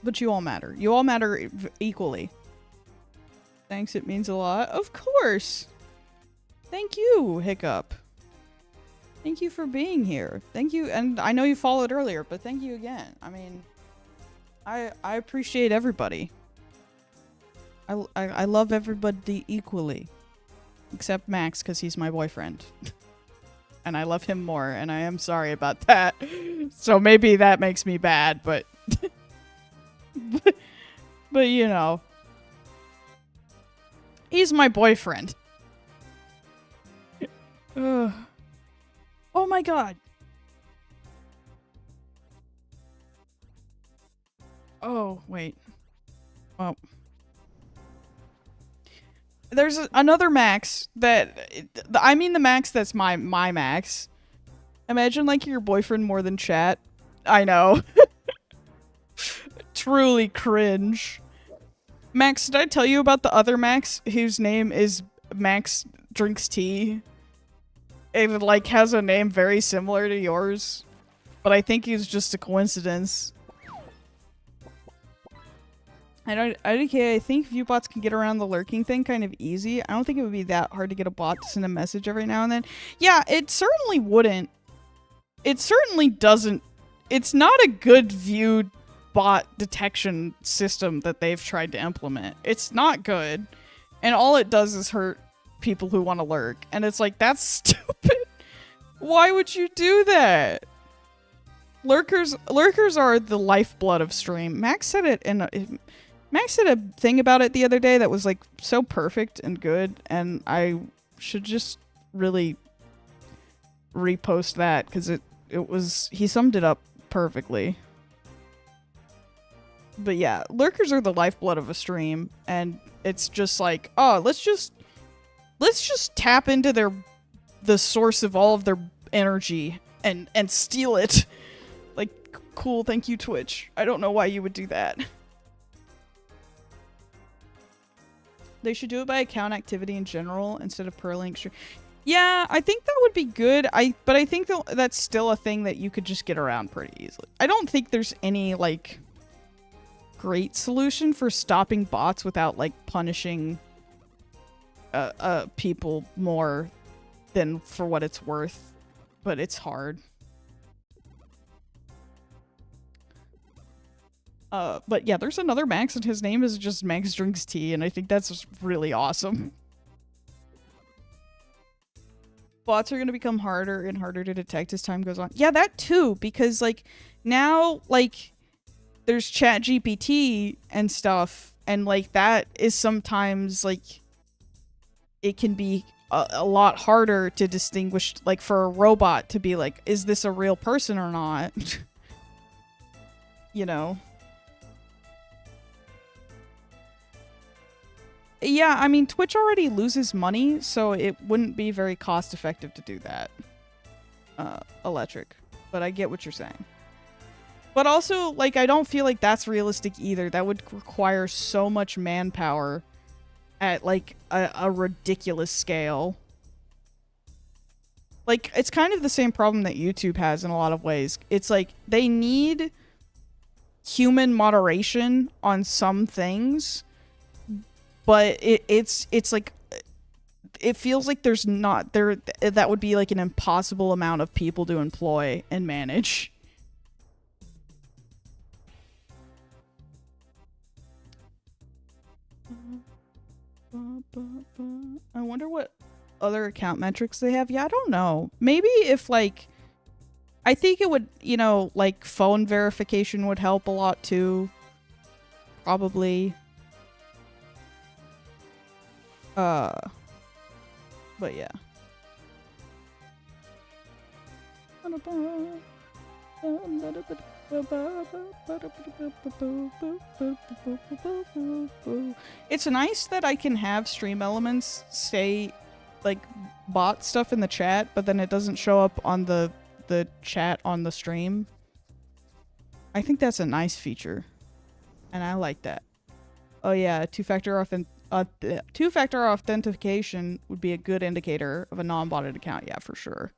But you all matter. You all matter equally. Thanks, it means a lot. Of course! Thank you, Hiccup. Thank you for being here. Thank you, and I know you followed earlier, but thank you again. I mean, I appreciate everybody. I love everybody equally. Except Max, because he's my boyfriend. And I love him more, and I am sorry about that. So maybe that makes me bad, but... but you know. He's my boyfriend. Ugh. my god. Oh, wait. Well. There's another max that... I mean the max that's my max. Imagine liking your boyfriend more than chat. I know. Truly cringe. Max, did I tell you about the other Max whose name is Max Drinks Tea? It like has a name very similar to yours, but I think it's just a coincidence. I think viewbots can get around the lurking thing kind of easy. I don't think it would be that hard to get a bot to send a message every now and then. Yeah, it certainly wouldn't. It certainly doesn't. It's not a good viewed bot detection system that they've tried to implement. It's not good. And all it does is hurt people who want to lurk. And it's like, that's stupid. Why would you do that? Lurkers are the lifeblood of stream. Max said a thing about it the other day that was like so perfect and good, and I should just really repost that because he summed it up perfectly. But yeah, lurkers are the lifeblood of a stream, and it's just like, oh, let's just tap into the source of all of their energy and steal it. Like, cool, thank you, Twitch. I don't know why you would do that. They should do it by account activity in general instead of per link stream. Yeah, I think that would be good. But I think that's still a thing that you could just get around pretty easily. I don't think there's any like great solution for stopping bots without like punishing people more than for what it's worth, but it's hard. But yeah, there's another Max, and his name is just Max Drinks Tea, and I think that's just really awesome. Bots are going to become harder and harder to detect as time goes on. Yeah, that too, because, like, now, like, there's ChatGPT and stuff, and, like, that is sometimes, like, it can be a lot harder to distinguish, like, for a robot to be like, is this a real person or not? You know? Yeah, I mean, Twitch already loses money, so it wouldn't be very cost effective to do that. Electric. But I get what you're saying. But also, like, I don't feel like that's realistic either. That would require so much manpower at, like, a ridiculous scale. Like, it's kind of the same problem that YouTube has in a lot of ways. It's like, they need human moderation on some things, but it's like, it feels like there's not there. That would be like an impossible amount of people to employ and manage. I wonder what other account metrics they have. Yeah, I don't know. Maybe if like, I think it would, you know, like phone verification would help a lot too. Probably. But yeah. It's nice that I can have stream elements say like bot stuff in the chat, but then it doesn't show up on the chat on the stream. I think that's a nice feature, and I like that. Oh yeah, two-factor authentication would be a good indicator of a non-botted account. Yeah, for sure.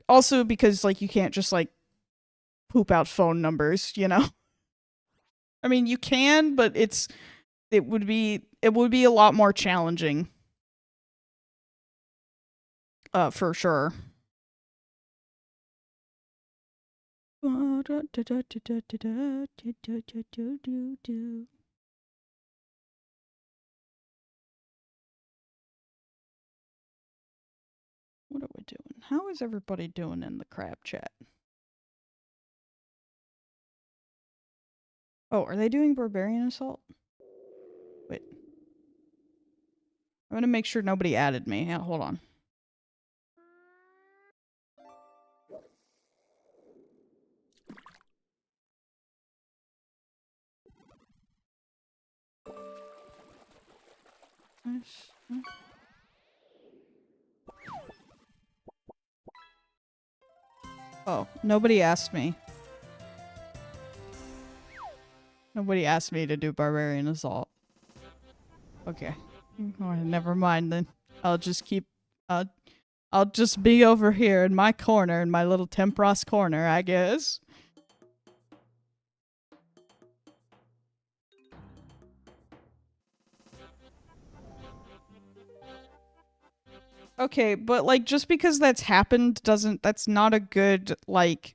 Also because like you can't just like poop out phone numbers, you know? I mean, you can, but it would be a lot more challenging. For sure. What are we doing? How is everybody doing in the crab chat? Oh, are they doing Barbarian Assault? Wait. I'm gonna make sure nobody added me. Yeah, hold on. Nice. Oh, nobody asked me. Nobody asked me to do Barbarian Assault. Okay. Oh, never mind then. I'll just keep... I'll just be over here in my corner, in my little Tempoross corner, I guess. Okay, but like just because that's happened doesn't that's not a good like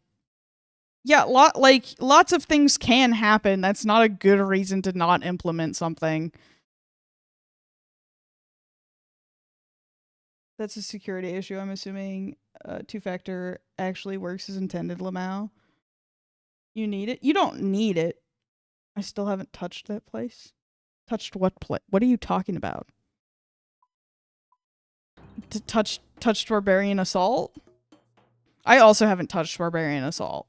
yeah, lots of things can happen. That's not a good reason to not implement something. That's a security issue, I'm assuming. Two-factor actually works as intended, Lamau. You need it? You don't need it. I still haven't touched that place. Touched what place? What are you talking about? Touched Barbarian Assault? I also haven't touched Barbarian Assault.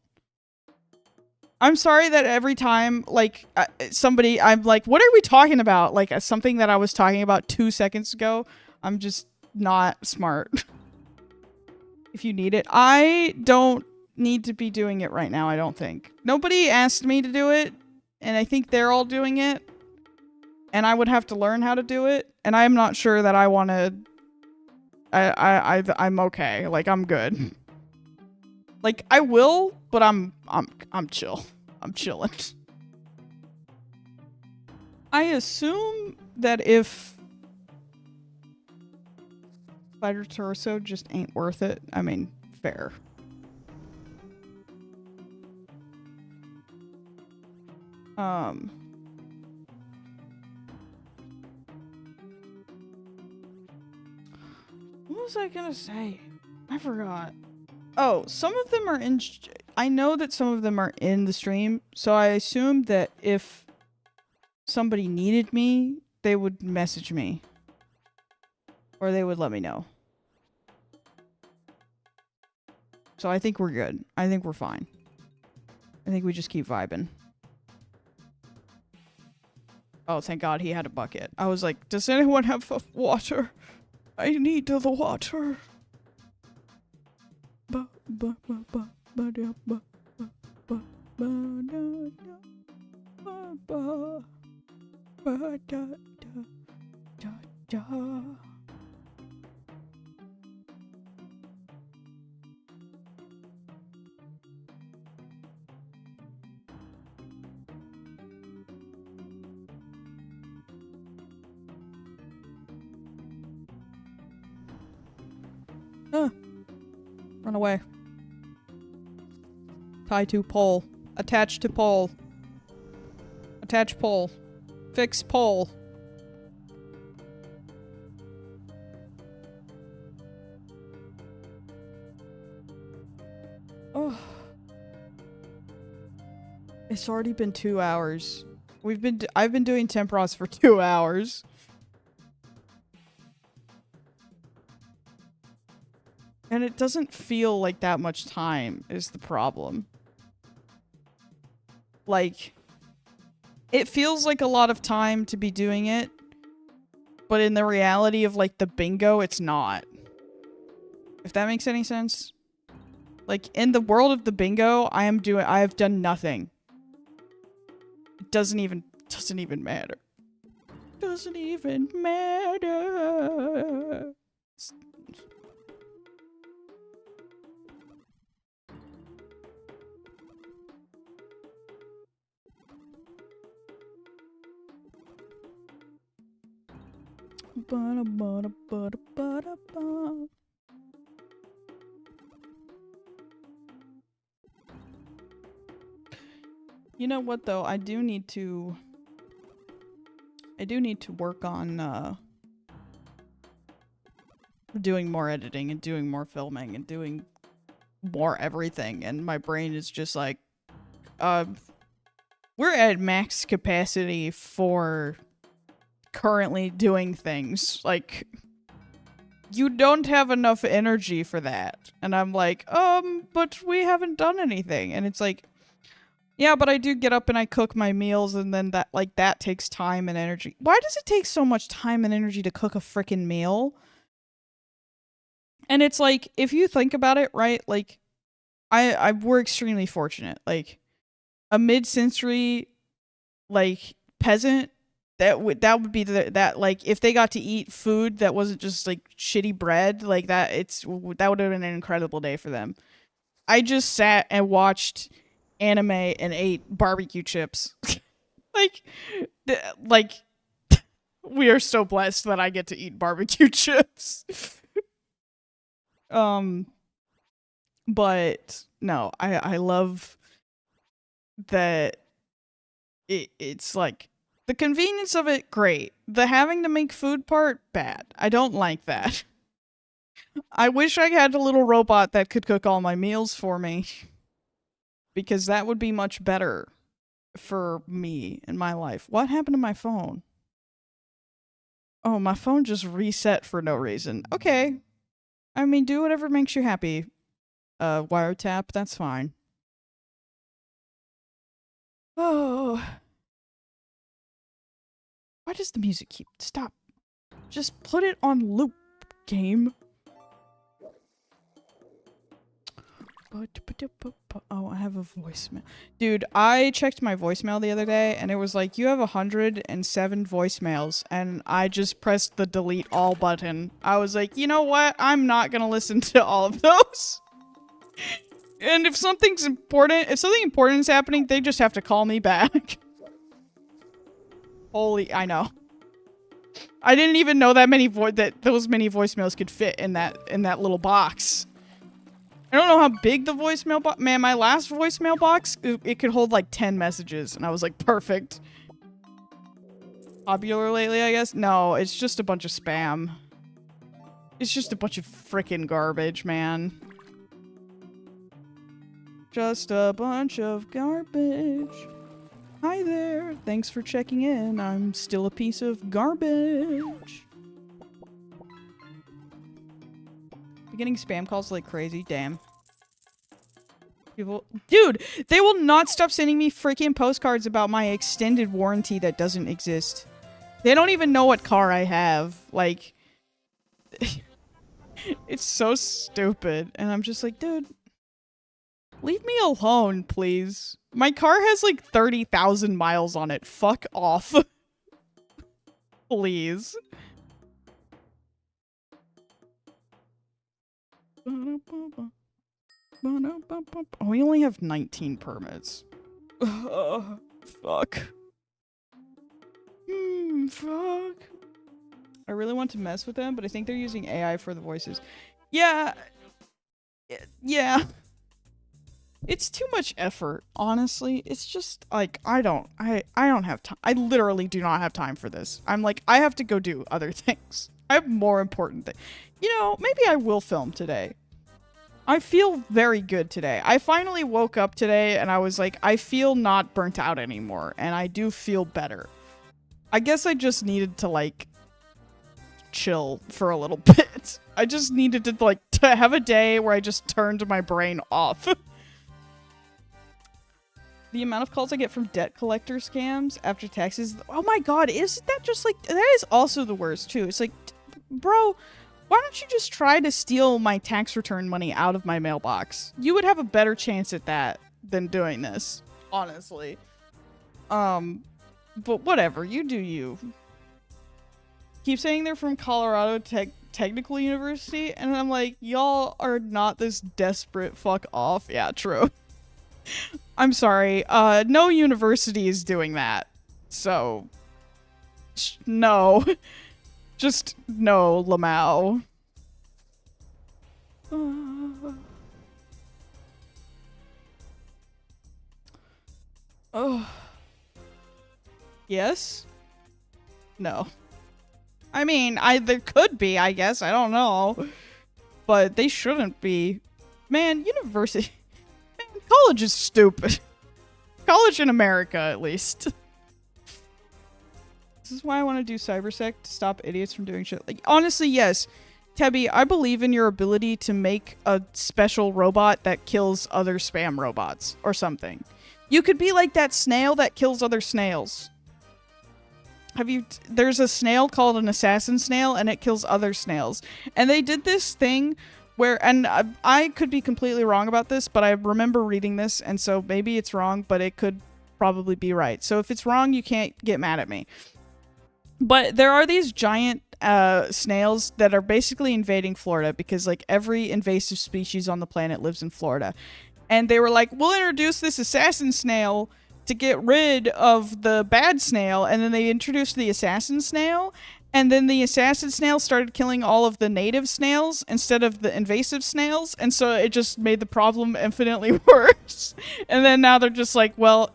I'm sorry that every time, like, somebody, I'm like, what are we talking about? Like, something that I was talking about 2 seconds ago. I'm just not smart. If you need it. I don't need to be doing it right now, I don't think. Nobody asked me to do it, and I think they're all doing it. And I would have to learn how to do it, and I'm not sure that I want to... I'm okay. Like, I'm good. Like, I will, but I'm chill. I'm chilling. I assume that if Spider Torso just ain't worth it, I mean, fair. What was I gonna say? I forgot. Oh, some of them are in... I know that some of them are in the stream, so I assumed that if somebody needed me, they would message me. Or they would let me know. So I think we're good. I think we're fine. I think we just keep vibing. Oh, thank God he had a bucket. I was like, does anyone have water? I need the water. Ba ba ba ba ba da ba ba ba ba da da ba ba ba da da da da. Run away. Tie to pole. Attach to pole. Attach pole. Fix pole. Oh. It's already been 2 hours. I've been doing Tempoross for 2 hours. And it doesn't feel like that much time is the problem. Like, it feels like a lot of time to be doing it, but in the reality of, like, the bingo, it's not. If that makes any sense. Like, in the world of the bingo, I have done nothing. It doesn't even matter. Doesn't even matter. You know what though? I do need to work on doing more editing and doing more filming and doing more everything, and my brain is just like we're at max capacity for currently doing things. Like, you don't have enough energy for that. And I'm like, but we haven't done anything. And it's like, Yeah, but I do get up and I cook my meals, and then that takes time and energy. Why does it take so much time and energy to cook a freaking meal? And it's like, if you think about it, right? Like, we're extremely fortunate. Like, a mid-century, like, peasant, that would be that, like, if they got to eat food that wasn't just like shitty bread, like that, that would have been an incredible day for them. I just sat and watched anime and ate barbecue chips. like, like we are so blessed that I get to eat barbecue chips. But no, I love that it's like the convenience of it, great. The having to make food part, bad. I don't like that. I wish I had a little robot that could cook all my meals for me. Because that would be much better for me in my life. What happened to my phone? Oh, my phone just reset for no reason. Okay. I mean, do whatever makes you happy. Wiretap, that's fine. Oh. Why does the music keep... Stop. Just put it on loop, game. Oh, I have a voicemail. Dude, I checked my voicemail the other day, and it was like, you have 107 voicemails, and I just pressed the delete all button. I was like, you know what? I'm not gonna listen to all of those. And if something important is happening, they just have to call me back. Holy, I know. I didn't even know that those many voicemails could fit in that little box. I don't know how big the voicemail box... Man, my last voicemail box, it could hold like 10 messages, and I was like, perfect. Popular lately, I guess? No, it's just a bunch of spam. It's just a bunch of frickin' garbage, man. Just a bunch of garbage. Hi there. Thanks for checking in. I'm still a piece of garbage. Getting spam calls like crazy. Damn. Dude, they will not stop sending me freaking postcards about my extended warranty that doesn't exist. They don't even know what car I have. Like, it's so stupid. And I'm just like, dude, leave me alone, please. My car has like 30,000 miles on it. Fuck off. Please. Oh, we only have 19 permits. Fuck. Fuck. I really want to mess with them, but I think they're using AI for the voices. Yeah. Yeah. It's too much effort, honestly. It's just, like, I don't have time. I literally do not have time for this. I'm like, I have to go do other things. I have more important things. You know, maybe I will film today. I feel very good today. I finally woke up today and I was like, I feel not burnt out anymore. And I do feel better. I guess I just needed to, like, chill for a little bit. I just needed to, like, to have a day where I just turned my brain off. The amount of calls I get from debt collector scams after taxes. Oh my god, isn't that just like... That is also the worst, too. It's like, bro... Why don't you just try to steal my tax return money out of my mailbox? You would have a better chance at that than doing this, honestly. But whatever, you do you. Keep saying they're from Colorado Technical University, and I'm like, y'all are not this desperate, fuck off. Yeah, true. I'm sorry, no university is doing that. So, no. Just no, Lamau. Oh. Yes? No. I mean, there could be, I guess. I don't know. But they shouldn't be. Man, university... Man, college is stupid. College in America, at least. This is why I want to do cybersec, to stop idiots from doing shit. Like, honestly, yes. Tebby, I believe in your ability to make a special robot that kills other spam robots or something. You could be like that snail that kills other snails. There's a snail called an assassin snail, and it kills other snails. And they did this thing where, and I could be completely wrong about this, but I remember reading this, and so maybe it's wrong, but it could probably be right. So if it's wrong, you can't get mad at me. But there are these giant snails that are basically invading Florida because, like, every invasive species on the planet lives in Florida. And they were like, we'll introduce this assassin snail to get rid of the bad snail, and then they introduced the assassin snail, and then the assassin snail started killing all of the native snails instead of the invasive snails, and so it just made the problem infinitely worse. And then now they're just like, well,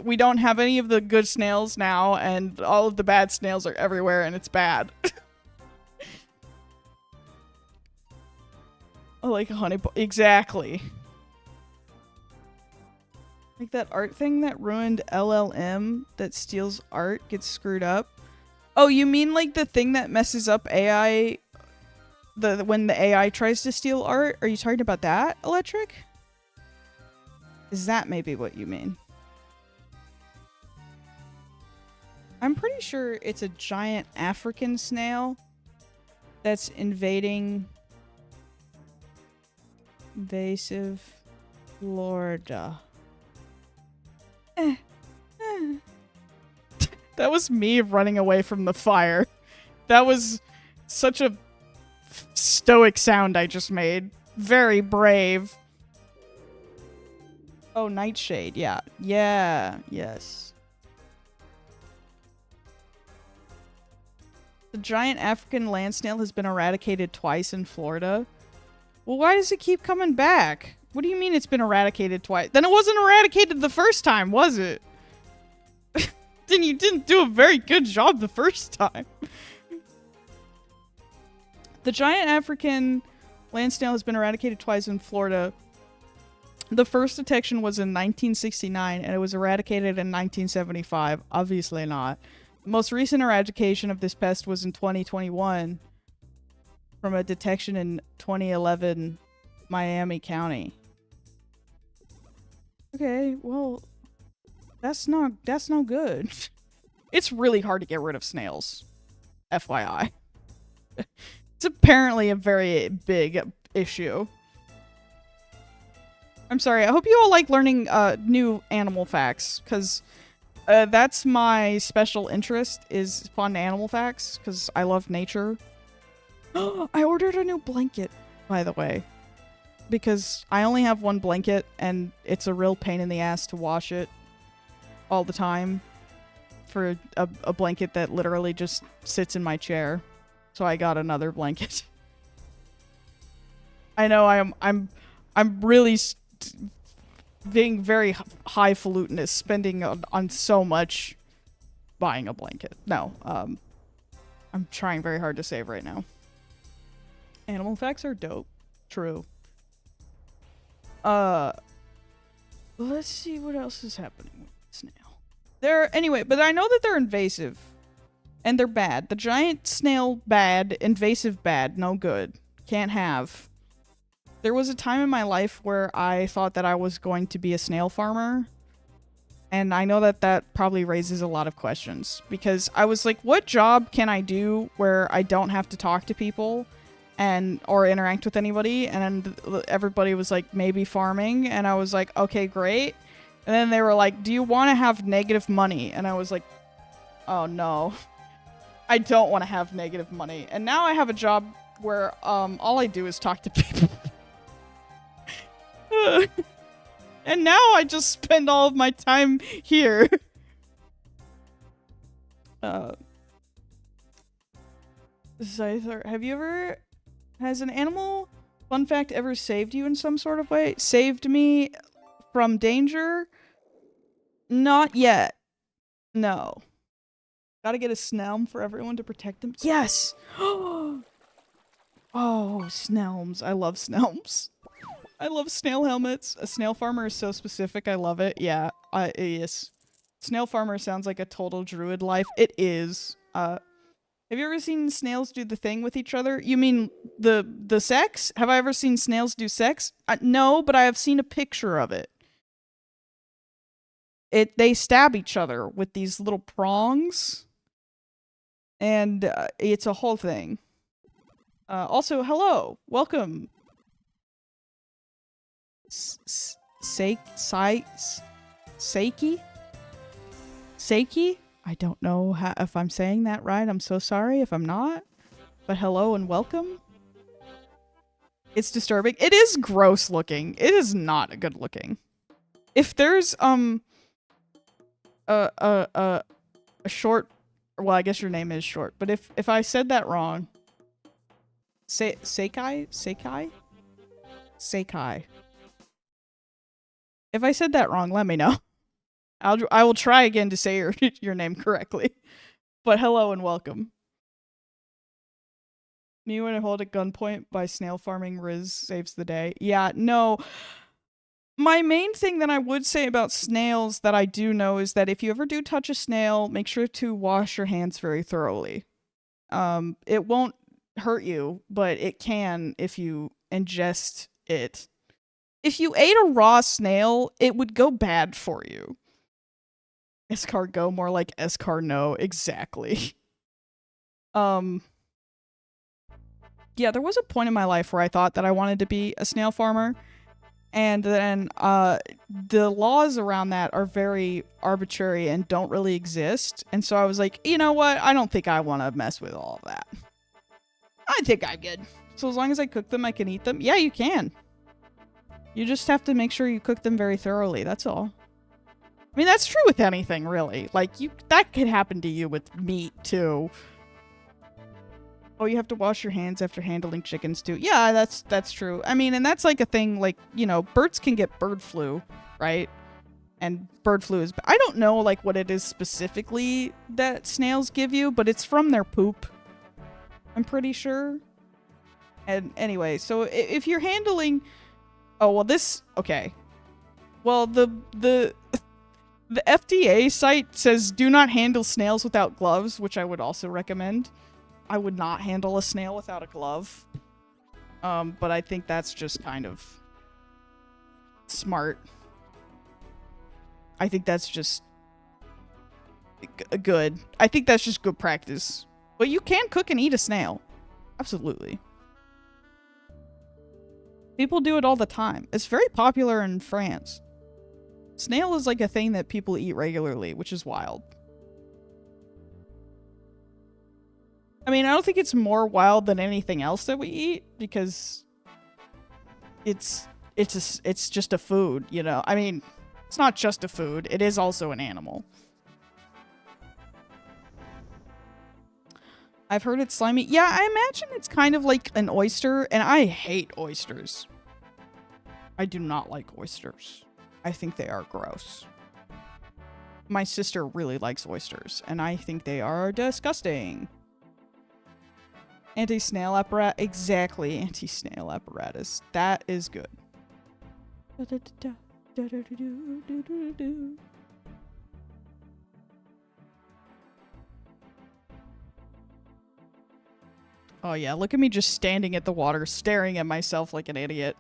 we don't have any of the good snails now, and all of the bad snails are everywhere, and it's bad. Oh, like honey, exactly. Like that art thing that ruined LLM that steals art gets screwed up. Oh, you mean like the thing that messes up AI when the AI tries to steal art? Are you talking about that, Electric? Is that maybe what you mean? I'm pretty sure it's a giant African snail that's invading invasive Florida. That was me running away from the fire. That was such a stoic sound I just made. Very brave. Oh, Nightshade. Yeah. Yeah. Yes. The giant African land snail has been eradicated twice in Florida. Well, why does it keep coming back? What do you mean it's been eradicated twice? Then it wasn't eradicated the first time, was it? Then you didn't do a very good job the first time. The giant African land snail has been eradicated twice in Florida. The first detection was in 1969, and it was eradicated in 1975. Obviously not. The most recent eradication of this pest was in 2021 from a detection in 2011 Miami County. Okay, well, that's no good. It's really hard to get rid of snails. FYI. It's apparently a very big issue. I'm sorry, I hope you all like learning new animal facts, because that's my special interest, is fun animal facts, because I love nature. I ordered a new blanket, by the way. Because I only have one blanket, and it's a real pain in the ass to wash it all the time for a blanket that literally just sits in my chair. So I got another blanket. I know I'm really being very highfalutin, spending on so much buying a blanket. No, I'm trying very hard to save right now. Animal facts are dope. True. Let's see what else is happening with snail. Anyway, but I know that they're invasive. And they're bad. The giant snail, bad. Invasive, bad. No good. Can't have. There was a time in my life where I thought that I was going to be a snail farmer. And I know that that probably raises a lot of questions. Because I was like, what job can I do where I don't have to talk to people? Or interact with anybody, and then everybody was like, maybe farming, and I was like, okay, great. And then they were like, do you want to have negative money? And I was like, oh no, I don't want to have negative money. And now I have a job where all I do is talk to people. And now I just spend all of my time here. Have you ever... Has an animal, fun fact, ever saved you in some sort of way? Saved me from danger? Not yet. No. Gotta get a snelm for everyone to protect them. Yes! Oh, snelms. I love snelms. I love snail helmets. A snail farmer is so specific. I love it. Yeah, yes. Snail farmer sounds like a total druid life. It is. Have you ever seen snails do the thing with each other? You mean the sex? Have I ever seen snails do sex? No, but I have seen a picture of it. they stab each other with these little prongs, and it's a whole thing. Also, hello, welcome. Seiki? I don't know if I'm saying that right. I'm so sorry if I'm not. But hello and welcome. It's disturbing. It is gross looking. It is not good looking. If there's a short, well, I guess your name is short, but if I said that wrong, Sekai. If I said that wrong, let me know. I will try again to say your name correctly. But hello and welcome. Me when I hold at gunpoint by snail farming Riz saves the day. Yeah, no. My main thing that I would say about snails that I do know is that if you ever do touch a snail, make sure to wash your hands very thoroughly. It won't hurt you, but it can if you ingest it. If you ate a raw snail, it would go bad for you. Escargot, more like escarno, exactly. Yeah, there was a point in my life where I thought that I wanted to be a snail farmer, and then the laws around that are very arbitrary and don't really exist, and so I was like, you know what, I don't think I want to mess with all of that. I think I'm good. So as long as I cook them, I can eat them. Yeah, you can. You just have to make sure you cook them very thoroughly, that's all. I mean, that's true with anything, really. Like, that could happen to you with meat, too. Oh, you have to wash your hands after handling chickens, too. Yeah, that's true. I mean, and that's like a thing, like, you know, birds can get bird flu, right? And bird flu is... I don't know, like, what it is specifically that snails give you, but it's from their poop. I'm pretty sure. And anyway, so if you're handling... Oh, well, this... Okay. Well, the FDA site says do not handle snails without gloves, which I would also recommend. I would not handle a snail without a glove. But I think that's just kind of smart. I think that's just good. I think that's just good practice. But you can cook and eat a snail. Absolutely. People do it all the time. It's very popular in France. Snail is like a thing that people eat regularly, which is wild. I mean, I don't think it's more wild than anything else that we eat, because it's just a food, you know? I mean, it's not just a food. It is also an animal. I've heard it's slimy. Yeah, I imagine it's kind of like an oyster, and I hate oysters. I do not like oysters. I think they are gross. My sister really likes oysters, and I think they are disgusting. Anti-snail apparatus. Exactly, anti-snail apparatus. That is good. Oh yeah, look at me just standing at the water, staring at myself like an idiot.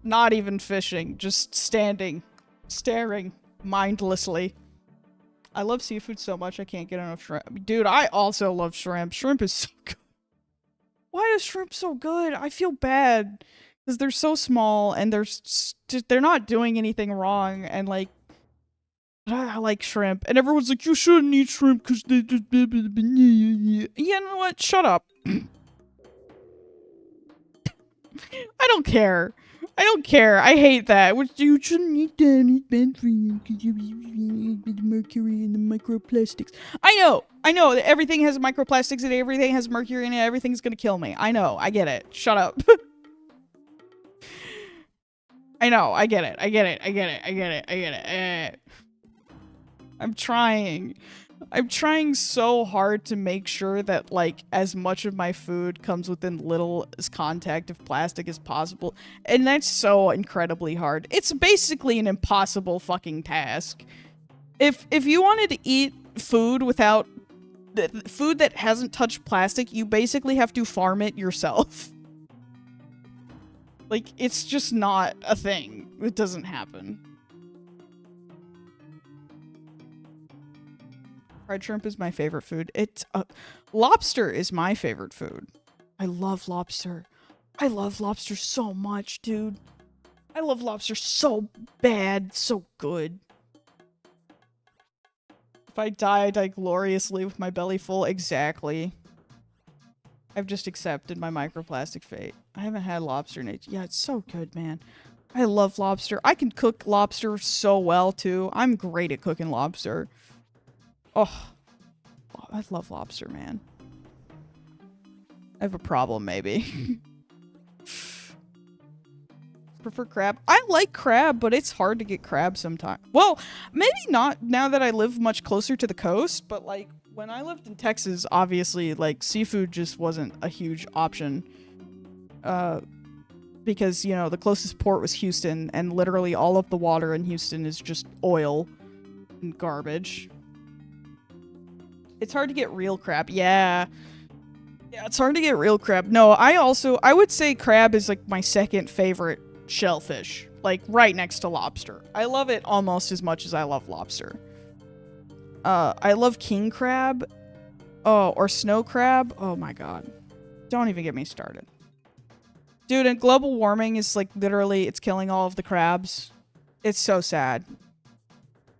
Not even fishing, just standing, staring mindlessly. I love seafood so much I can't get enough shrimp. Dude, I also love shrimp. Shrimp is so good. Why is shrimp so good? I feel bad because they're so small and they're not doing anything wrong, and like I like shrimp, and everyone's like, you shouldn't eat shrimp because they just... You know what? Shut up. I don't care. I don't care. I hate that. You shouldn't eat that. It's bad for you because you the mercury and the microplastics. I know that everything has microplastics and everything has mercury in it. Everything's gonna kill me. I know. I get it. Shut up. I know. I get it. I get it. I get it. I get it. I get it. I'm trying so hard to make sure that, like, as much of my food comes within little contact of plastic as possible. And that's so incredibly hard. It's basically an impossible fucking task. If you wanted to eat food without... food that hasn't touched plastic, you basically have to farm it yourself. Like, it's just not a thing. It doesn't happen. Fried shrimp is my favorite food. It's lobster is my favorite food. I love lobster. I love lobster so much, dude. I love lobster so bad, so good. If I die gloriously with my belly full. Exactly. I've just accepted my microplastic fate. I haven't had lobster in age. Yeah, it's so good, man. I love lobster. I can cook lobster so well, too. I'm great at cooking lobster. Oh, I love lobster, man. I have a problem, maybe. Prefer crab. I like crab, but it's hard to get crab sometimes. Well, maybe not now that I live much closer to the coast, but like when I lived in Texas, obviously like seafood just wasn't a huge option. Because, you know, the closest port was Houston, and literally all of the water in Houston is just oil and garbage. It's hard to get real crab. Yeah. Yeah, it's hard to get real crab. No, I would say crab is like my second favorite shellfish. Like right next to lobster. I love it almost as much as I love lobster. I love king crab. Oh, or snow crab. Oh my god. Don't even get me started. Dude, and global warming is like literally, it's killing all of the crabs. It's so sad.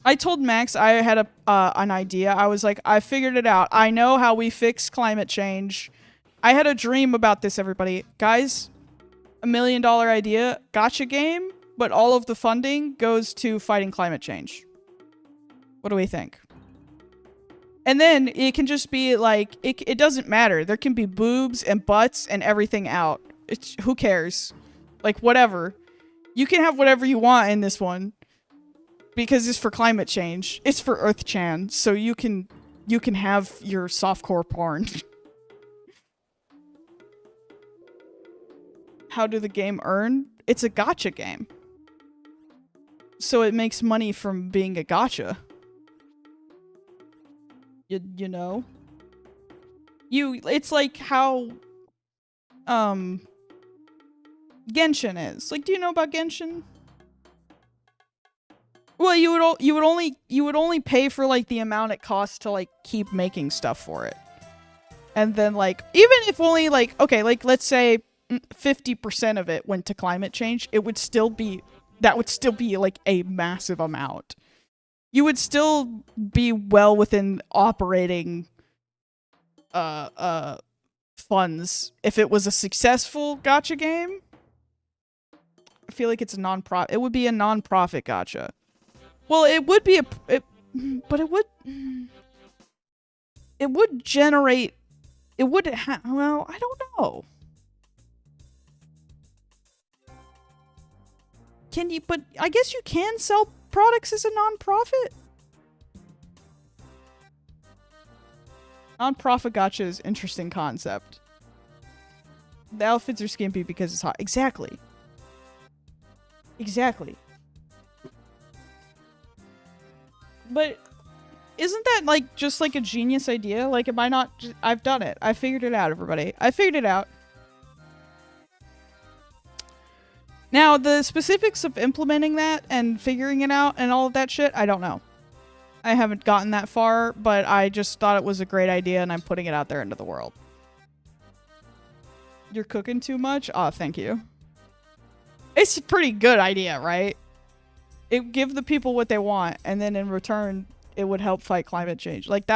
I told Max I had an idea. I was like, I figured it out. I know how we fix climate change. I had a dream about this, everybody. Guys, $1 million idea. Gotcha game, but all of the funding goes to fighting climate change. What do we think? And then it can just be like, it doesn't matter. There can be boobs and butts and everything out. Who cares? Like, whatever. You can have whatever you want in this one. Because it's for climate change. It's for Earth-chan. So you can have your softcore porn. How do the game earn? It's a gacha game. So it makes money from being a gacha. You know? It's like how Genshin is. Like, do you know about Genshin? Well, you would only pay for like the amount it costs to like keep making stuff for it. And then like even if only like okay, like let's say 50% of it went to climate change, that would still be like a massive amount. You would still be well within operating funds if it was a successful gacha game. I feel like it's a non-profit. It would be a non-profit gacha. Well, it would be but it would generate. It would well, I don't know. Can you? But I guess you can sell products as a non-profit. Non-profit gacha is interesting concept. The outfits are skimpy because it's hot. Exactly. Exactly. But isn't that like just like a genius idea? Like, am I not? I've done it. I figured it out, everybody. I figured it out. Now, the specifics of implementing that and figuring it out and all of that shit, I don't know. I haven't gotten that far, but I just thought it was a great idea and I'm putting it out there into the world. You're cooking too much? Oh, thank you. It's a pretty good idea, right? It give the people what they want, and then in return, it would help fight climate change. Like,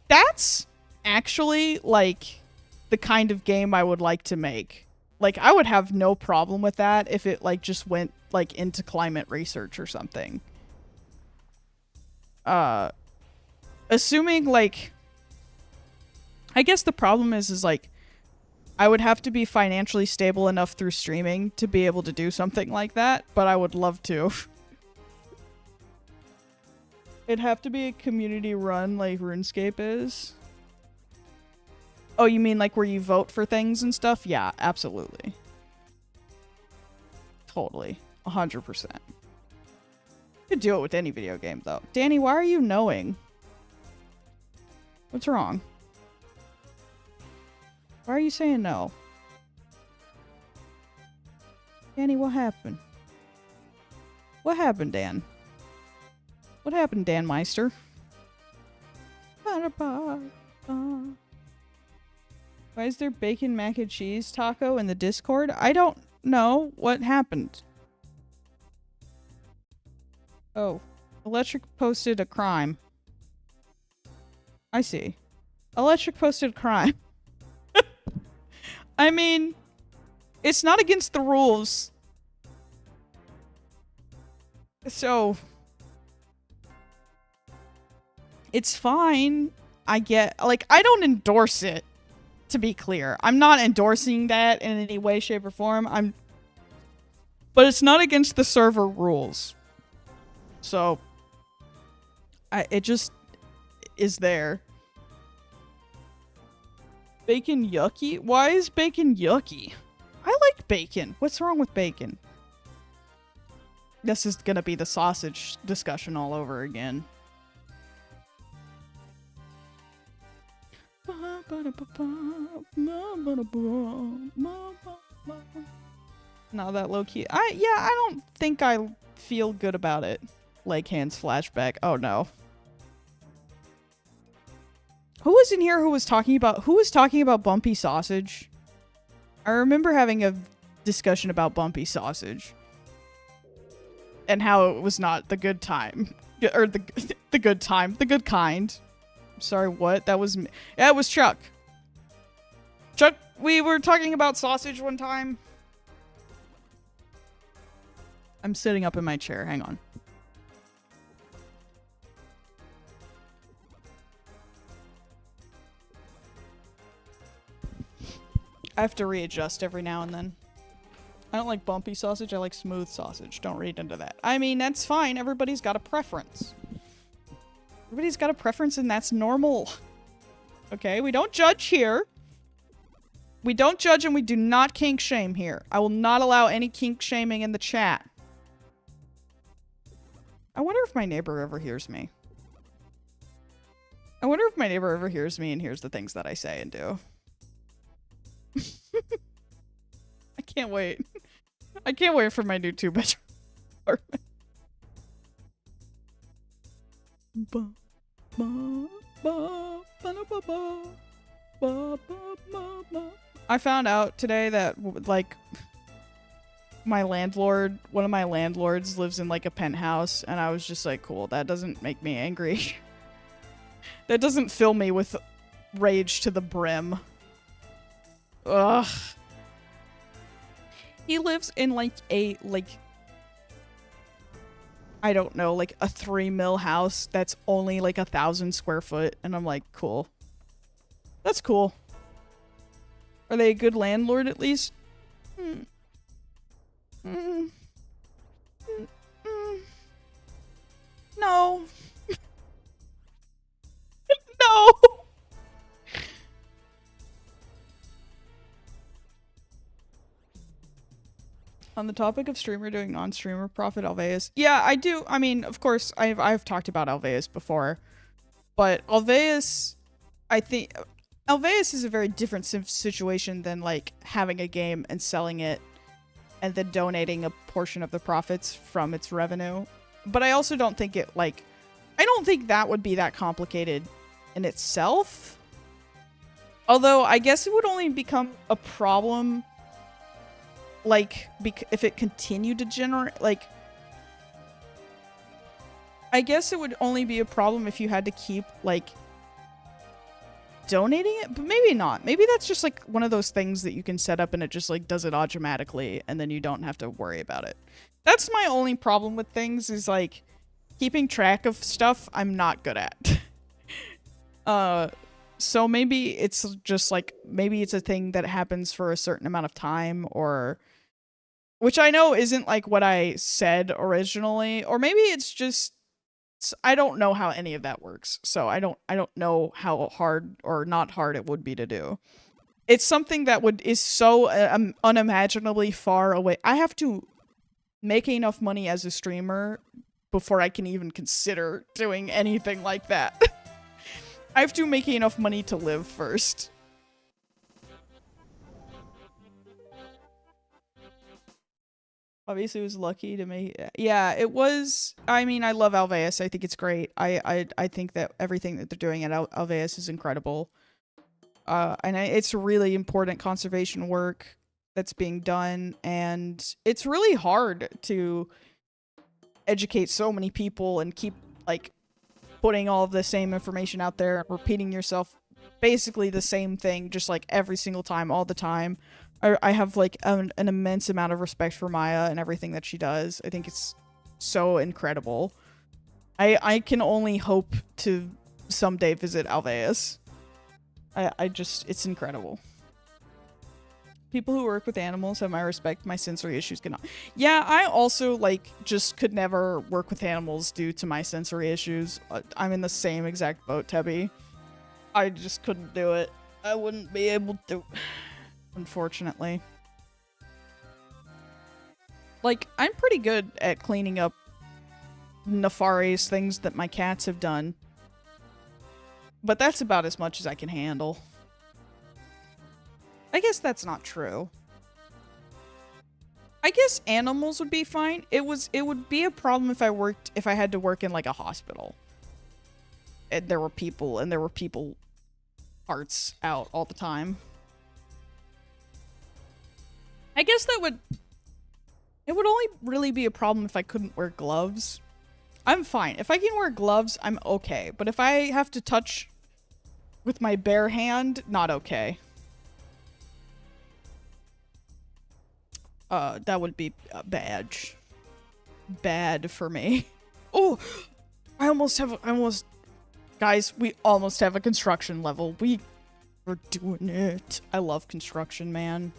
that's actually, like, the kind of game I would like to make. Like, I would have no problem with that if it, like, just went, like, into climate research or something. Assuming, like... I guess the problem is, like, I would have to be financially stable enough through streaming to be able to do something like that, but I would love to. It'd have to be a community run like RuneScape is. Oh, you mean like where you vote for things and stuff? Yeah, absolutely. Totally. 100%. Could do it with any video game, though. Danny, why are you knowing? What's wrong? Why are you saying no? Danny, what happened? What happened, Dan? What happened, Dan Meister? Why is there bacon mac and cheese taco in the Discord? I don't know what happened. Oh, Electric posted a crime. I see. Electric posted crime. I mean, it's not against the rules. So, it's fine. I get, like, I don't endorse it, to be clear. I'm not endorsing that in any way, shape, or form. But it's not against the server rules. So, it just is there. Bacon yucky? Why is bacon yucky? I like bacon. What's wrong with bacon? This is gonna be the sausage discussion all over again. Not that low key. I don't think I feel good about it. Leg hands flashback. Oh no. Who was in here who was talking about bumpy sausage? I remember having a discussion about bumpy sausage. And how it was not the good time. Or the good time. The good kind. Sorry, what? That was me. Yeah, it was Chuck. Chuck, we were talking about sausage one time. I'm sitting up in my chair. Hang on. I have to readjust every now and then. I don't like bumpy sausage, I like smooth sausage. Don't read into that. I mean, that's fine. Everybody's got a preference. Everybody's got a preference and that's normal. Okay, we don't judge here. We don't judge and we do not kink shame here. I will not allow any kink shaming in the chat. I wonder if my neighbor ever hears me. I wonder if my neighbor ever hears me and hears the things that I say and do. I can't wait. I can't wait for my new 2-bedroom apartment. I found out today that, like, my landlord, one of my landlords lives in, like, a penthouse, and I was just like, cool, that doesn't make me angry. That doesn't fill me with rage to the brim. Ugh. He lives in, like, a, like, I don't know, like a 3 mil house that's only like 1,000 square foot. And I'm like, cool. That's cool. Are they a good landlord at least? No. No. On the topic of streamer doing non-streamer profit, Alveus. Yeah, I do. I mean, of course, I've talked about Alveus before, but Alveus, I think Alveus is a very different situation than like having a game and selling it and then donating a portion of the profits from its revenue. But I also don't think it like, I don't think that would be that complicated in itself. Although I guess it would only become a problem like, if it continued to generate, like, I guess it would only be a problem if you had to keep, like, donating it, but maybe not. Maybe that's just, like, one of those things that you can set up and it just, like, does it automatically, and then you don't have to worry about it. That's my only problem with things, is, like, keeping track of stuff I'm not good at. So maybe it's just, like, maybe it's a thing that happens for a certain amount of time, or... Which I know isn't like what I said originally, or maybe it's just, I don't know how any of that works. So I don't know how hard or not hard it would be to do. It's something that is so unimaginably far away. I have to make enough money as a streamer before I can even consider doing anything like that. I have to make enough money to live first. Obviously was lucky to make. Yeah, it was. I mean, I love Alveus. I think it's great. I think that everything that they're doing at Alveus is incredible. It's really important conservation work that's being done, and it's really hard to educate so many people and keep like putting all of the same information out there and repeating yourself basically the same thing just like every single time all the time. I have like an immense amount of respect for Maya and everything that she does. I think it's so incredible. I can only hope to someday visit Alveus. It's incredible. People who work with animals have my respect. My sensory issues cannot. Yeah, I also, like, just could never work with animals due to my sensory issues. I'm in the same exact boat, Tebby. I just couldn't do it. I wouldn't be able to, unfortunately. Like, I'm pretty good at cleaning up nefarious things that my cats have done. But that's about as much as I can handle. I guess that's not true. I guess animals would be fine. It would be a problem if I had to work in like a hospital. And there were people hearts out all the time. I guess it would only really be a problem if I couldn't wear gloves. I'm fine. If I can wear gloves, I'm okay. But if I have to touch with my bare hand, not okay. That would be bad for me. Oh, guys, we almost have a construction level. We're doing it. I love construction, man.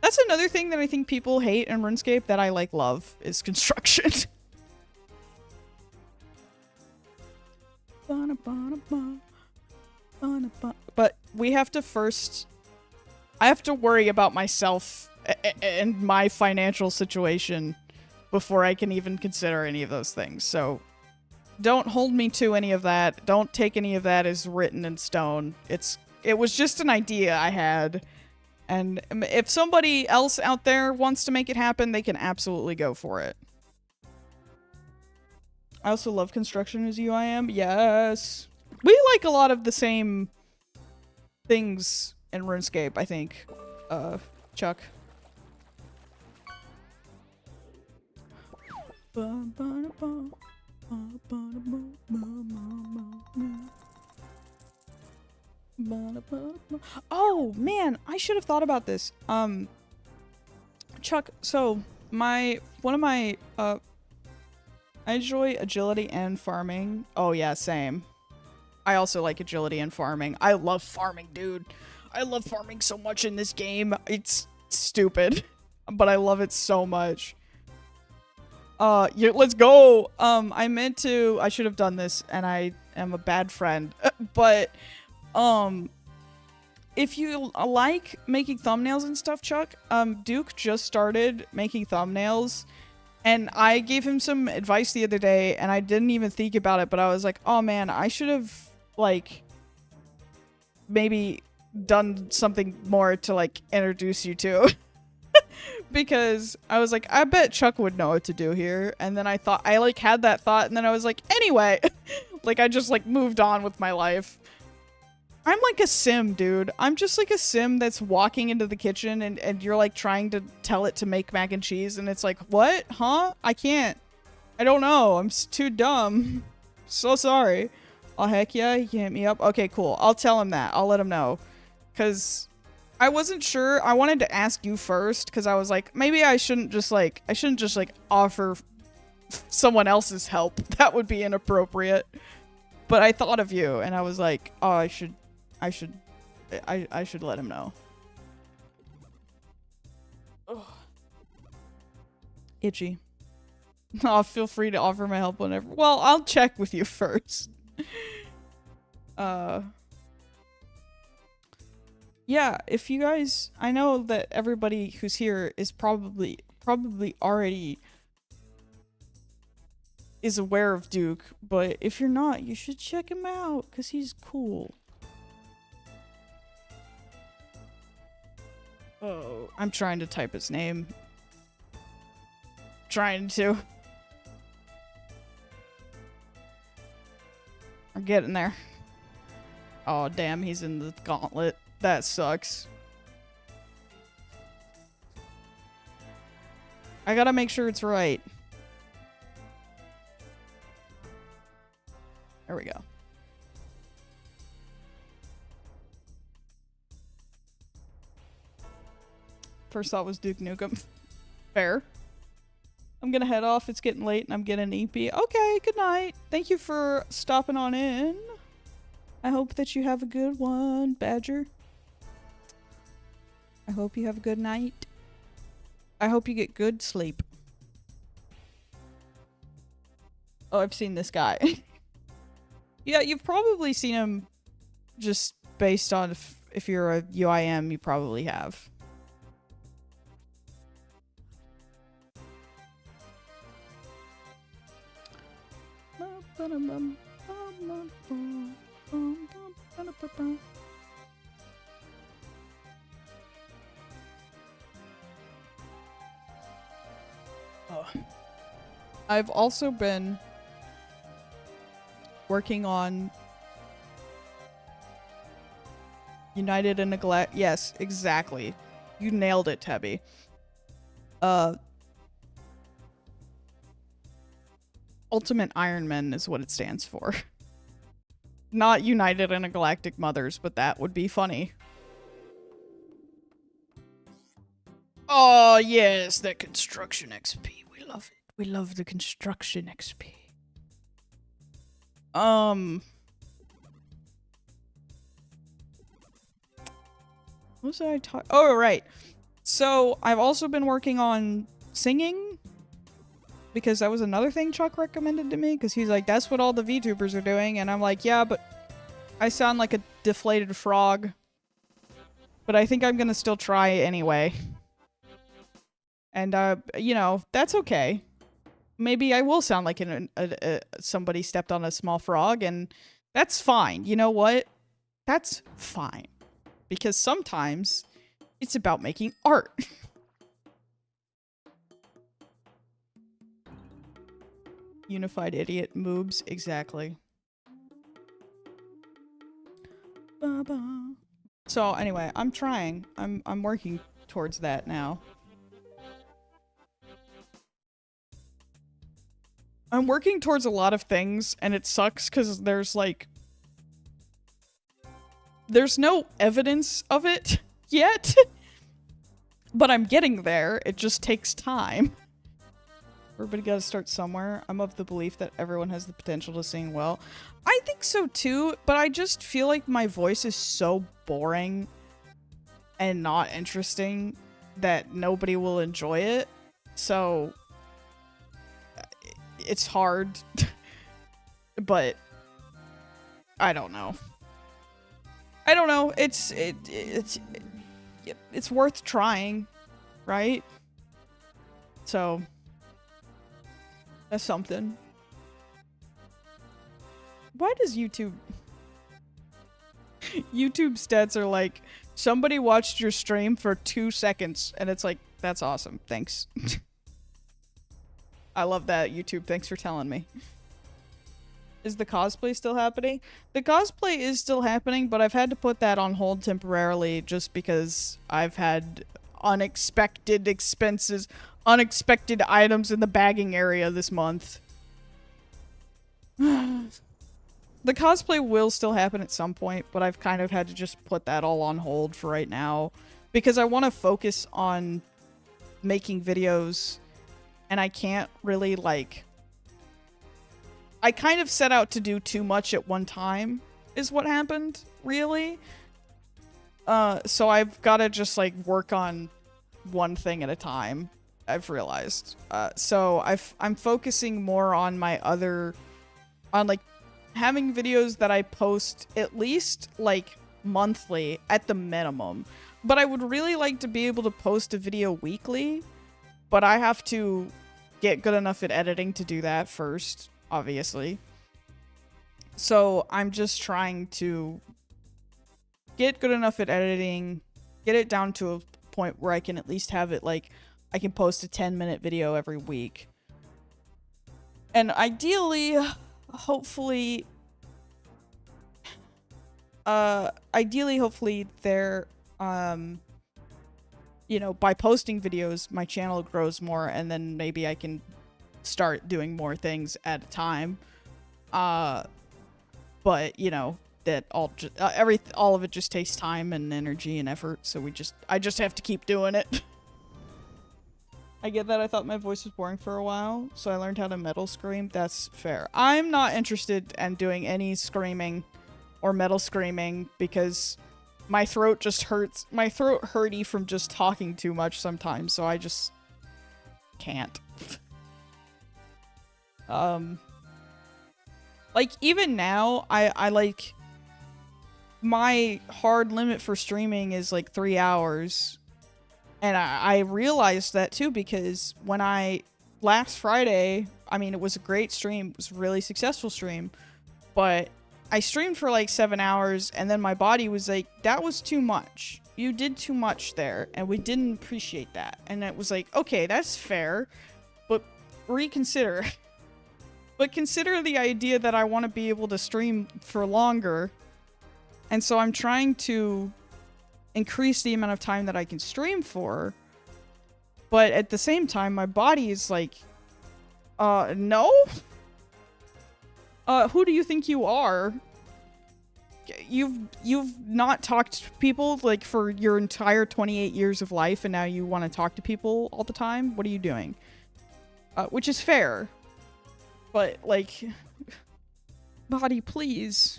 That's another thing that I think people hate in RuneScape that I like love is construction. But we have to first, I have to worry about myself and my financial situation before I can even consider any of those things. So don't hold me to any of that. Don't take any of that as written in stone. It was just an idea I had. And if somebody else out there wants to make it happen, they can absolutely go for it. I also love construction as UIM. Yes. We like a lot of the same things in RuneScape, I think. Chuck. Oh man, I should have thought about this. Chuck, so I enjoy agility and farming. Oh yeah, same. I also like agility and farming. I love farming, dude. I love farming so much in this game. It's stupid, but I love it so much. Yeah, let's go. I should have done this, and I am a bad friend. But, if you like making thumbnails and stuff, Chuck, Duke just started making thumbnails, and I gave him some advice the other day, and I didn't even think about it, but I was like, oh man, I should have, like, maybe done something more to, like, introduce you to. Because I was like, I bet Chuck would know what to do here. And then I like had that thought, and then I was like, anyway. Like, I just like moved on with my life. I'm like a sim, dude. I'm just like a sim that's walking into the kitchen and you're like trying to tell it to make mac and cheese. And it's like, what? Huh? I can't. I don't know. I'm too dumb. So sorry. Oh, heck yeah. He can hit me up. Okay, cool. I'll tell him that. I'll let him know. Because I wasn't sure. I wanted to ask you first because I was like, maybe I shouldn't just like offer someone else's help. That would be inappropriate. But I thought of you and I was like, oh, I should let him know. Ugh. Itchy. Oh, feel free to offer my help whenever. Well, I'll check with you first. Yeah, if you guys, I know that everybody who's here is probably already is aware of Duke, but if you're not, you should check him out because he's cool. Oh, I'm trying to type his name. trying to. I'm getting there. Oh, damn, he's in the gauntlet. That sucks. I gotta make sure it's right. There we go. First thought was Duke Nukem. Fair. I'm gonna head off. It's getting late and I'm getting an EP. Okay, good night. Thank you for stopping on in. I hope that you have a good one, Badger. I hope you have a good night. I hope you get good sleep. Oh, I've seen this guy. Yeah, you've probably seen him just based on if you're a UIM, you probably have. Oh. I've also been working on United and Neglect. Yes, exactly. You nailed it, Tebby. Ultimate Iron Men is what it stands for. Not United and Galactic Mothers, but that would be funny. Oh, yes, that construction XP. We love it. We love the construction XP. What was I talking? Oh, right. So, I've also been working on singing. Because that was another thing Chuck recommended to me. Because he's like, that's what all the VTubers are doing. And I'm like, yeah, but I sound like a deflated frog. But I think I'm going to still try anyway. And, you know, that's okay. Maybe I will sound like somebody stepped on a small frog. And that's fine. You know what? That's fine. Because sometimes it's about making art. Unified idiot moobs, exactly. So anyway, I'm trying. I'm working towards that now. I'm working towards a lot of things, and it sucks because there's like there's no evidence of it yet. But I'm getting there. It just takes time. Everybody gotta start somewhere. I'm of the belief that everyone has the potential to sing well. I think so too, but I just feel like my voice is so boring and not interesting that nobody will enjoy it. So it's hard. But I don't know. I don't know. It's worth trying, right? So that's something. Why does YouTube stats are like, somebody watched your stream for 2 seconds, and it's like, that's awesome. Thanks. I love that, YouTube. Thanks for telling me. Is the cosplay still happening? The cosplay is still happening, but I've had to put that on hold temporarily just because I've had unexpected expenses, unexpected items in the bagging area this month. The cosplay will still happen at some point, but I've kind of had to just put that all on hold for right now because I want to focus on making videos, and I can't really, like... I kind of set out to do too much at one time, is what happened, really. So I've got to just, like, work on one thing at a time, I've realized. So I'm focusing more on my other... on, like, having videos that I post at least, like, monthly at the minimum. But I would really like to be able to post a video weekly, but I have to get good enough at editing to do that first, obviously. So I'm just trying to get good enough at editing, get it down to a point where I can at least have it, like, I can post a 10-minute video every week. And ideally, hopefully, they're, you know, by posting videos, my channel grows more, and then maybe I can start doing more things at a time. But you know, that all of it just takes time and energy and effort. So I just have to keep doing it. I get that. I thought my voice was boring for a while, so I learned how to metal scream. That's fair. I'm not interested in doing any screaming or metal screaming because my throat just hurts. My throat hurty from just talking too much sometimes, so I just can't. Like, even now, I like, my hard limit for streaming is like 3 hours. And I realized that too, because when last Friday, I mean, it was a great stream. It was a really successful stream. But I streamed for like 7 hours, and then my body was like, that was too much. You did too much there, and we didn't appreciate that. And it was like, okay, that's fair, but reconsider. But consider the idea that I want to be able to stream for longer. And so I'm trying to increase the amount of time that I can stream for. But at the same time, my body is like, no? Who do you think you are? You've not talked to people, like, for your entire 28 years of life, and now you want to talk to people all the time? What are you doing? Which is fair. But, like, body, please.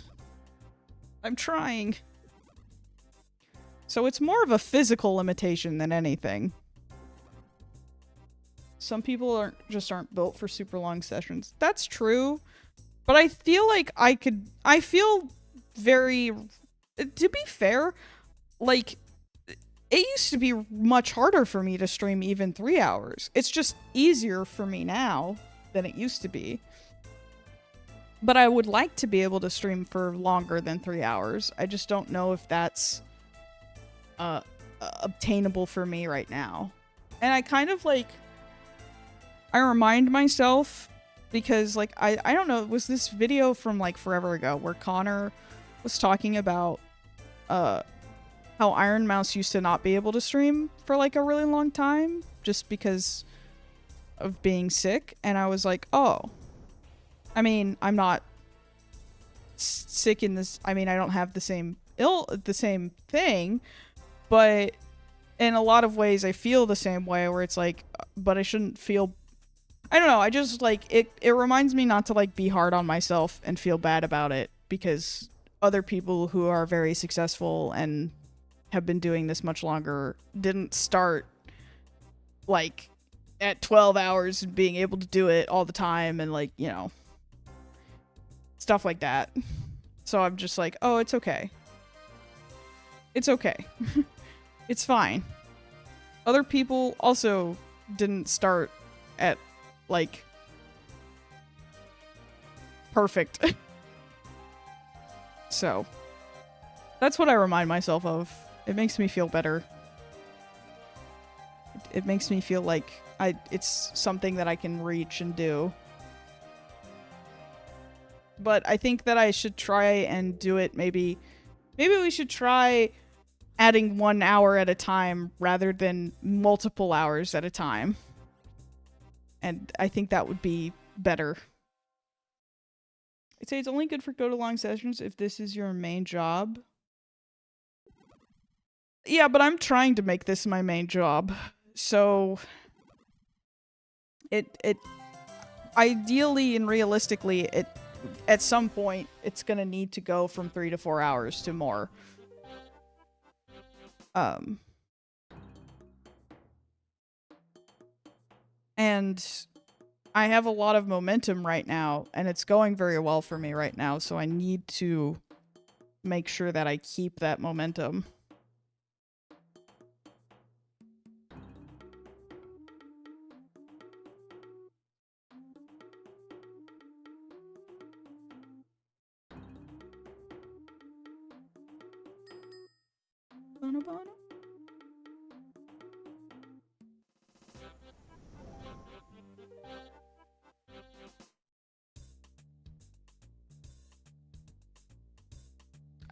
I'm trying. So it's more of a physical limitation than anything. Some people aren't built for super long sessions. That's true. But I feel like I feel very, to be fair, like, it used to be much harder for me to stream even 3 hours. It's just easier for me now than it used to be. But I would like to be able to stream for longer than 3 hours. I just don't know if that's obtainable for me right now. And I kind of, like, I remind myself, because, like, I don't know, it was this video from, like, forever ago where Connor was talking about how Iron Mouse used to not be able to stream for, like, a really long time just because of being sick. And I was like, oh, I mean, I'm not sick in this, I mean, I don't have the same thing, but in a lot of ways I feel the same way, where it's like, but I shouldn't feel, I don't know, I just, like, it reminds me not to, like, be hard on myself and feel bad about it, because other people who are very successful and have been doing this much longer didn't start, like, at 12 hours and being able to do it all the time, and, like, you know, stuff like that. So I'm just like, oh, it's okay. It's okay. It's fine. Other people also didn't start at, like, perfect. So that's what I remind myself of. It makes me feel better. It makes me feel like it's something that I can reach and do. But I think that I should try and do it maybe we should try adding 1 hour at a time rather than multiple hours at a time. And I think that would be better. I'd say it's only good for go to long sessions if this is your main job. Yeah, but I'm trying to make this my main job. So it ideally and realistically, at some point, it's gonna need to go from 3 to 4 hours to more. And I have a lot of momentum right now, and it's going very well for me right now, so I need to make sure that I keep that momentum.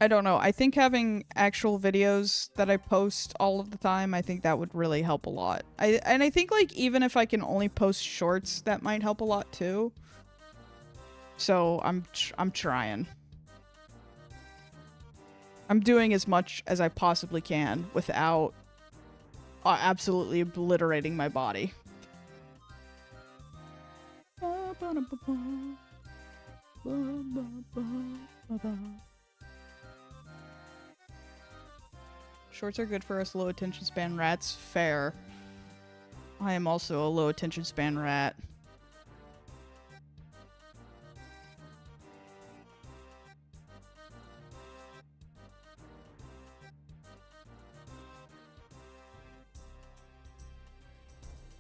I don't know. I think having actual videos that I post all of the time, I think that would really help a lot. And I think, like, even if I can only post shorts, that might help a lot too. So I'm trying. I'm doing as much as I possibly can without absolutely obliterating my body. Shorts are good for us low attention span rats. Fair. I am also a low attention span rat.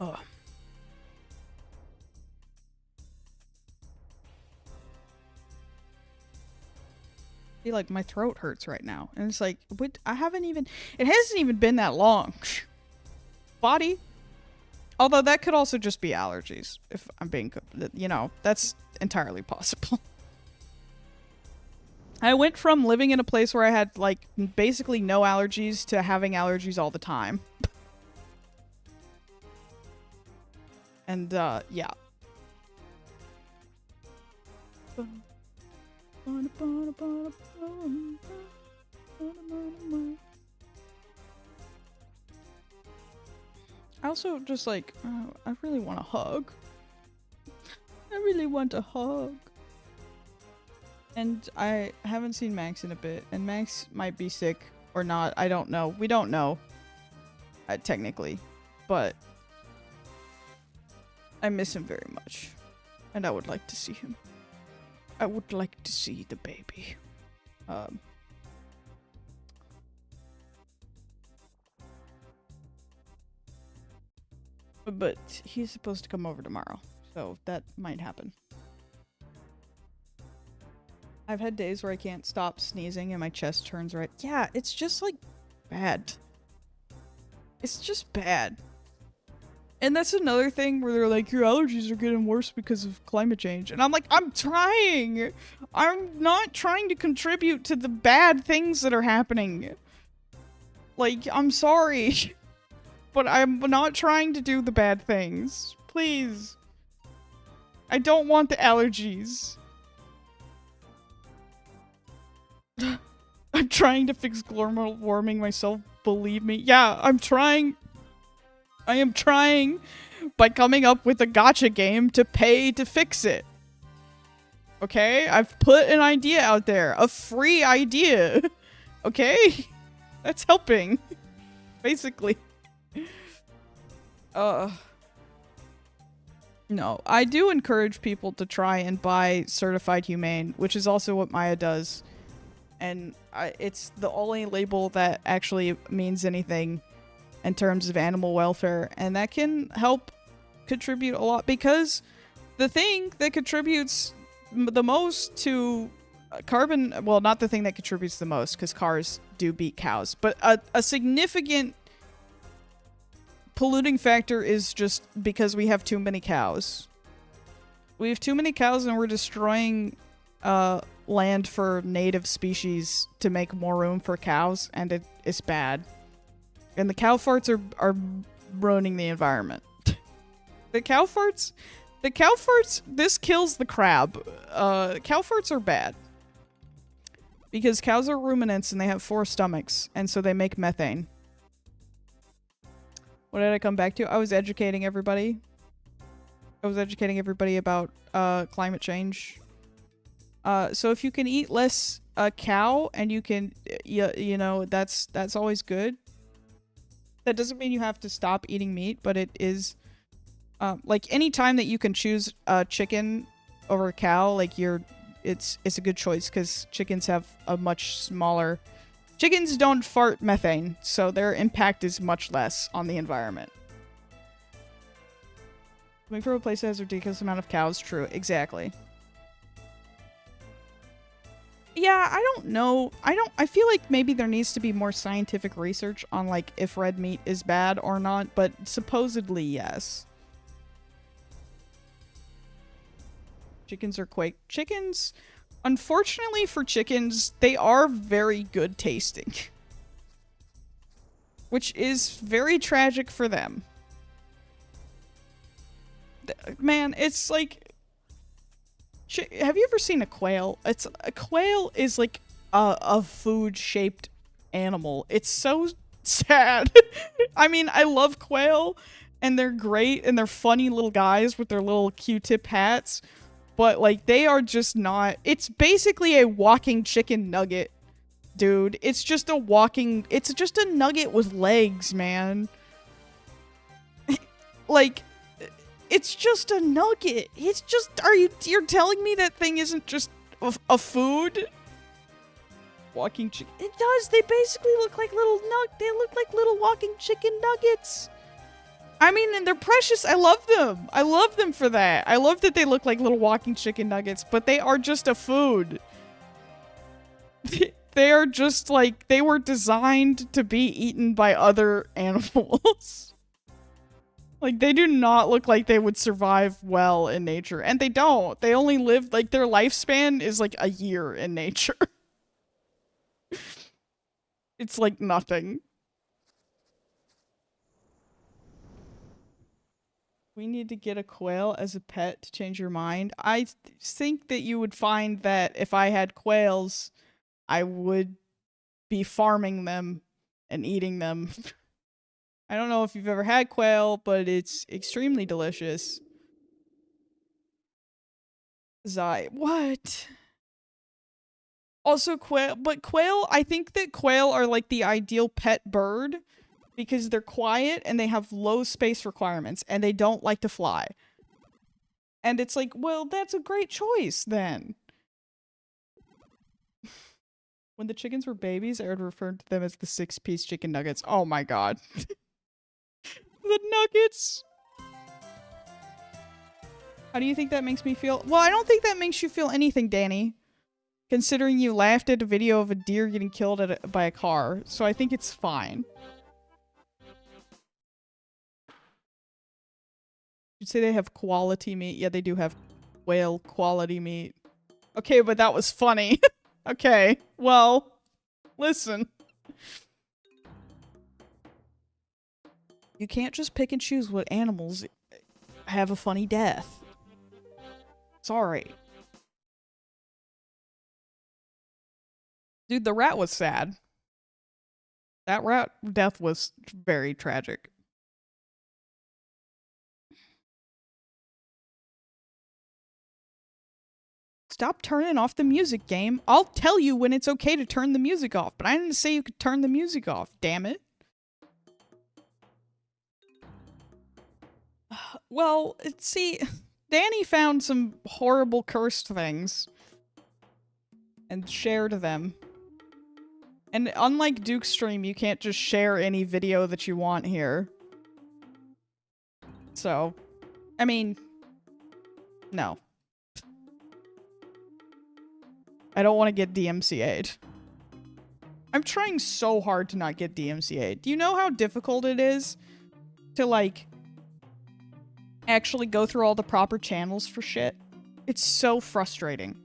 Oh. I feel like my throat hurts right now. And it's like, what? I haven't even... It hasn't even been that long. Body. Although that could also just be allergies. If I'm being... You know, that's entirely possible. I went from living in a place where I had, like, basically no allergies to having allergies all the time. And, yeah. I also just, like, I really want a hug. I really want a hug. And I haven't seen Max in a bit, and Max might be sick or not. I don't know. We don't know, technically, but I miss him very much, and I would like to see him. I would like to see the baby. But he's supposed to come over tomorrow, so that might happen. I've had days where I can't stop sneezing and my chest turns red. Yeah, it's just, like, bad. It's just bad. And that's another thing where they're like, your allergies are getting worse because of climate change. And I'm like, I'm trying! I'm not trying to contribute to the bad things that are happening. Like, I'm sorry. But I'm not trying to do the bad things. Please. I don't want the allergies. I'm trying to fix global warming myself, believe me. Yeah, I'm trying. I am trying by coming up with a gacha game to pay to fix it. Okay? I've put an idea out there. A free idea. Okay? That's helping. Basically. No, I do encourage people to try and buy Certified Humane, which is also what Maya does. And it's the only label that actually means anything in terms of animal welfare, and that can help contribute a lot, because the thing that contributes the most to carbon, well, not the thing that contributes the most, because cars do beat cows, but a significant polluting factor is just because we have too many cows. We have too many cows and we're destroying land for native species to make more room for cows, and it's bad. And the cow farts are ruining the environment. The cow farts, this kills the crab. Cow farts are bad. Because cows are ruminants and they have 4 stomachs, and so they make methane. What did I come back to? I was educating everybody. I was educating everybody about climate change. So if you can eat less cow and you can, you know, that's always good. That doesn't mean you have to stop eating meat, but it is, like, any time that you can choose chicken over cow, like, it's a good choice, because chickens have a much smaller... Chickens don't fart methane, so their impact is much less on the environment. Coming from a place that has a ridiculous amount of cows, true, exactly. Yeah, I don't know. I feel like maybe there needs to be more scientific research on, like, if red meat is bad or not, but supposedly, yes. Chickens are quake. Chickens Unfortunately for chickens, they are very good tasting. Which is very tragic for them. Man, it's like... Have you ever seen a quail? A quail is like a food-shaped animal. It's so sad. I mean, I love quail, and they're great, and they're funny little guys with their little Q-tip hats. But, like, they are just not... It's basically a walking chicken nugget, dude. It's just a walking... It's just a nugget with legs, man. Like, it's just a nugget. It's just... You're telling me that thing isn't just a food? Walking chicken... It does! They basically look like little They look like little walking chicken nuggets. I mean, and they're precious. I love them. I love them for that. I love that they look like little walking chicken nuggets, but they are just a food. They are just like, they were designed to be eaten by other animals. Like, they do not look like they would survive well in nature. And they don't. They only live, like, their lifespan is like a year in nature. It's like nothing. We need to get a quail as a pet to change your mind. I think that you would find that if I had quails, I would be farming them and eating them. I don't know if you've ever had quail, but it's extremely delicious. What? Also quail, I think that quail are like the ideal pet bird. Because they're quiet and they have low space requirements and they don't like to fly. And it's like, well, that's a great choice then. When the chickens were babies, I would refer to them as the 6-piece chicken nuggets. Oh my god. The nuggets! How do you think that makes me feel? Well, I don't think that makes you feel anything, Danny. Considering you laughed at a video of a deer getting killed by a car. So I think it's fine. You'd say they have quality meat. Yeah, they do have whale quality meat. Okay, but that was funny. Okay, well, listen. You can't just pick and choose what animals have a funny death. Sorry. Dude, the rat was sad. That rat death was very tragic. Stop turning off the music, game. I'll tell you when it's okay to turn the music off, but I didn't say you could turn the music off, damn it. Well, see, Danny found some horrible cursed things and shared them. And unlike Duke's stream, you can't just share any video that you want here. So, I mean, no. I don't want to get DMCA'd. I'm trying so hard to not get DMCA'd. Do you know how difficult it is to, like, actually go through all the proper channels for shit? It's so frustrating.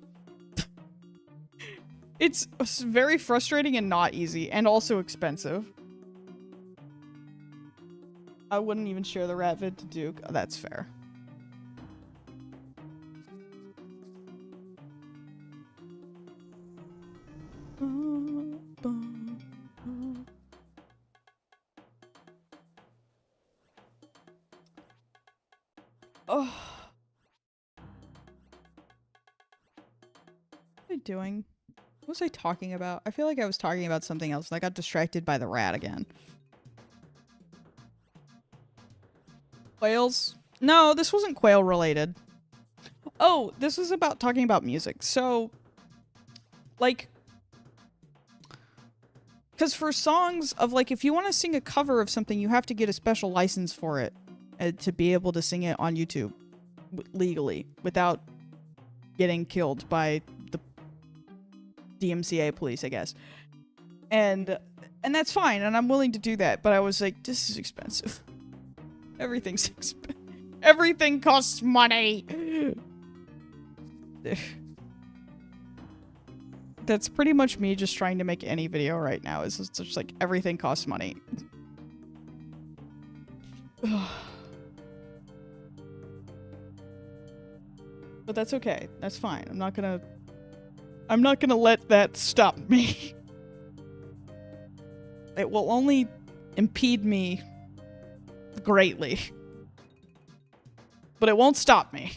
It's very frustrating and not easy, and also expensive. I wouldn't even share the rat vid to Duke. Oh, that's fair. Oh. What am I doing? What was I talking about? I feel like I was talking about something else and I got distracted by the rat again. Quails? No, this wasn't quail related. Oh, this was about talking about music. So, like, because for songs of, like, if you want to sing a cover of something, you have to get a special license for it to be able to sing it on YouTube legally without getting killed by the DMCA police, I guess. And that's fine, and I'm willing to do that, but I was like, this is expensive. Everything's expensive. Everything costs money. That's pretty much me just trying to make any video right now. It's just like everything costs money. But that's okay. That's fine. I'm not gonna let that stop me. It will only impede me greatly. But it won't stop me.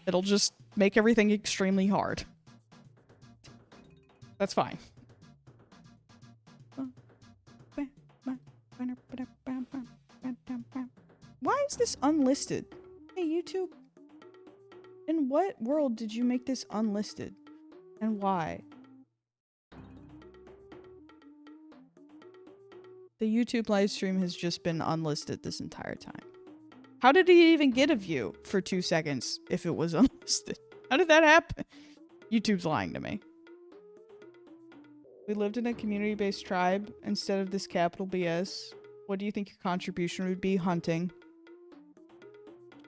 It'll just make everything extremely hard. That's fine. Why is this unlisted? Hey, YouTube. In what world did you make this unlisted? And why? The YouTube live stream has just been unlisted this entire time. How did he even get a view for 2 seconds if it was unlisted? How did that happen? YouTube's lying to me. We lived in a community-based tribe instead of this capital BS. What do you think your contribution would be? Hunting.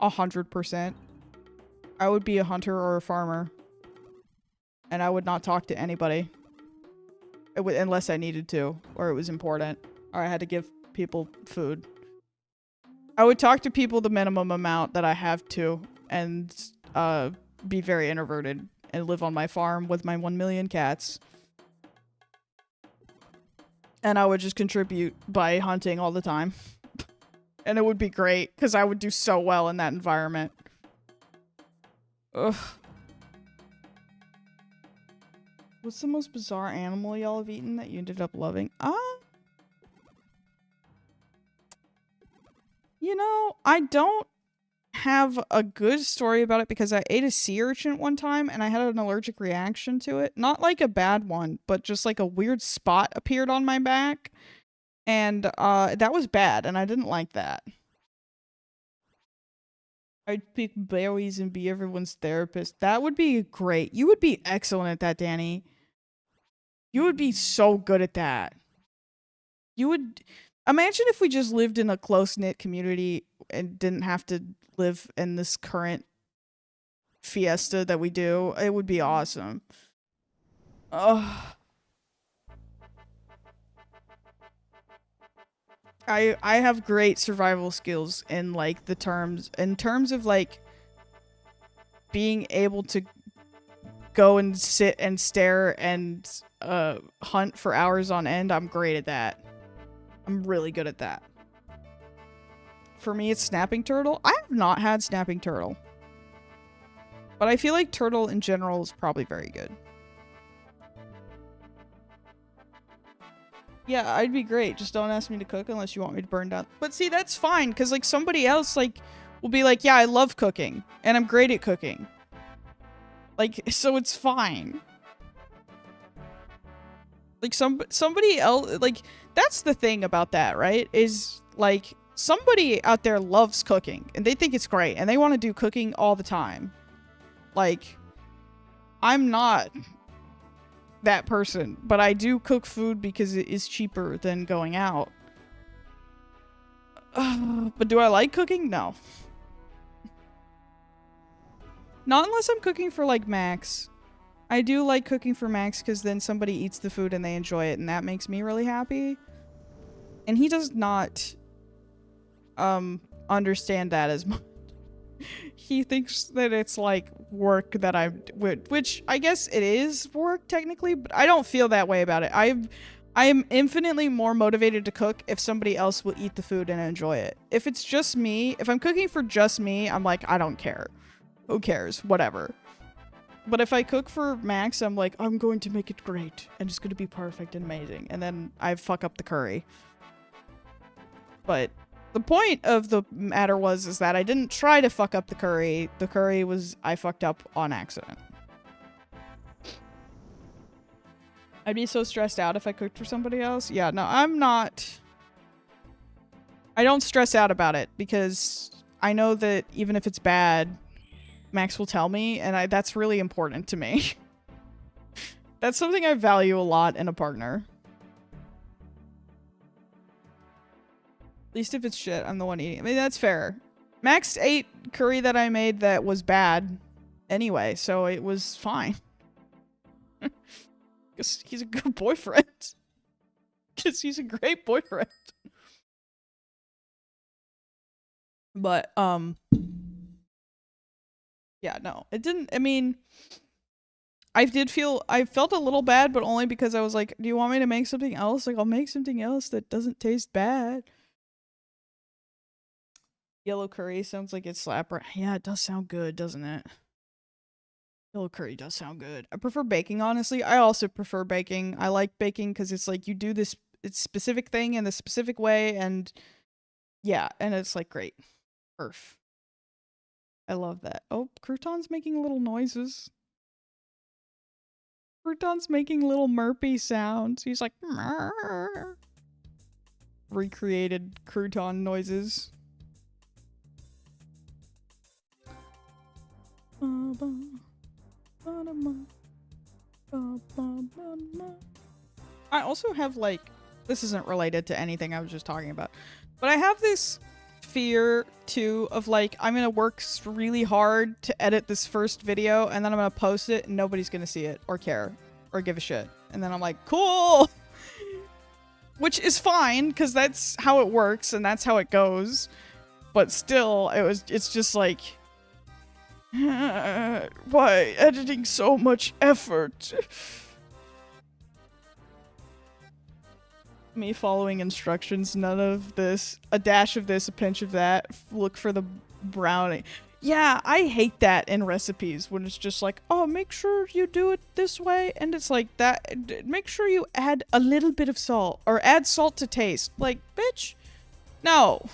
100%. I would be a hunter or a farmer. And I would not talk to anybody. Unless I needed to, or it was important, or I had to give people food. I would talk to people the minimum amount that I have to, and be very introverted, and live on my farm with my 1 million cats. And I would just contribute by hunting all the time. And it would be great, because I would do so well in that environment. Ugh. What's the most bizarre animal y'all have eaten that you ended up loving? You know, I don't have a good story about it because I ate a sea urchin one time and I had an allergic reaction to it. Not like a bad one, but just like a weird spot appeared on my back. And that was bad and I didn't like that. I'd pick berries and be everyone's therapist. That would be great. You would be excellent at that, Danny. You would be so good at that. You would... Imagine if we just lived in a close-knit community and didn't have to live in this current fiesta that we do. It would be awesome. Ugh. I have great survival skills in like in terms of like being able to go and sit and stare and hunt for hours on end. I'm great at that. I'm really good at that. For me, it's snapping turtle. I have not had snapping turtle. But I feel like turtle in general is probably very good. Yeah, I'd be great. Just don't ask me to cook unless you want me to burn down. But see, that's fine, because like somebody else like will be like, yeah, I love cooking. And I'm great at cooking. Like, so it's fine. Like somebody else, like, that's the thing about that, right? Is like somebody out there loves cooking and they think it's great and they want to do cooking all the time. Like, I'm not that person, but I do cook food because it is cheaper than going out. But do I like cooking? No. Not unless I'm cooking for like Max. I do like cooking for Max because then somebody eats the food and they enjoy it and that makes me really happy. And he does not understand that as much. He thinks that it's like work that which I guess it is work technically, but I don't feel that way about it. I am infinitely more motivated to cook if somebody else will eat the food and enjoy it. If it's just me, if I'm cooking for just me, I'm like, I don't care. Who cares? Whatever. But if I cook for Max, I'm like, I'm going to make it great and it's going to be perfect and amazing. And then I fuck up the curry. But the point of the matter is that I didn't try to fuck up the curry. The curry was, I fucked up on accident. I'd be so stressed out if I cooked for somebody else. Yeah, no, I'm not. I don't stress out about it because I know that even if it's bad, Max will tell me, and that's really important to me. That's something I value a lot in a partner. At least if it's shit, I'm the one eating. I mean, that's fair. Max ate curry that I made that was bad anyway, so it was fine. Because he's a good boyfriend. Because he's a great boyfriend. But, yeah, no. It didn't, I mean, I felt a little bad, but only because I was like, do you want me to make something else? Like, I'll make something else that doesn't taste bad. Yellow curry sounds like it's slapper. Yeah, it does sound good, doesn't it? Yellow curry does sound good. I prefer baking, honestly. I also prefer baking. I like baking because it's like you do this specific thing in the specific way, and yeah, and it's like great. Perf. I love that. Oh, Crouton's making little noises. Crouton's making little murpy sounds. He's like, Murr. Recreated crouton noises. I also have, like, this isn't related to anything I was just talking about, but I have this fear too of, like, I'm gonna work really hard to edit this first video and then I'm gonna post it and nobody's gonna see it or care or give a shit, and then I'm like, cool. Which is fine because that's how it works and that's how it goes, but still it's just like, why editing so much effort? Me following instructions, none of this, a dash of this, a pinch of that, look for the brownie. Yeah, I hate that in recipes when it's just like, oh, make sure you do it this way, and it's like that, make sure you add a little bit of salt, or add salt to taste. Like, bitch, no.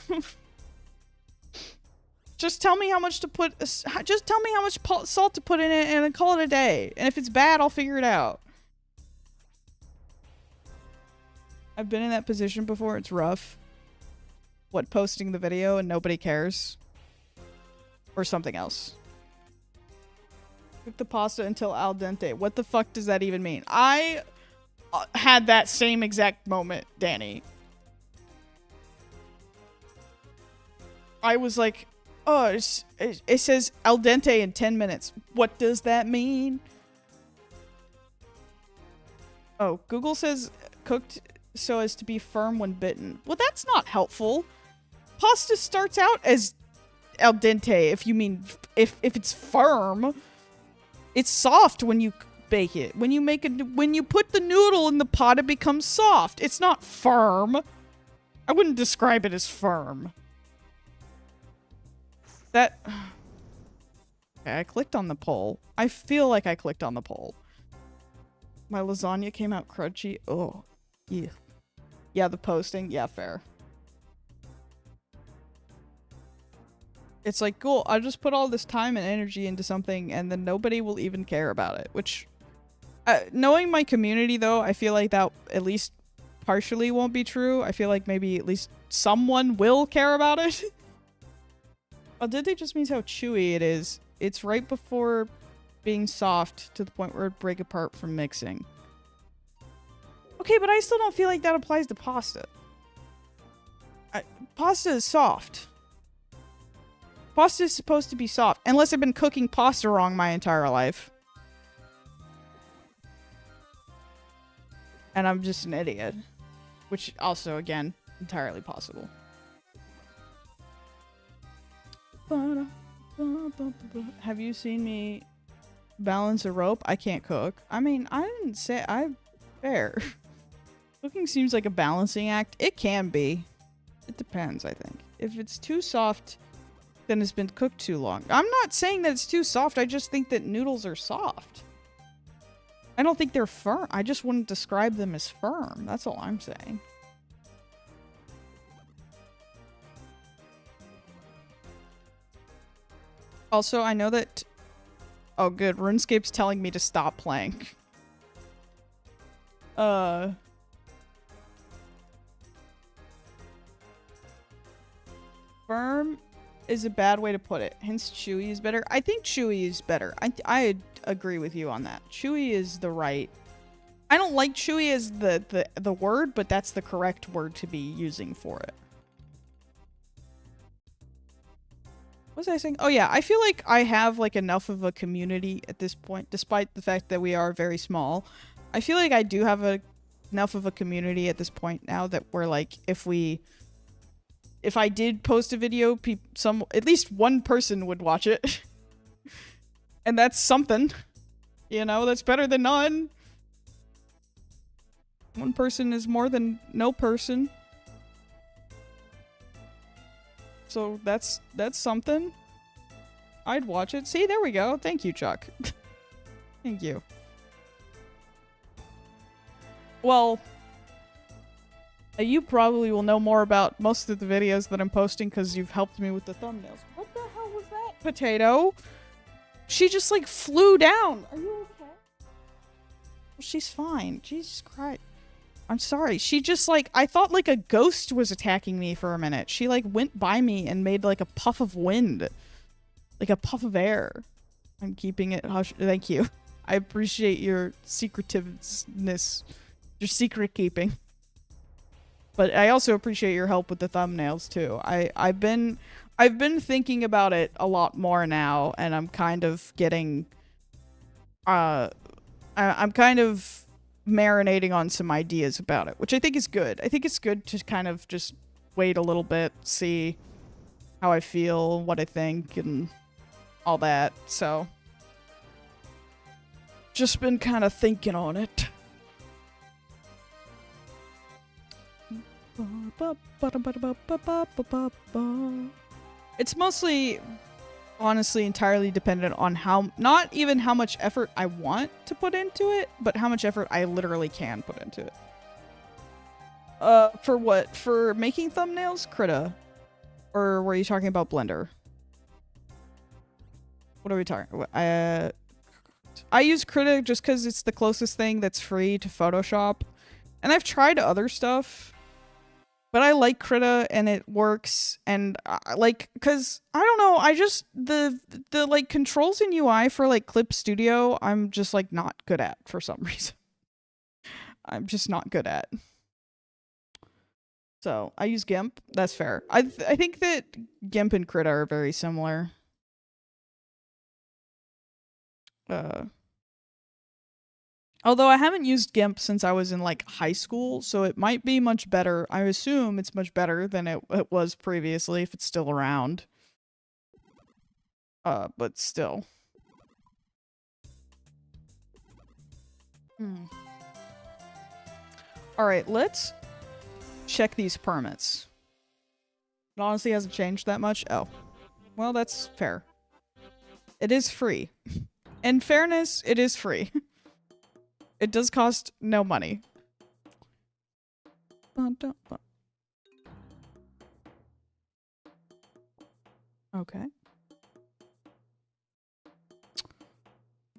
Just tell me how much to put, just tell me how much salt to put in it and then call it a day. And if it's bad, I'll figure it out. I've been in that position before. It's rough. What, posting the video and nobody cares? Or something else. Cook the pasta until al dente. What the fuck does that even mean? I had that same exact moment, Danny. I was like, oh, it says al dente in 10 minutes. What does that mean? Oh, Google says cooked so as to be firm when bitten. Well, that's not helpful. Pasta starts out as al dente, if you mean, if it's firm. It's soft when you bake it. When you put the noodle in the pot, it becomes soft. It's not firm. I wouldn't describe it as firm. That... Okay, I clicked on the poll. I feel like I clicked on the poll. My lasagna came out crunchy. Oh, yeah. Yeah, the posting. Yeah, fair. It's like, cool, I'll just put all this time and energy into something and then nobody will even care about it. Which, knowing my community though, I feel like that at least partially won't be true. I feel like maybe at least someone will care about it. Al dente just means how chewy it is. It's right before being soft to the point where it break apart from mixing. Okay, but I still don't feel like that applies to pasta. Pasta is soft. Pasta is supposed to be soft, unless I've been cooking pasta wrong my entire life. And I'm just an idiot. Which also, again, entirely possible. Have you seen me balance a rope? I can't cook. I mean, I didn't say... Fair. Cooking seems like a balancing act. It can be. It depends, I think. If it's too soft, then it's been cooked too long. I'm not saying that it's too soft. I just think that noodles are soft. I don't think they're firm. I just wouldn't describe them as firm. That's all I'm saying. Also, I know that... Oh, good. RuneScape's telling me to stop playing. Firm is a bad way to put it. Hence, chewy is better. I think chewy is better. I agree with you on that. Chewy is the right... I don't like chewy as the word, but that's the correct word to be using for it. What was I saying? Oh yeah, I feel like I have like enough of a community at this point, despite the fact that we are very small. I feel like I do have enough of a community at this point now that we're like, if I did post a video, at least one person would watch it. And that's something. You know, that's better than none. One person is more than no person. So that's something. I'd watch it. See, there we go. Thank you, Chuck. Thank you. Well, you probably will know more about most of the videos that I'm posting because you've helped me with the thumbnails. What the hell was that? Potato? She just, like, flew down. Are you okay? Well, she's fine. Jesus Christ. I'm sorry. She just, like, I thought, like, a ghost was attacking me for a minute. She, like, went by me and made, like, a puff of wind. Like a puff of air. I'm keeping it hush. Thank you. I appreciate your secretiveness. Your secret keeping. But I also appreciate your help with the thumbnails, too. I've been thinking about it a lot more now, and I'm kind of getting... I'm kind of marinating on some ideas about it, which I think is good. I think it's good to kind of just wait a little bit, see how I feel, what I think, and all that. So, just been kind of thinking on it. It's mostly, honestly, entirely dependent on not even how much effort I want to put into it, but how much effort I literally can put into it. For what? For making thumbnails? Krita? Or were you talking about Blender? What are we talking about? I use Krita just because it's the closest thing that's free to Photoshop. And I've tried other stuff. But I like Krita and it works. And like, cause I don't know, I just, the like controls in UI for like Clip Studio, I'm just like not good at for some reason. I'm just not good at. So I use GIMP. That's fair. I think that GIMP and Krita are very similar. Although I haven't used GIMP since I was in like high school, so it might be much better. I assume it's much better than it was previously, if it's still around. But still. Alright, let's check these permits. It honestly hasn't changed that much. Oh. Well, that's fair. It is free. In fairness, it is free. It does cost no money. Okay.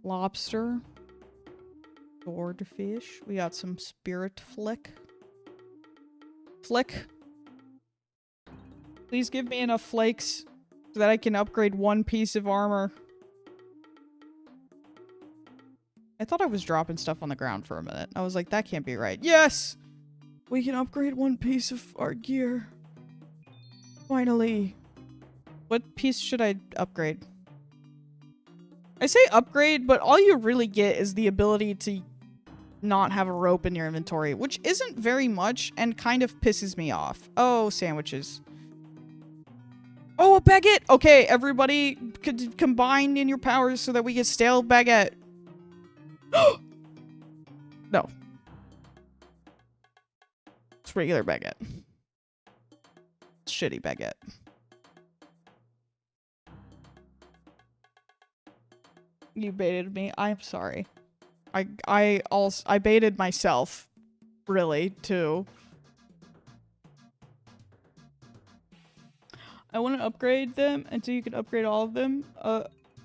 Lobster. Swordfish. We got some spirit flick. Flick. Please give me enough flakes so that I can upgrade one piece of armor. I thought I was dropping stuff on the ground for a minute. I was like, that can't be right. Yes! We can upgrade one piece of our gear. Finally. What piece should I upgrade? I say upgrade, but all you really get is the ability to not have a rope in your inventory, which isn't very much and kind of pisses me off. Oh, sandwiches. Oh, a baguette! Okay, everybody could combine in your powers so that we get stale baguette. No. It's regular baguette. It's shitty baguette. You baited me. I'm sorry. I baited myself, really, too. I want to upgrade them until you can upgrade all of them.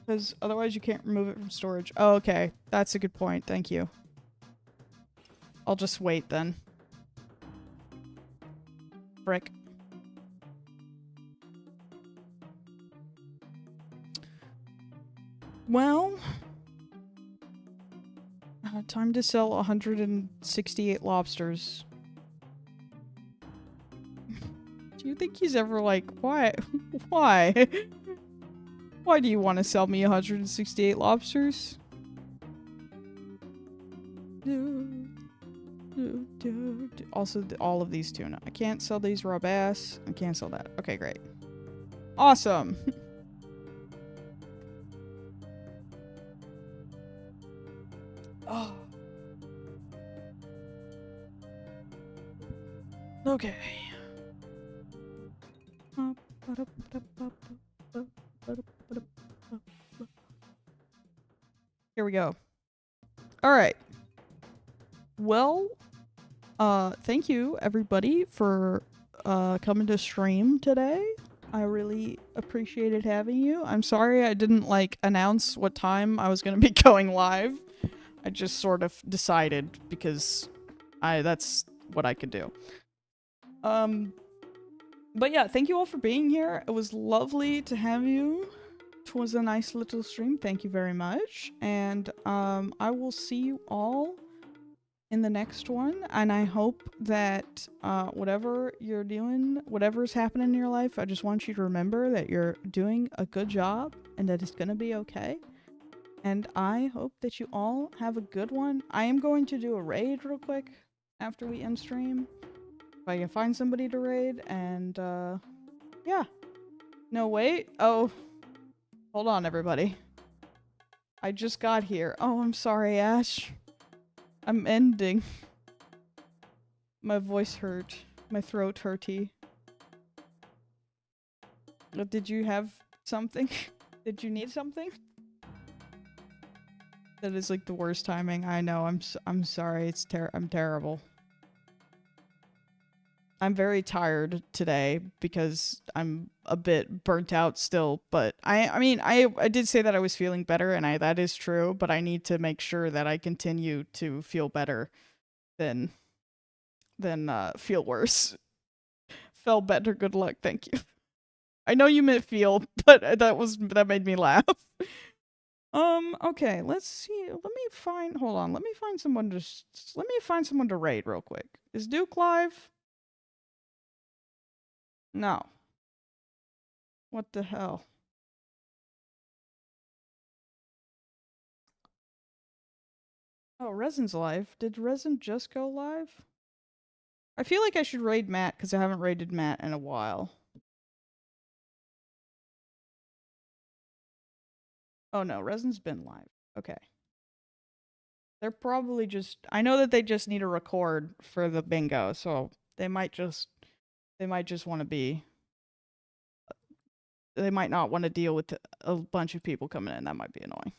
Because otherwise you can't remove it from storage. Oh, okay. That's a good point. Thank you. I'll just wait then. Frick. Well, time to sell 168 lobsters. Do you think he's ever like, why? Why? Why do you want to sell me 168 lobsters? Also, all of these tuna. I can't sell these raw bass. I can't sell that. Okay, great. Awesome. Oh. Okay. Here we go. All right. Well, thank you everybody for coming to stream today. I really appreciated having you. I'm sorry I didn't like announce what time I was going to be going live. I just sort of decided because that's what I could do. But yeah, thank you all for being here. It was lovely to have you. It was a nice little stream. Thank you very much. And I will see you all in the next one. And I hope that whatever you're doing, whatever's happening in your life, I just want you to remember that you're doing a good job and that it's going to be okay. And I hope that you all have a good one. I am going to do a raid real quick after we end stream. If I can find somebody to raid, and yeah. No, wait. Oh. Hold on, everybody. I just got here. Oh, I'm sorry, Ash. I'm ending. My voice hurt. My throat hurty. Did you have something? Did you need something? That is like the worst timing. I know. I'm sorry. I'm terrible. I'm very tired today because I'm a bit burnt out still, but I mean, I did say that I was feeling better, and that is true, but I need to make sure that I continue to feel better than feel worse. Felt better, good luck, thank you. I know you meant feel, but that made me laugh. Okay, let's see. Hold on, let me find someone to raid real quick. Is Duke live? No. What the hell? Oh, Resin's live. Did Resin just go live? I feel like I should raid Matt because I haven't raided Matt in a while. Oh no, Resin's been live. Okay. They're probably just... I know that they just need a record for the bingo, so they might just want to be... They might not want to deal with a bunch of people coming in. That might be annoying.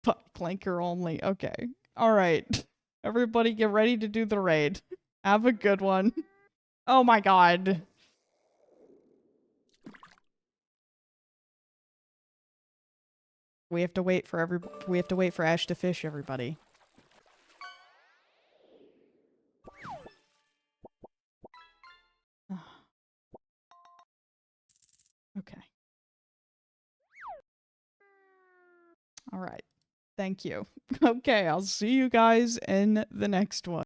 But Clanker only. Okay. Alright. Everybody get ready to do the raid. Have a good one. Oh my god. We have to wait for Ash to fish, everybody. Okay. All right. Thank you. Okay, I'll see you guys in the next one.